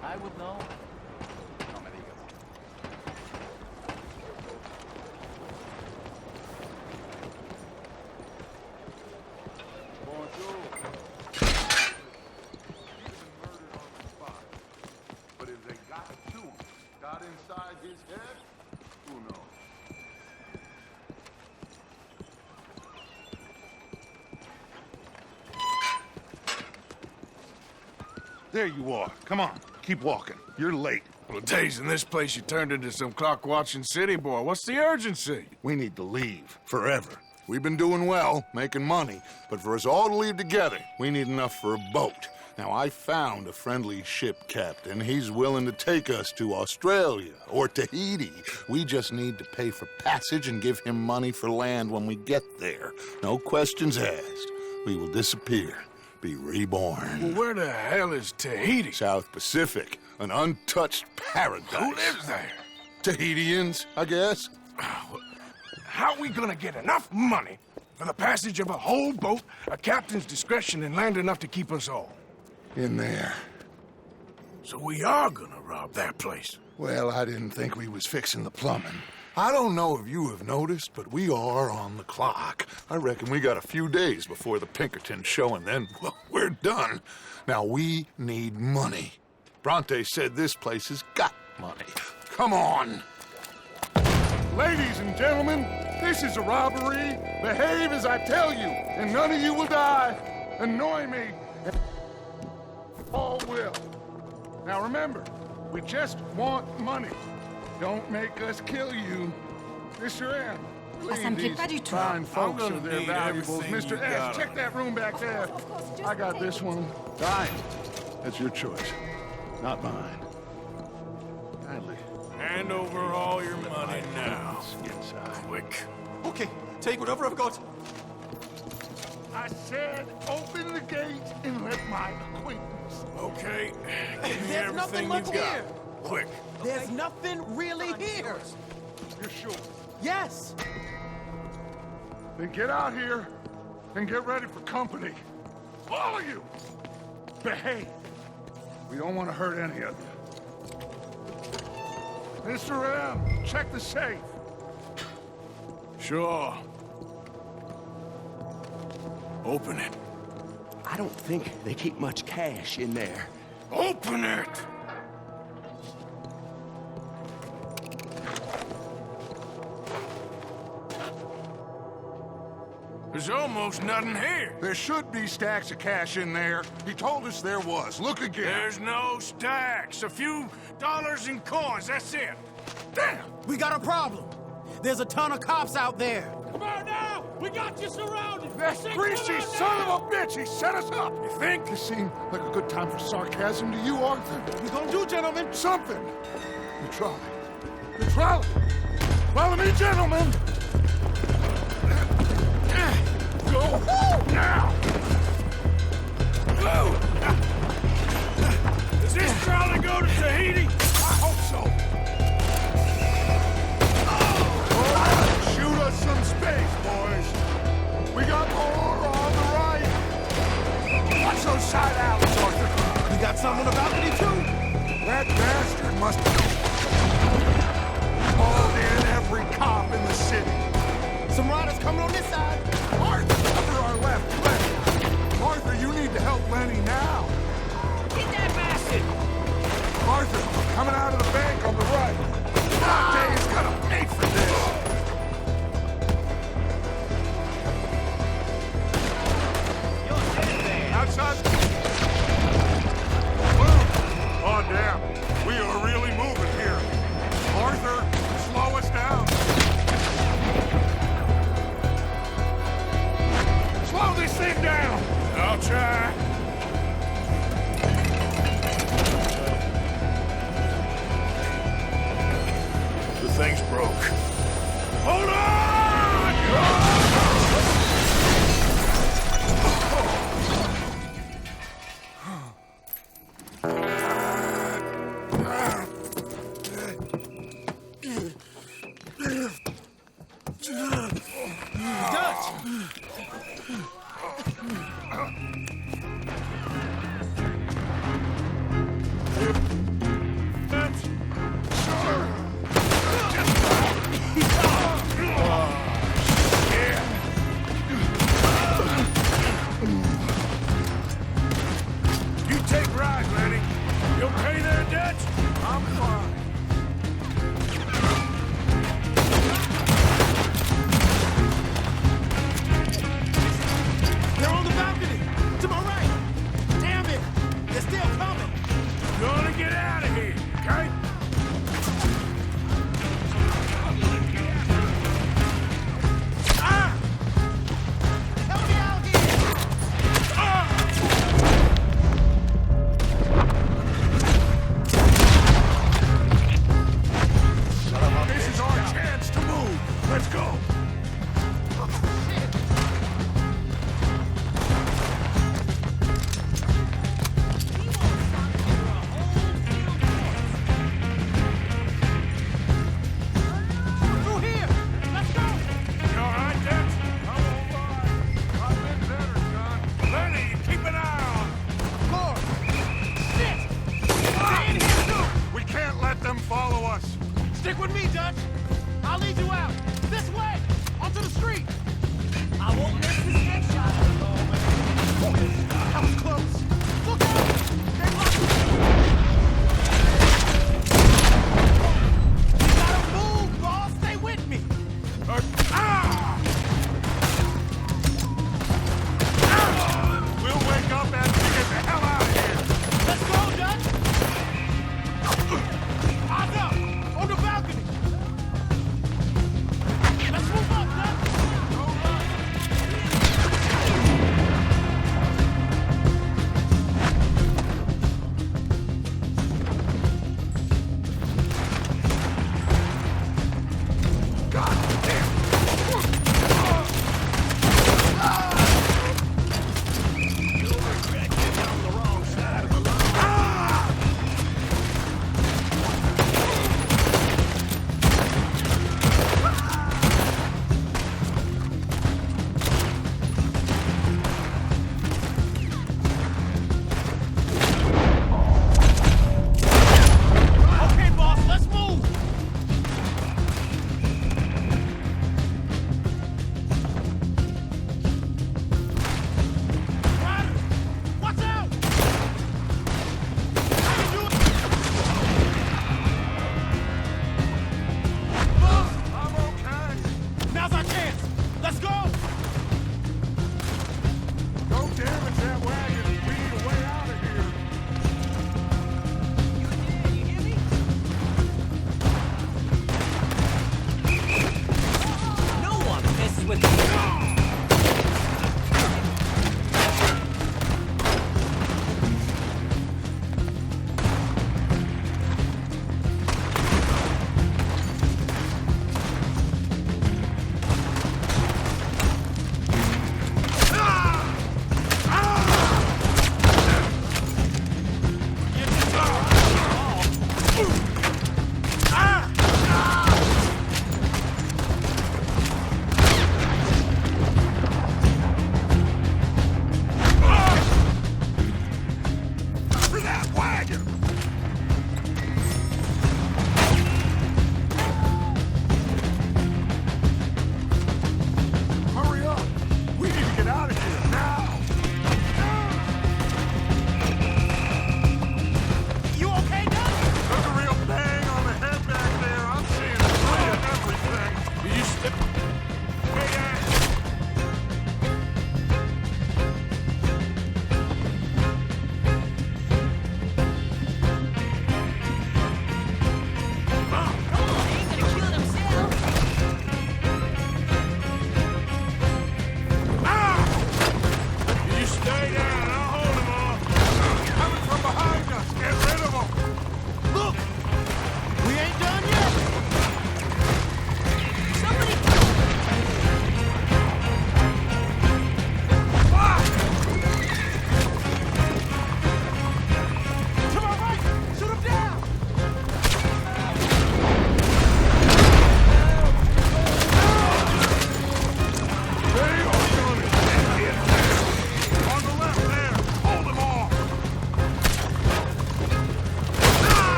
I would know. But if they got to him, got inside his head, who knows? There you are. Come on, keep walking. You're late. Well, days in this place, you turned into some clock-watching city boy. What's the urgency? We need to leave. Forever. We've been doing well, making money, but for us all to leave together, we need enough for a boat. Now, I found a friendly ship captain. He's willing to take us to Australia or Tahiti. We just need to pay for passage and give him money for land when we get there. No questions asked. We will disappear, be reborn. Well, where the hell is Tahiti? South Pacific, an untouched paradise. Who lives there? Tahitians, I guess. How are we gonna get enough money For the passage of a whole boat, a captain's discretion and land enough to keep us all. In there. So we are gonna rob that place. Well, I didn't think we was fixing the plumbing. I don't know if you have noticed, but we are on the clock. I reckon we got a few days before the Pinkerton show, and then, well, we're done. Now, we need money. Bronte said this place has got money. Come on. Ladies and gentlemen, this is a robbery. Behave as I tell you, and none of you will die. Annoy me, and all will. Now remember, we just want money. Don't make us kill you. Mr. M, Ça me plaît pas du tout. fine folks I'm are gonna their need valuables. everything Mr. you S, got. check that room back there. I got this one. Fine. That's your choice, not mine. Kindly. Hand over all your money now. Get inside. Quick. Okay, take whatever I've got. I said open the gate and let my acquaintance. Okay. Give me There's nothing everything left you've got. here. Quick. There's nothing really here. You're sure? Yes. Then get out here and get ready for company. All of you! Behave. We don't want to hurt any of you. Mr. M, check the safe. Sure. Open it. I don't think they keep much cash in there. Open it! There's almost nothing here. There should be stacks of cash in there. He told us there was. Look again. There's no stacks. A few dollars in coins, that's it. Damn! We got a problem. There's a ton of cops out there. Come on now! We got you surrounded! That greasy son of a bitch! He set us up! You think? This seemed like a good time for sarcasm to you, Arthur. What we gonna do, gentlemen? Something! The trolley. The trolley! Follow me, gentlemen! Go now! Does this trolley go to Tahiti? I hope so. Shoot us some space, boys. We got more on the right. Watch those side alleys, Arthur. We got some on the balcony, too. That bastard must have called in every cop in the city. Some riders coming on this side. Arthur, cover our left. Lenny. Arthur, you need to help Lenny now. Get that bastard! Arthur, coming out of the bank on the right. Dante is gonna pay for this. Outside. Oh, damn. We are really moving here. Arthur, slow us down. Slow this thing down. I'll try. The thing's broke. Hold on! I'll lead you out. This way! Onto the street! I won't miss this next shot. That was close. Look out! They blocked the You gotta move, boss! Stay with me! We'll wake up after you get the hell out of here! Let's go, Dutch! Eyes up! On the balcony! Let's move up, Dutch! Okay, boss, let's move! Ryder, watch out! I can do it! Boss, I'm okay. now's our chance! Let's go! Don't damage that wagon. We need a way out of here. No one messes with me. For that wagon! Hurry up! We need to get out of here now! You okay, Dutch? There's a real bang on the head back there. I'm seeing three of everything. You step. You stay down. I'll hold him off. Coming from behind us. Get rid of them. Look! We ain't done yet! Somebody! To my right! Shoot him down! They are done it. On the left there. Hold them off.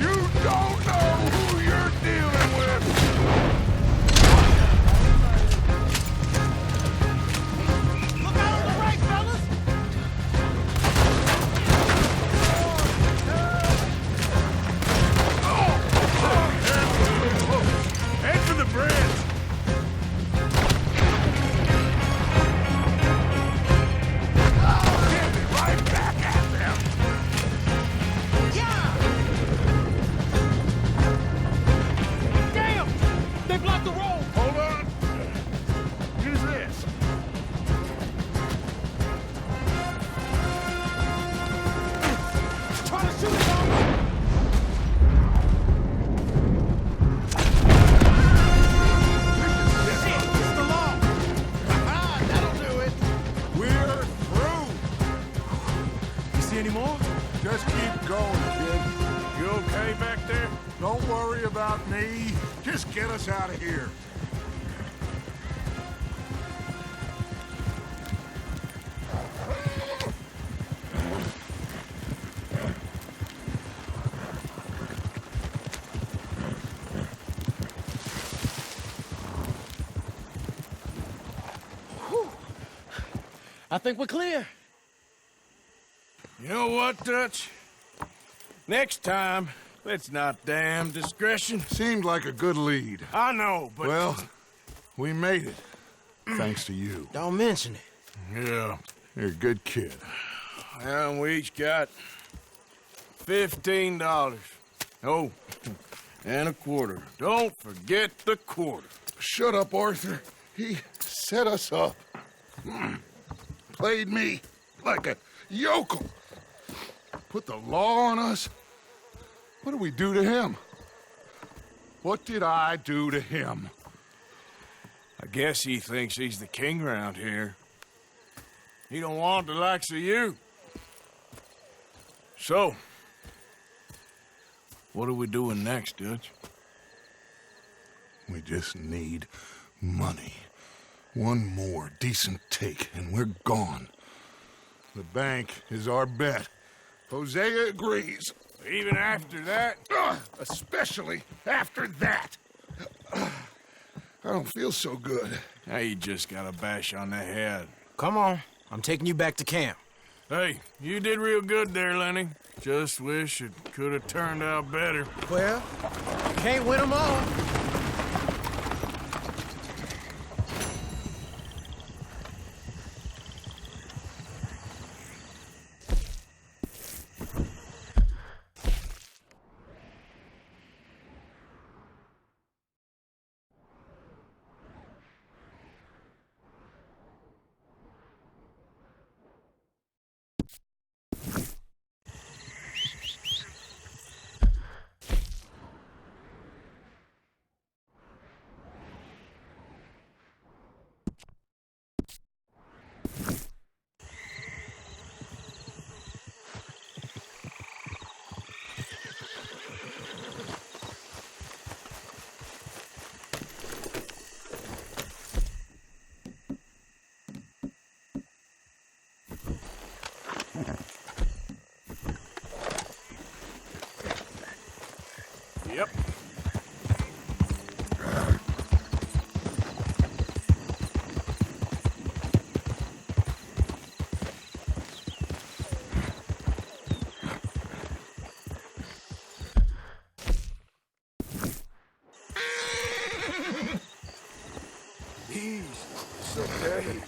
You don't know who you're dealing with. Look out on the right, fellas! Head for the bridge. Get me right back at them. Damn! They blocked the road! Hold on. Use this. Trying to shoot us all! It's the law! Ah, that'll do it! We're through. You see any more? Just keep going, kid. You okay back there? Don't worry about me. Just get us out of here. I think we're clear. You know what, Dutch? Next time, let's not damn discretion. Seemed like a good lead. I know, but... Well, we made it. Thanks to you. Don't mention it. Yeah. You're a good kid. And we each got $15. Oh, and a quarter. Don't forget the quarter. Shut up, Arthur. He set us up. Played me like a yokel. Put the law on us. What did we do to him? What did I do to him? I guess he thinks he's the king around here. He don't want the likes of you. So, what are we doing next, Dutch? We just need money. One more decent take, and we're gone. The bank is our bet. Hosea agrees. Even after that? Especially after that. I don't feel so good. Now you just got a bash on the head. Come on. I'm taking you back to camp. Hey, you did real good there, Lenny. Just wish it could have turned out better. Well, can't win them all. Yep. Ease. It's okay.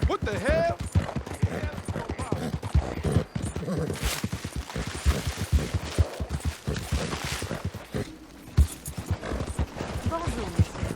What the hell? Bonjour, monsieur.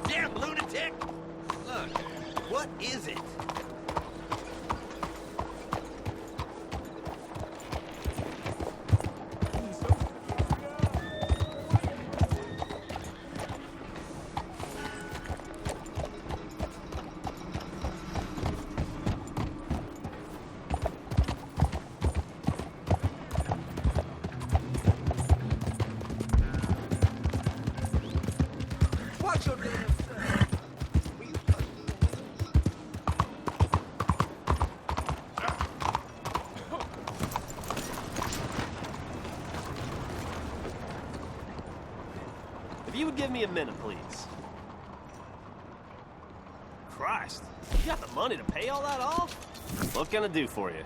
Damn lunatic! Look, what is it? Watch your damn self. If you would give me a minute, please. Christ, you got the money to pay all that off? What can I do for you?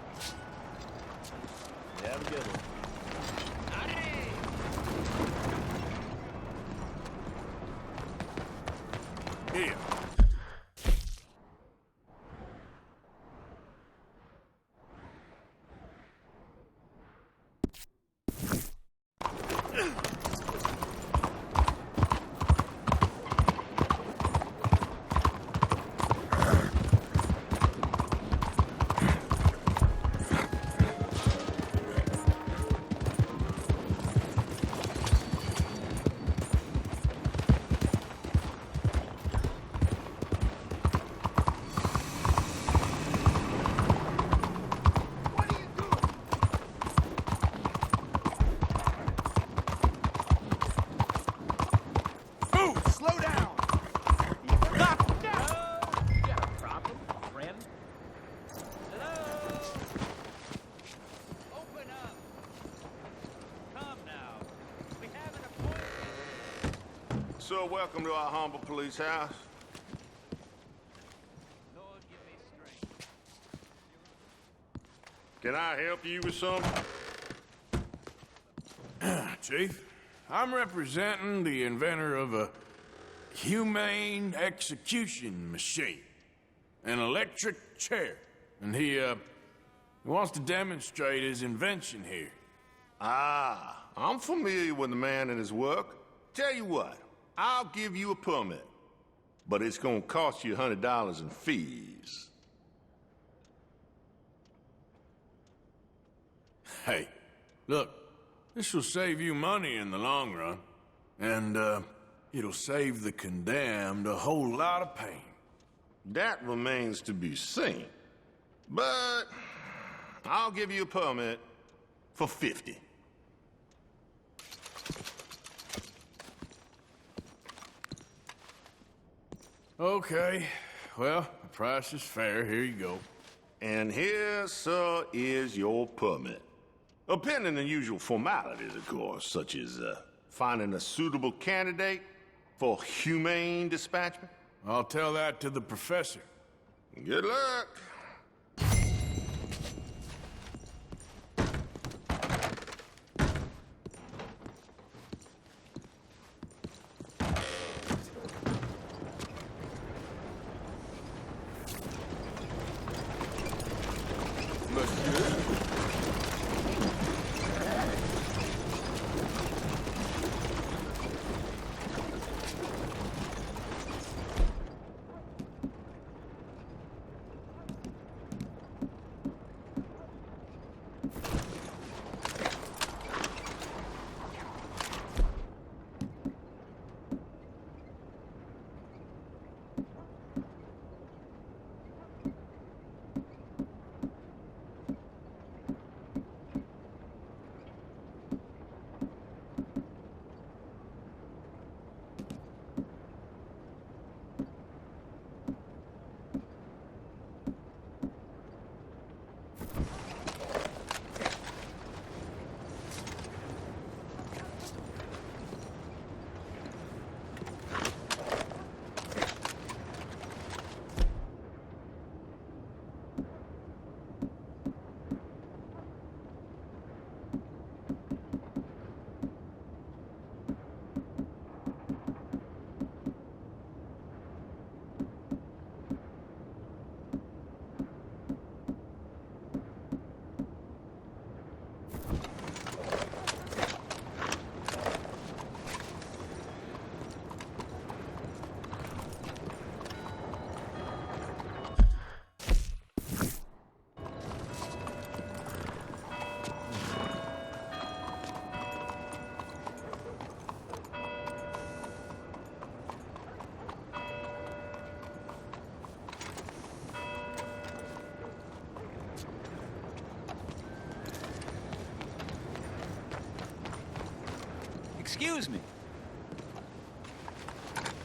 Yeah, have a good one. Here. Slow down! So welcome to our humble police house. Can I help you with something? Chief, I'm representing the inventor of a humane execution machine, an electric chair, and he wants to demonstrate his invention here. Ah, I'm familiar with the man and his work. Tell you what, I'll give you a permit, but it's gonna cost you $100 in fees. Hey, look, this will save you money in the long run, and it'll save the condemned a whole lot of pain. That remains to be seen, but I'll give you a permit for 50. Okay, well, the price is fair. Here you go. And here, sir, is your permit. Pending the usual formalities, of course, such as finding a suitable candidate for humane dispatchment. I'll tell that to the professor. Good luck. Excuse me.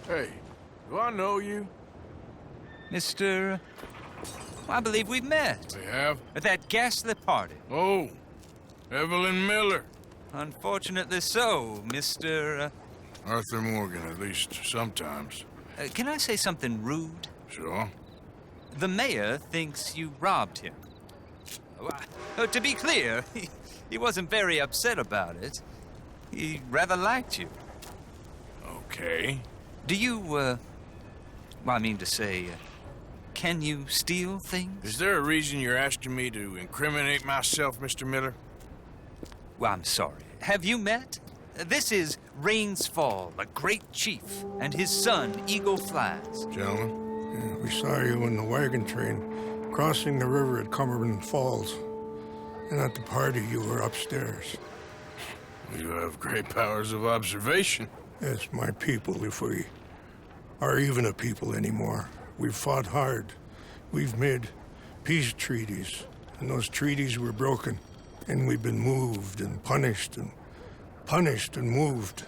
Hey, do I know you? Mr. I believe we've met. We have? At that ghastly party. Oh, Evelyn Miller. Unfortunately so, Mr. Arthur Morgan, at least sometimes. Can I say something rude? Sure. The mayor thinks you robbed him. To be clear, he wasn't very upset about it. He rather liked you. Okay. Do you, well, I mean to say, can you steal things? Is there a reason you're asking me to incriminate myself, Mr. Miller? Well, I'm sorry. Have you met? This is Rains Fall, a great chief, and his son, Eagle Flies. Gentlemen? Yeah, we saw you in the wagon train crossing the river at Cumberland Falls. And at the party, you were upstairs. You have great powers of observation. Yes, my people, if we are even a people anymore. We've fought hard. We've made peace treaties, and those treaties were broken. And we've been moved and punished and moved.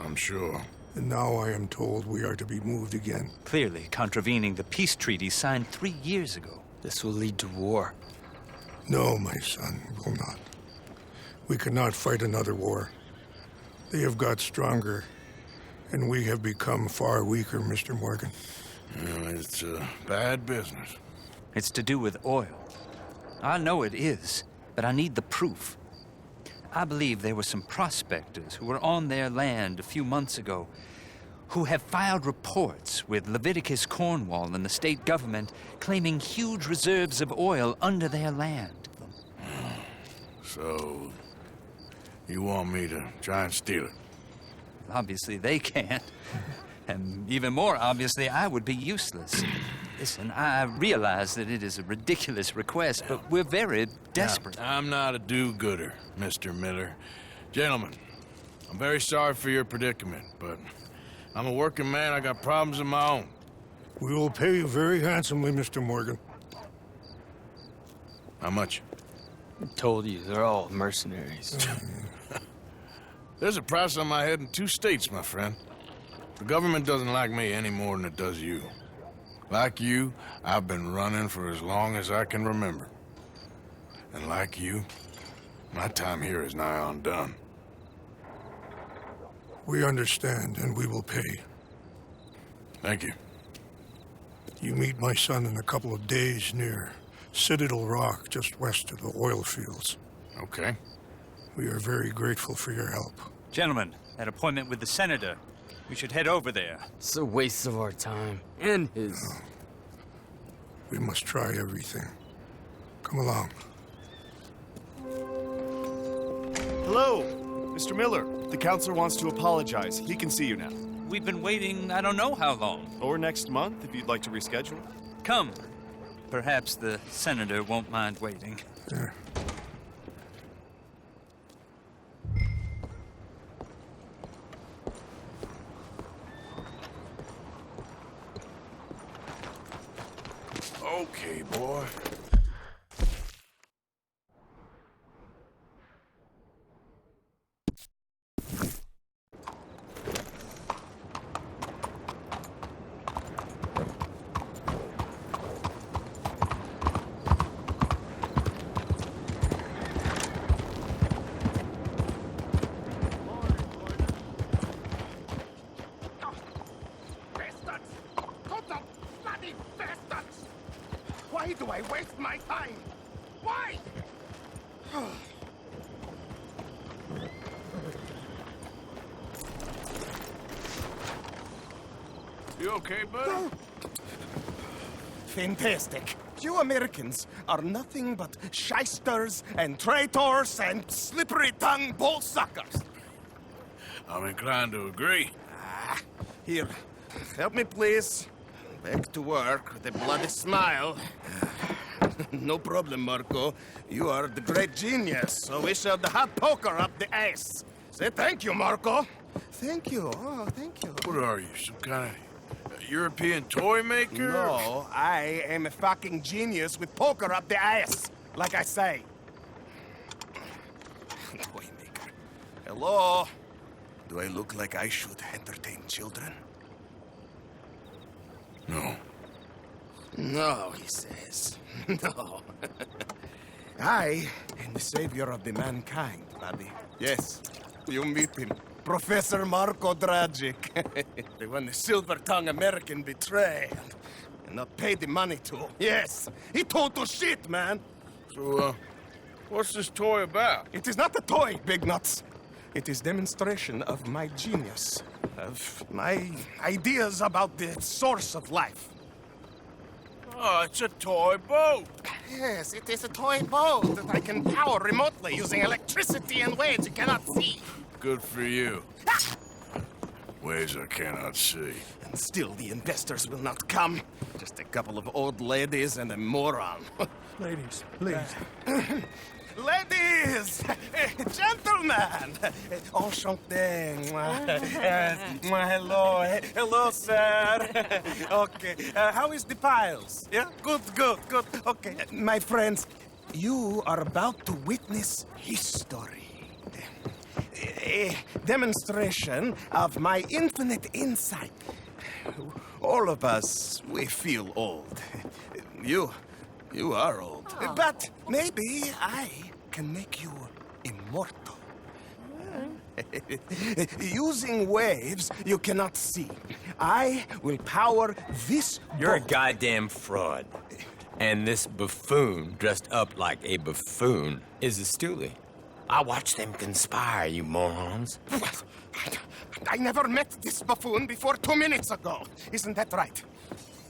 I'm sure. And now I am told we are to be moved again. Clearly contravening the peace treaty signed 3 years ago. This will lead to war. No, my son, it will not. We cannot fight another war. They have got stronger, and we have become far weaker, Mr. Morgan. Well, it's a bad business. It's to do with oil. I know it is, but I need the proof. I believe there were some prospectors who were on their land a few months ago who have filed reports with Leviticus Cornwall and the state government claiming huge reserves of oil under their land. So, you want me to try and steal it? Obviously they can't. And even more obviously, I would be useless. Listen, I realize that it is a ridiculous request, but we're very desperate. Now, I'm not a do-gooder, Mr. Miller. Gentlemen, I'm very sorry for your predicament, but I'm a working man. I got problems of my own. We will pay you very handsomely, Mr. Morgan. How much? I told you, they're all mercenaries. There's a price on my head in 2 states, my friend. The government doesn't like me any more than it does you. Like you, I've been running for as long as I can remember. And like you, my time here is nigh undone. We understand, and we will pay. Thank you. You meet my son in a couple of days near Citadel Rock, just west of the oil fields. Okay. We are very grateful for your help. Gentlemen, that appointment with the senator. We should head over there. It's a waste of our time. And his. We must try everything. Come along. Hello, Mr. Miller. The counselor wants to apologize. He can see you now. We've been waiting I don't know how long. Or next month, if you'd like to reschedule. Come. Perhaps the senator won't mind waiting. Yeah. Okay, boy. Why do I waste my time? Why? You okay, bud? Fantastic. You Americans are nothing but shysters and traitors and slippery-tongued bull suckers. I'm inclined to agree. Here, help me, please. Back to work with a bloody smile. No problem, Marco. You are the great genius, so we shall the hot poker up the ass. Say thank you, Marco. Thank you. Oh, thank you. What are you, some kind of European toy maker? No, I am a fucking genius with poker up the ass, like I say. Toy maker. Hello? Do I look like I should entertain children? No. No, he says. No. I am the savior of the mankind, buddy. Yes, you meet him. Professor Marco Dragic. The one the silver-tongued American betrayed and not paid the money to. Yes, he total shit, man. So, what's this toy about? It is not a toy, Big Nuts. It is demonstration of my genius, of my ideas about the source of life. Oh, it's a toy boat. Yes, it is a toy boat that I can power remotely using electricity in ways you cannot see. Good for you. Ways I cannot see. And still the investors will not come. Just a couple of old ladies and a moron. Ladies, please. Ladies! Gentlemen! Enchanté. Hello. Hello, sir. Okay. How is the piles? Yeah? Good. Okay. My friends, you are about to witness history. A demonstration of my infinite insight. All of us, we feel old. You are old. But maybe I can make you immortal. Using waves you cannot see. I will power this You're a boat. goddamn fraud. And this buffoon, dressed up like a buffoon, is a stoolie. I watched them conspire, you morons. I never met this buffoon before 2 minutes ago. Isn't that right?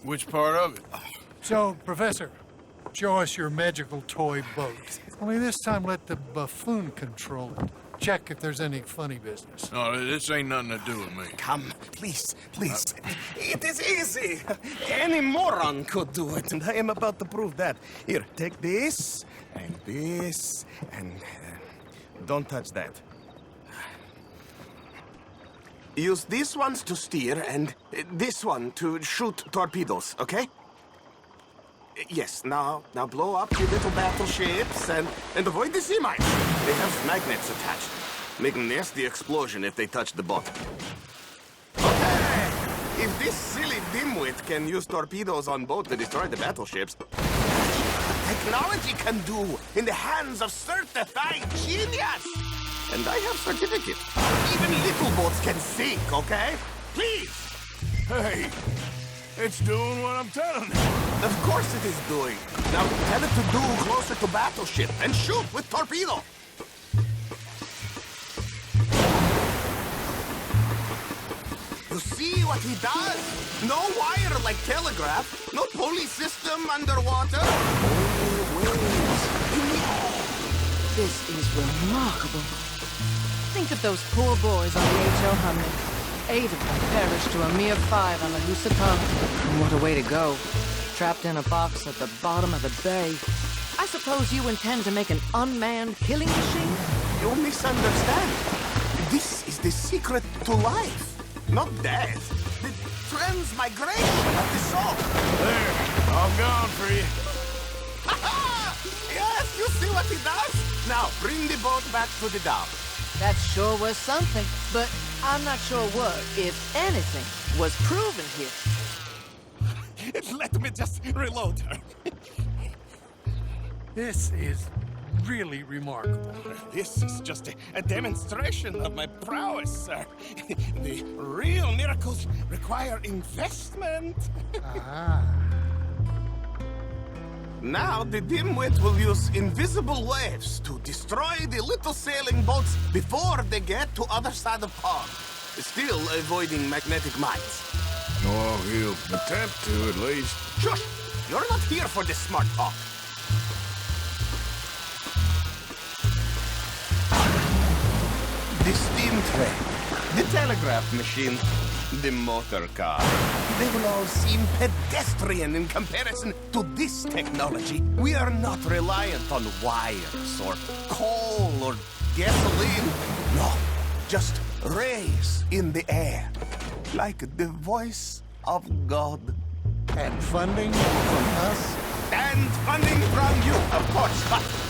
Which part of it? So, Professor, show us your magical toy boat. Only this time let the buffoon control it. Check if there's any funny business. No, this ain't nothing to do with me. Come, please. It is easy. Any moron could do it, and I am about to prove that. Here, take this, and don't touch that. Use these ones to steer, and this one to shoot torpedoes, okay? Yes, now blow up your little battleships and avoid the sea mines. They have magnets attached. Make a nasty explosion if they touch the boat. Okay! If this silly dimwit can use torpedoes on boat to destroy the battleships, technology can do in the hands of certified genius! And I have certificate. Even little boats can sink, okay? Please! Hey, it's doing what I'm telling it. Of course it is doing. Now tell it to do closer to battleship and shoot with torpedo. You see what he does? No wire like telegraph, no pulley system underwater. This is remarkable. Think of those poor boys on the H.O. Humley. 8 of them perished to a mere 5 on the Lusitania. What a way to go. Trapped in a box at the bottom of the bay. I suppose you intend to make an unmanned killing machine? You misunderstand. This is the secret to life, not death. The transmigration of the soul. There, I'm gone for you. Yes, you see what he does? Now, bring the boat back to the dock. That sure was something, but I'm not sure what, if anything, was proven here. Let me just reload her. This is really remarkable. This is just a demonstration of my prowess, sir. The real miracles require investment. Now the dimwit will use invisible waves to destroy the little sailing boats before they get to other side of pond, still avoiding magnetic mines. Well, he'll attempt to, at least. Shush! You're not here for this smart talk. The steam train, the telegraph machine, the motor car. They will all seem pedestrian in comparison to this technology. We are not reliant on wires or coal or gasoline. No, just rays in the air, like the voice of God. And funding from us? And funding from you, of course.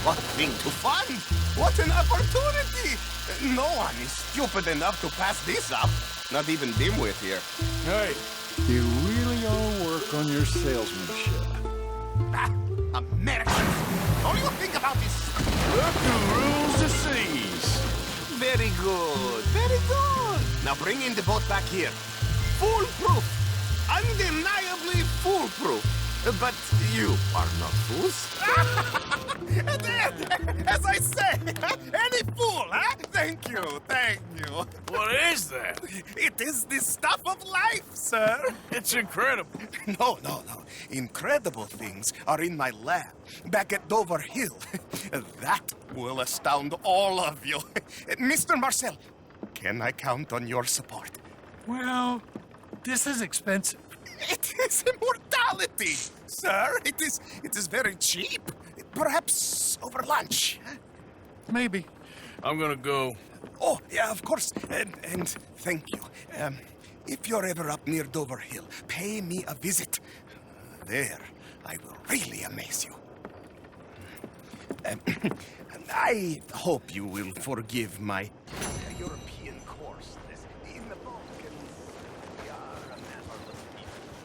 What thing to fund? What an opportunity! No one is stupid enough to pass this up. Not even Dimwit here. Hey, You really ought to work on your salesmanship. Americans! All you think about is... Look who rules the seas. Very good, very good. Now bring in the boat back here. Foolproof. Undeniably foolproof. But you are not fools. As I say, any fool, huh? Thank you, thank you. What is that? It is the stuff of life, sir. It's incredible. No. Incredible things are in my lab, back at Dover Hill. That will astound all of you. Mr. Marcel, can I count on your support? Well, this is expensive. It is immortality, sir. It is very cheap. Perhaps over lunch. Maybe. I'm gonna go. Oh, yeah, of course. And thank you. If you're ever up near Dover Hill, pay me a visit. There, I will really amaze you. I hope you will forgive my European course. In the Balkans, we are a memorless people.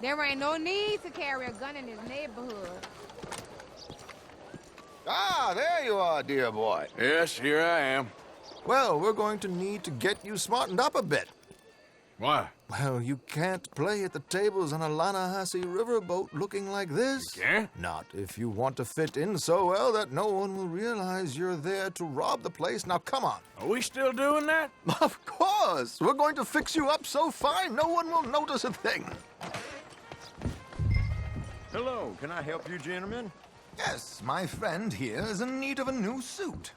There ain't no need to carry a gun in this neighborhood. Ah, there you are, dear boy. Yes, here I am. Well, we're going to need to get you smartened up a bit. Why? Well, you can't play at the tables on a Lannahechee riverboat looking like this. You can't? Not if you want to fit in so well that no one will realize you're there to rob the place. Now, come on. Are we still doing that? Of course. We're going to fix you up so fine no one will notice a thing. Hello, can I help you, gentlemen? Yes, my friend here is in need of a new suit.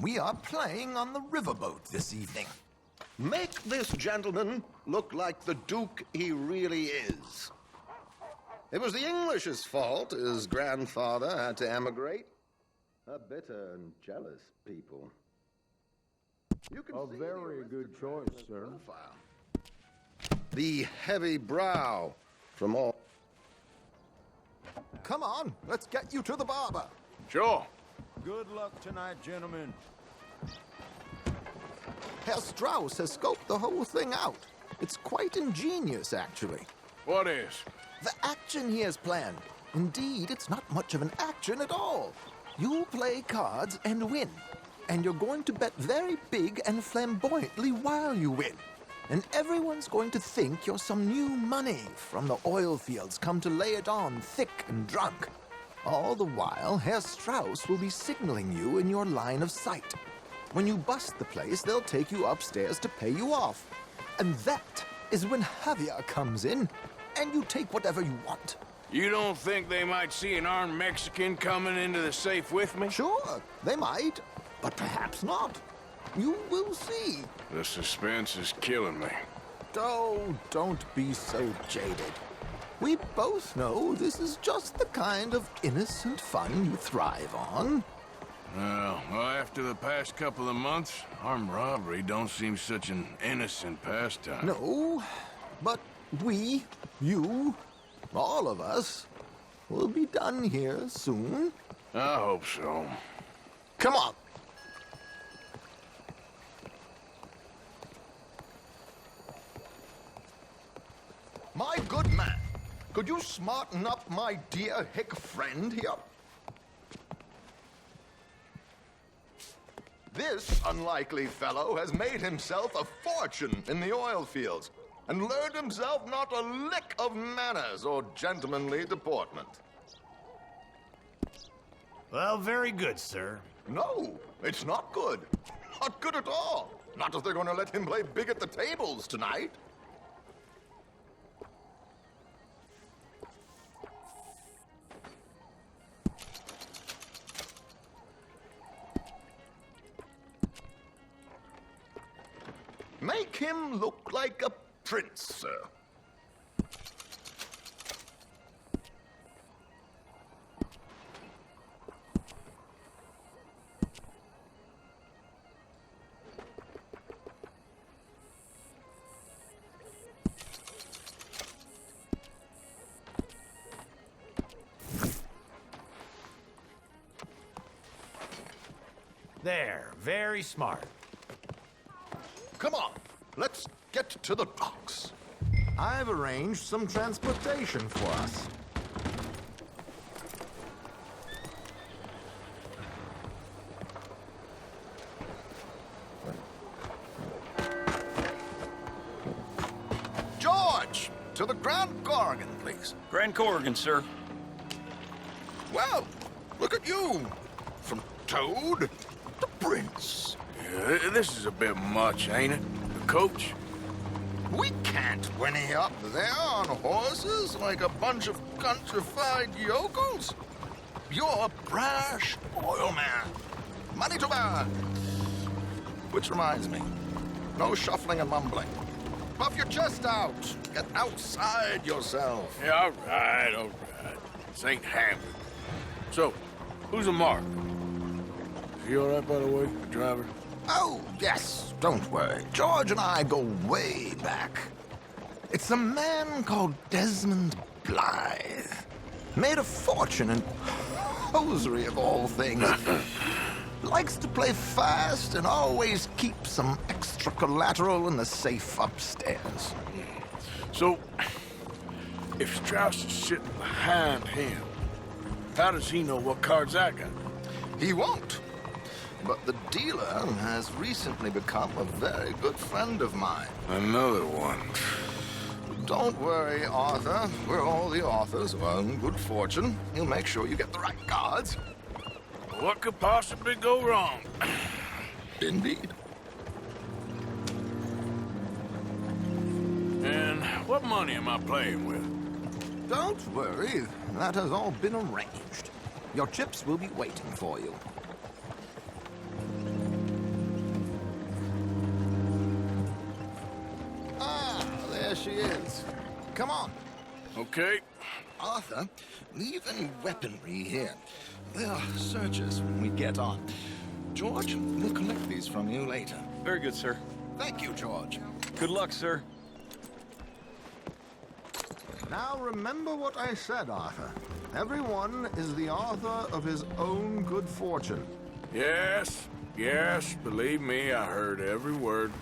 We are playing on the riverboat this evening. Make this gentleman look like the Duke he really is. It was the English's fault his grandfather had to emigrate. A bitter and jealous people. You can A very good choice, sir. The heavy brow from all... Come on, let's get you to the barber. Sure. Good luck tonight, gentlemen. Herr Strauss has scoped the whole thing out. It's quite ingenious, actually. What is? The action he has planned. Indeed, it's not much of an action at all. You play cards and win. And you're going to bet very big and flamboyantly while you win. And everyone's going to think you're some new money from the oil fields come to lay it on thick and drunk. All the while, Herr Strauss will be signaling you in your line of sight. When you bust the place, they'll take you upstairs to pay you off. And that is when Javier comes in, and you take whatever you want. You don't think they might see an armed Mexican coming into the safe with me? Sure, they might, but perhaps not. You will see. The suspense is killing me. Oh, don't be so jaded. We both know this is just the kind of innocent fun you thrive on. Well, after the past couple of months, armed robbery don't seem such an innocent pastime. No, but we, you, all of us, will be done here soon. I hope so. Come on. My good man, could you smarten up my dear hick friend here? This unlikely fellow has made himself a fortune in the oil fields and learned himself not a lick of manners or gentlemanly deportment. Well, very good, sir. No, it's not good. Not good at all. Not if they're going to let him play big at the tables tonight. Make him look like a prince, sir. There, very smart. Come on, let's get to the docks. I've arranged some transportation for us. George, to the Grand Corrigan, please. Grand Corrigan, sir. Well, look at you. From Toad to Prince. Yeah, this is a bit much, ain't it? The coach? We can't whinny up there on horses like a bunch of countrified yokels. You're a brash oil man. Money to burn. Which reminds me, no shuffling and mumbling. Puff your chest out. Get outside yourself. Yeah, all right. This ain't Hamlet. So, who's a mark? Is he all right, by the way, the driver? Oh, yes, don't worry. George and I go way back. It's a man called Desmond Blythe. Made a fortune in hosiery of all things. Likes to play fast and always keep some extra collateral in the safe upstairs. So, if Strauss is sitting behind him, how does he know what cards I got? He won't. But the dealer has recently become a very good friend of mine. Another one. Don't worry, Arthur. We're all the authors of our own good fortune. He'll make sure you get the right cards. What could possibly go wrong? Indeed. And what money am I playing with? Don't worry. That has all been arranged. Your chips will be waiting for you. There she is. Come on. Okay. Arthur, leave any weaponry here. They'll search us when we get on. George, we'll collect these from you later. Very good, sir. Thank you, George. Good luck, sir. Now remember what I said, Arthur. Everyone is the author of his own good fortune. Yes, believe me, I heard every word.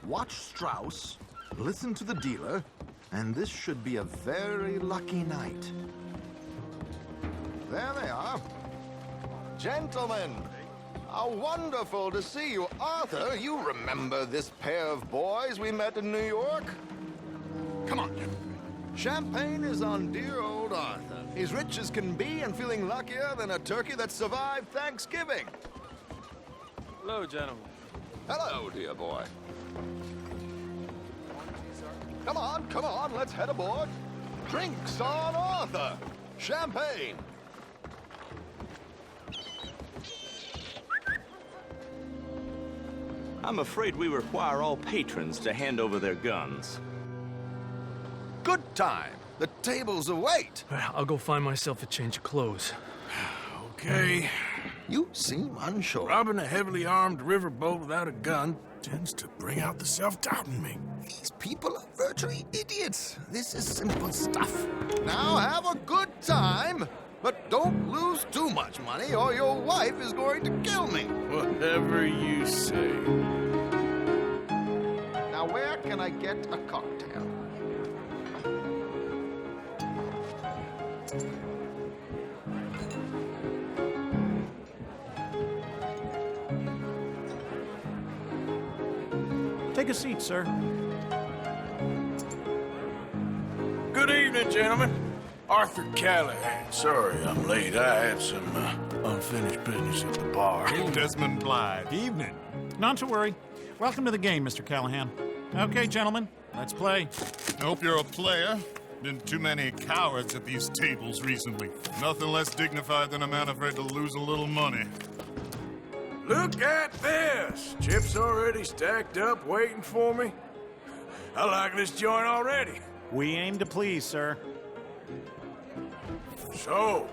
Watch Strauss, listen to the dealer, and this should be a very lucky night. There they are. Gentlemen, how wonderful to see you. Arthur, you remember this pair of boys we met in New York? Come on. Champagne is on dear old Arthur. He's rich as can be and feeling luckier than a turkey that survived Thanksgiving. Hello, gentlemen. Hello, dear boy. Come on, let's head aboard. Drinks on Arthur. Champagne. I'm afraid we require all patrons to hand over their guns. Good times. The tables await. I'll go find myself a change of clothes. Okay. You seem unsure. Robbing a heavily armed riverboat without a gun tends to bring out the self-doubt in me. These people are virtually idiots. This is simple stuff. Now have a good time, but don't lose too much money or your wife is going to kill me. Whatever you say. Now where can I get a cocktail? Take a seat, sir. Good evening, gentlemen. Arthur Callahan. Sorry I'm late. I had some unfinished business at the bar. Desmond Blythe. Evening. Not to worry. Welcome to the game, Mr. Callahan. Okay, gentlemen, let's play. Hope you're a player. Been too many cowards at these tables recently. Nothing less dignified than a man afraid to lose a little money. Look at this! Chips already stacked up, waiting for me. I like this joint already. We aim to please, sir. So,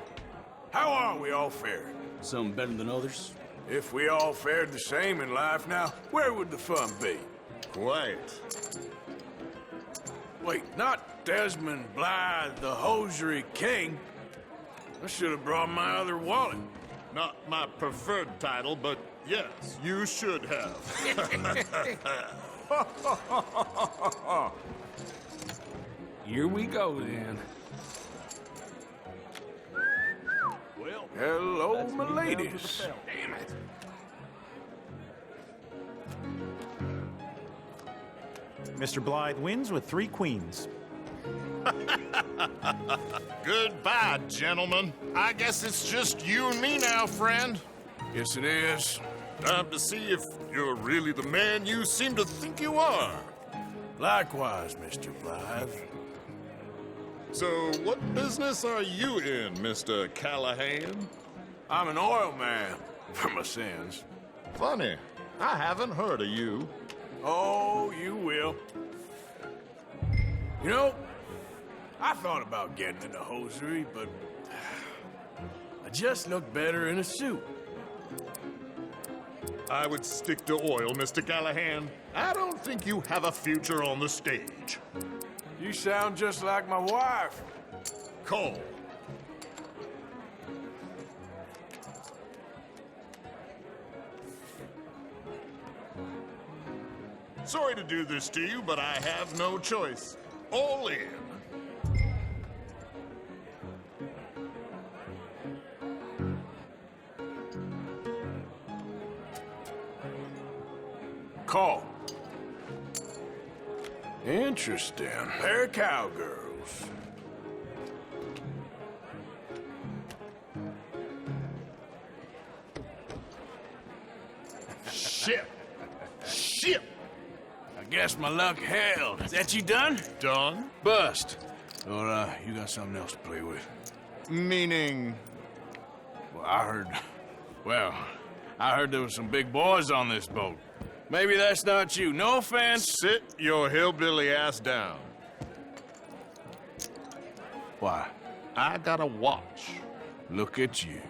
how are we all faring? Some better than others. If we all fared the same in life now, where would the fun be? Quiet. Wait, not Desmond Blythe, the hosiery king. I should have brought my other wallet. Not my preferred title, but yes, you should have. Here we go, then. Well, hello, my ladies. Damn it. Mr. Blythe wins with 3 queens. Goodbye, gentlemen. I guess it's just you and me now, friend. Yes, it is. Time to see if you're really the man you seem to think you are. Likewise, Mr. Blythe. So, what business are you in, Mr. Callahan? I'm an oil man, for my sins. Funny, I haven't heard of you. Oh, you will. You know, I thought about getting into hosiery, but I just look better in a suit. I would stick to oil, Mr. Callahan. I don't think you have a future on the stage. You sound just like my wife. Cole. Sorry to do this to you, but I have no choice. All in. Call. Interesting. Pair of cowgirls. Shit. Shit. I guess my luck held. Is that you done? Done? Bust. Or, you got something else to play with? Meaning? Well, I heard there was some big boys on this boat. Maybe that's not you. No offense. Sit your hillbilly ass down. Why? I got a watch. Look at you.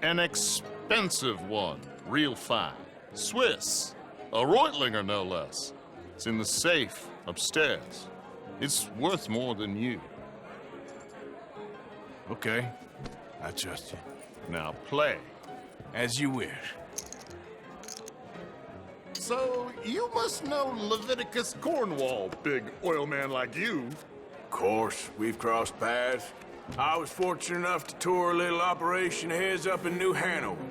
An expensive one. Real fine. Swiss. A Reutlinger, no less. It's in the safe upstairs. It's worth more than you. Okay. I trust you. Now play. As you wish. So, you must know Leviticus Cornwall, big oil man like you. Of course, we've crossed paths. I was fortunate enough to tour a little operation of his up in New Hanover.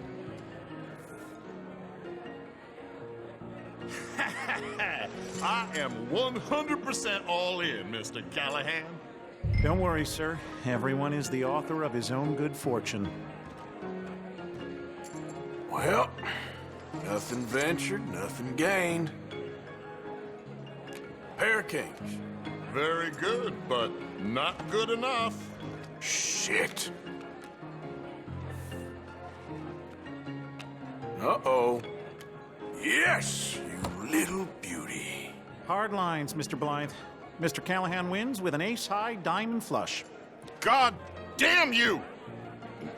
I am 100% all in, Mr. Callahan. Don't worry, sir. Everyone is the author of his own good fortune. Well, nothing ventured, nothing gained. Pair of kings. Very good, but not good enough. Shit. Uh-oh. Yes, you little beauty. Hard lines, Mr. Blythe. Mr. Callahan wins with an ace-high diamond flush. God damn you!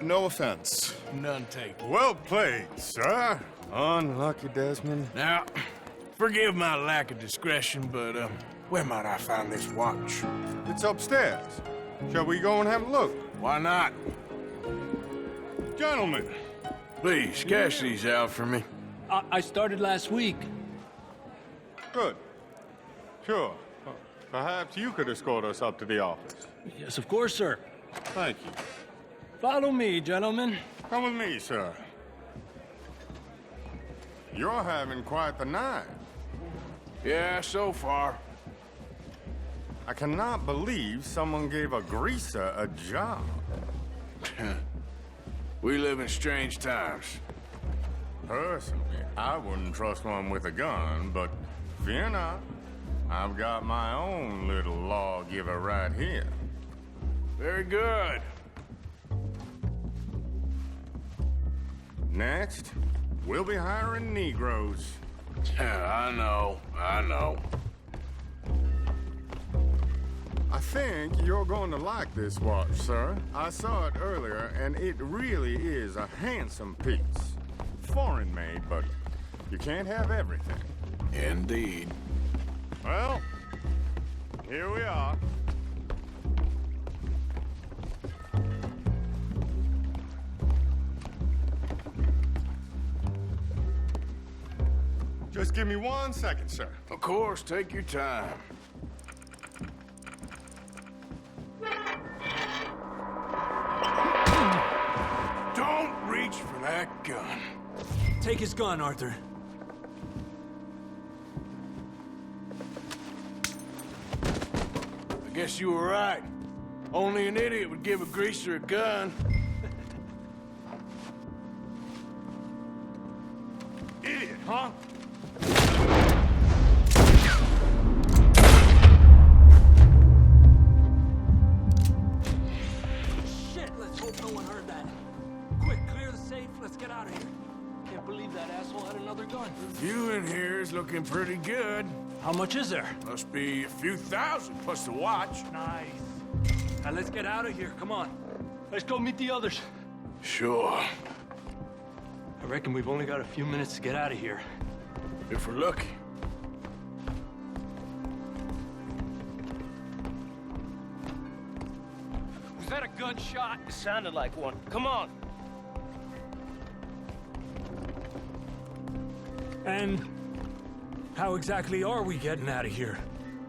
No offense. None taken. Well played, sir. Unlucky, Desmond. Now, forgive my lack of discretion, but, where might I find this watch? It's upstairs. Shall we go and have a look? Why not? Gentlemen. Please, cash these out for me. I started last week. Good. Sure. Perhaps you could escort us up to the office. Yes, of course, sir. Thank you. Follow me, gentlemen. Come with me, sir. You're having quite the night. Yeah, so far. I cannot believe someone gave a greaser a job. We live in strange times. Personally, I wouldn't trust one with a gun, but fear not. I've got my own little lawgiver right here. Very good. Next, we'll be hiring Negroes. I know. I think you're going to like this watch, sir. I saw it earlier, and it really is a handsome piece. Foreign made, but you can't have everything. Indeed. Well, here we are. Just give me 1 second, sir. Of course, take your time. Don't reach for that gun. Take his gun, Arthur. I guess you were right. Only an idiot would give a greaser a gun. Idiot, huh? Shit, let's hope no one heard that. Quick, clear the safe. Let's get out of here. Can't believe that asshole had another gun. You in here is looking pretty good. How much is there? Must be a few thousand plus the watch. Nice. Now let's get out of here. Come on. Let's go meet the others. Sure. I reckon we've only got a few minutes to get out of here. If we're lucky. Was that a gunshot? It sounded like one. Come on. And how exactly are we getting out of here?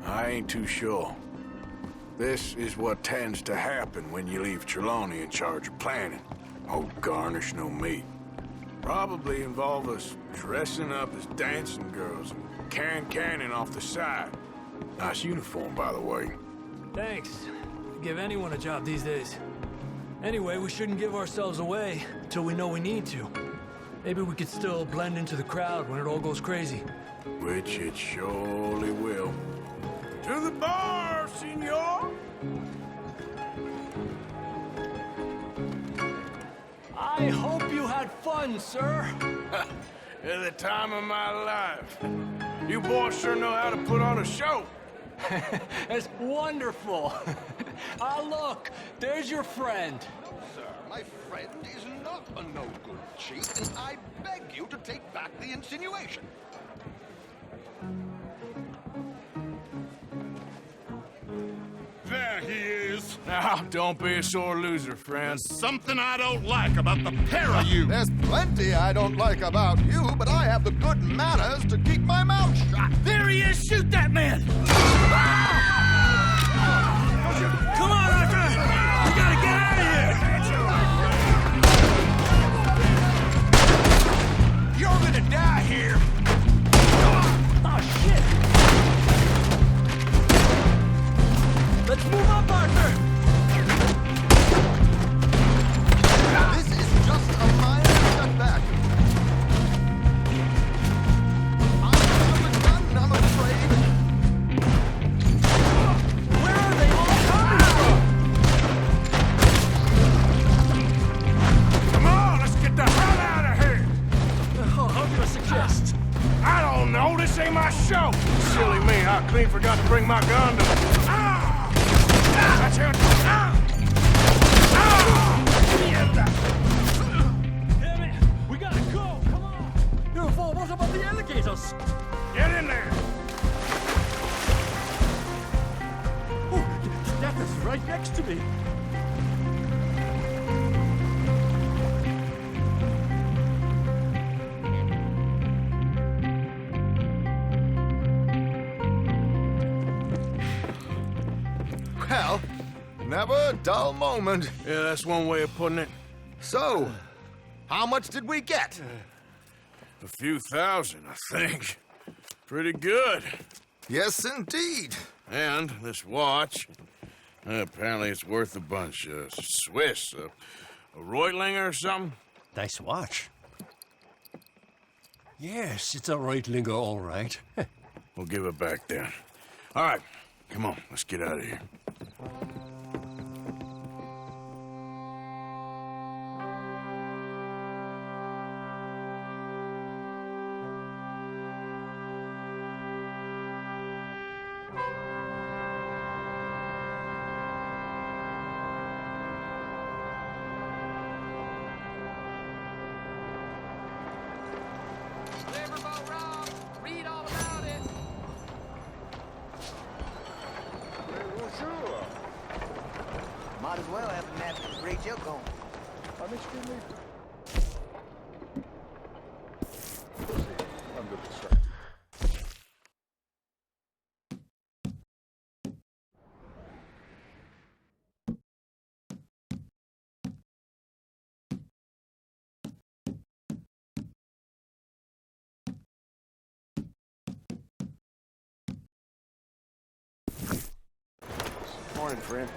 I ain't too sure. This is what tends to happen when you leave Trelawney in charge of planning. Oh, garnish no meat. Probably involve us dressing up as dancing girls and carrying cannon off the side. Nice uniform, by the way. Thanks. Give anyone a job these days. Anyway, we shouldn't give ourselves away until we know we need to. Maybe we could still blend into the crowd when it all goes crazy. Which it surely will. To the bar, senor! I hope you had fun, sir. At the time of my life. You boys sure know how to put on a show. That's wonderful. Ah, look, there's your friend. No, sir, my friend is not a no-good cheat, and I beg you to take back the insinuation. There he is. Now, don't be a sore loser, friend. There's something I don't like about the pair of you. There's plenty I don't like about you, but I have the good manners to keep my mouth shut. There he is! Shoot that man! Come on, Arthur! We gotta get out of here! You're gonna die here! Oh, shit! Let's move up, Arthur! This is just a minor setback. I'm a gun, I'm afraid. this ain't my show. Silly me, I clean forgot to bring my gun to... Ah! That's it. Ah! Ah! Damn it! We gotta go! Come on! Uniform, what about the alligators? Get in there! Oh, Death is right next to me. Well, never a dull moment. Yeah, that's one way of putting it. So, how much did we get? A few thousand, I think. Pretty good. Yes, indeed. And this watch, apparently it's worth a bunch. Swiss, a Reutlinger or something? Nice watch. Yes, it's a Reutlinger, all right. We'll give it back then. All right, come on, let's get out of here. Read all about it. Bonjour. Might as well have a napkin to read your going. Morning, friend.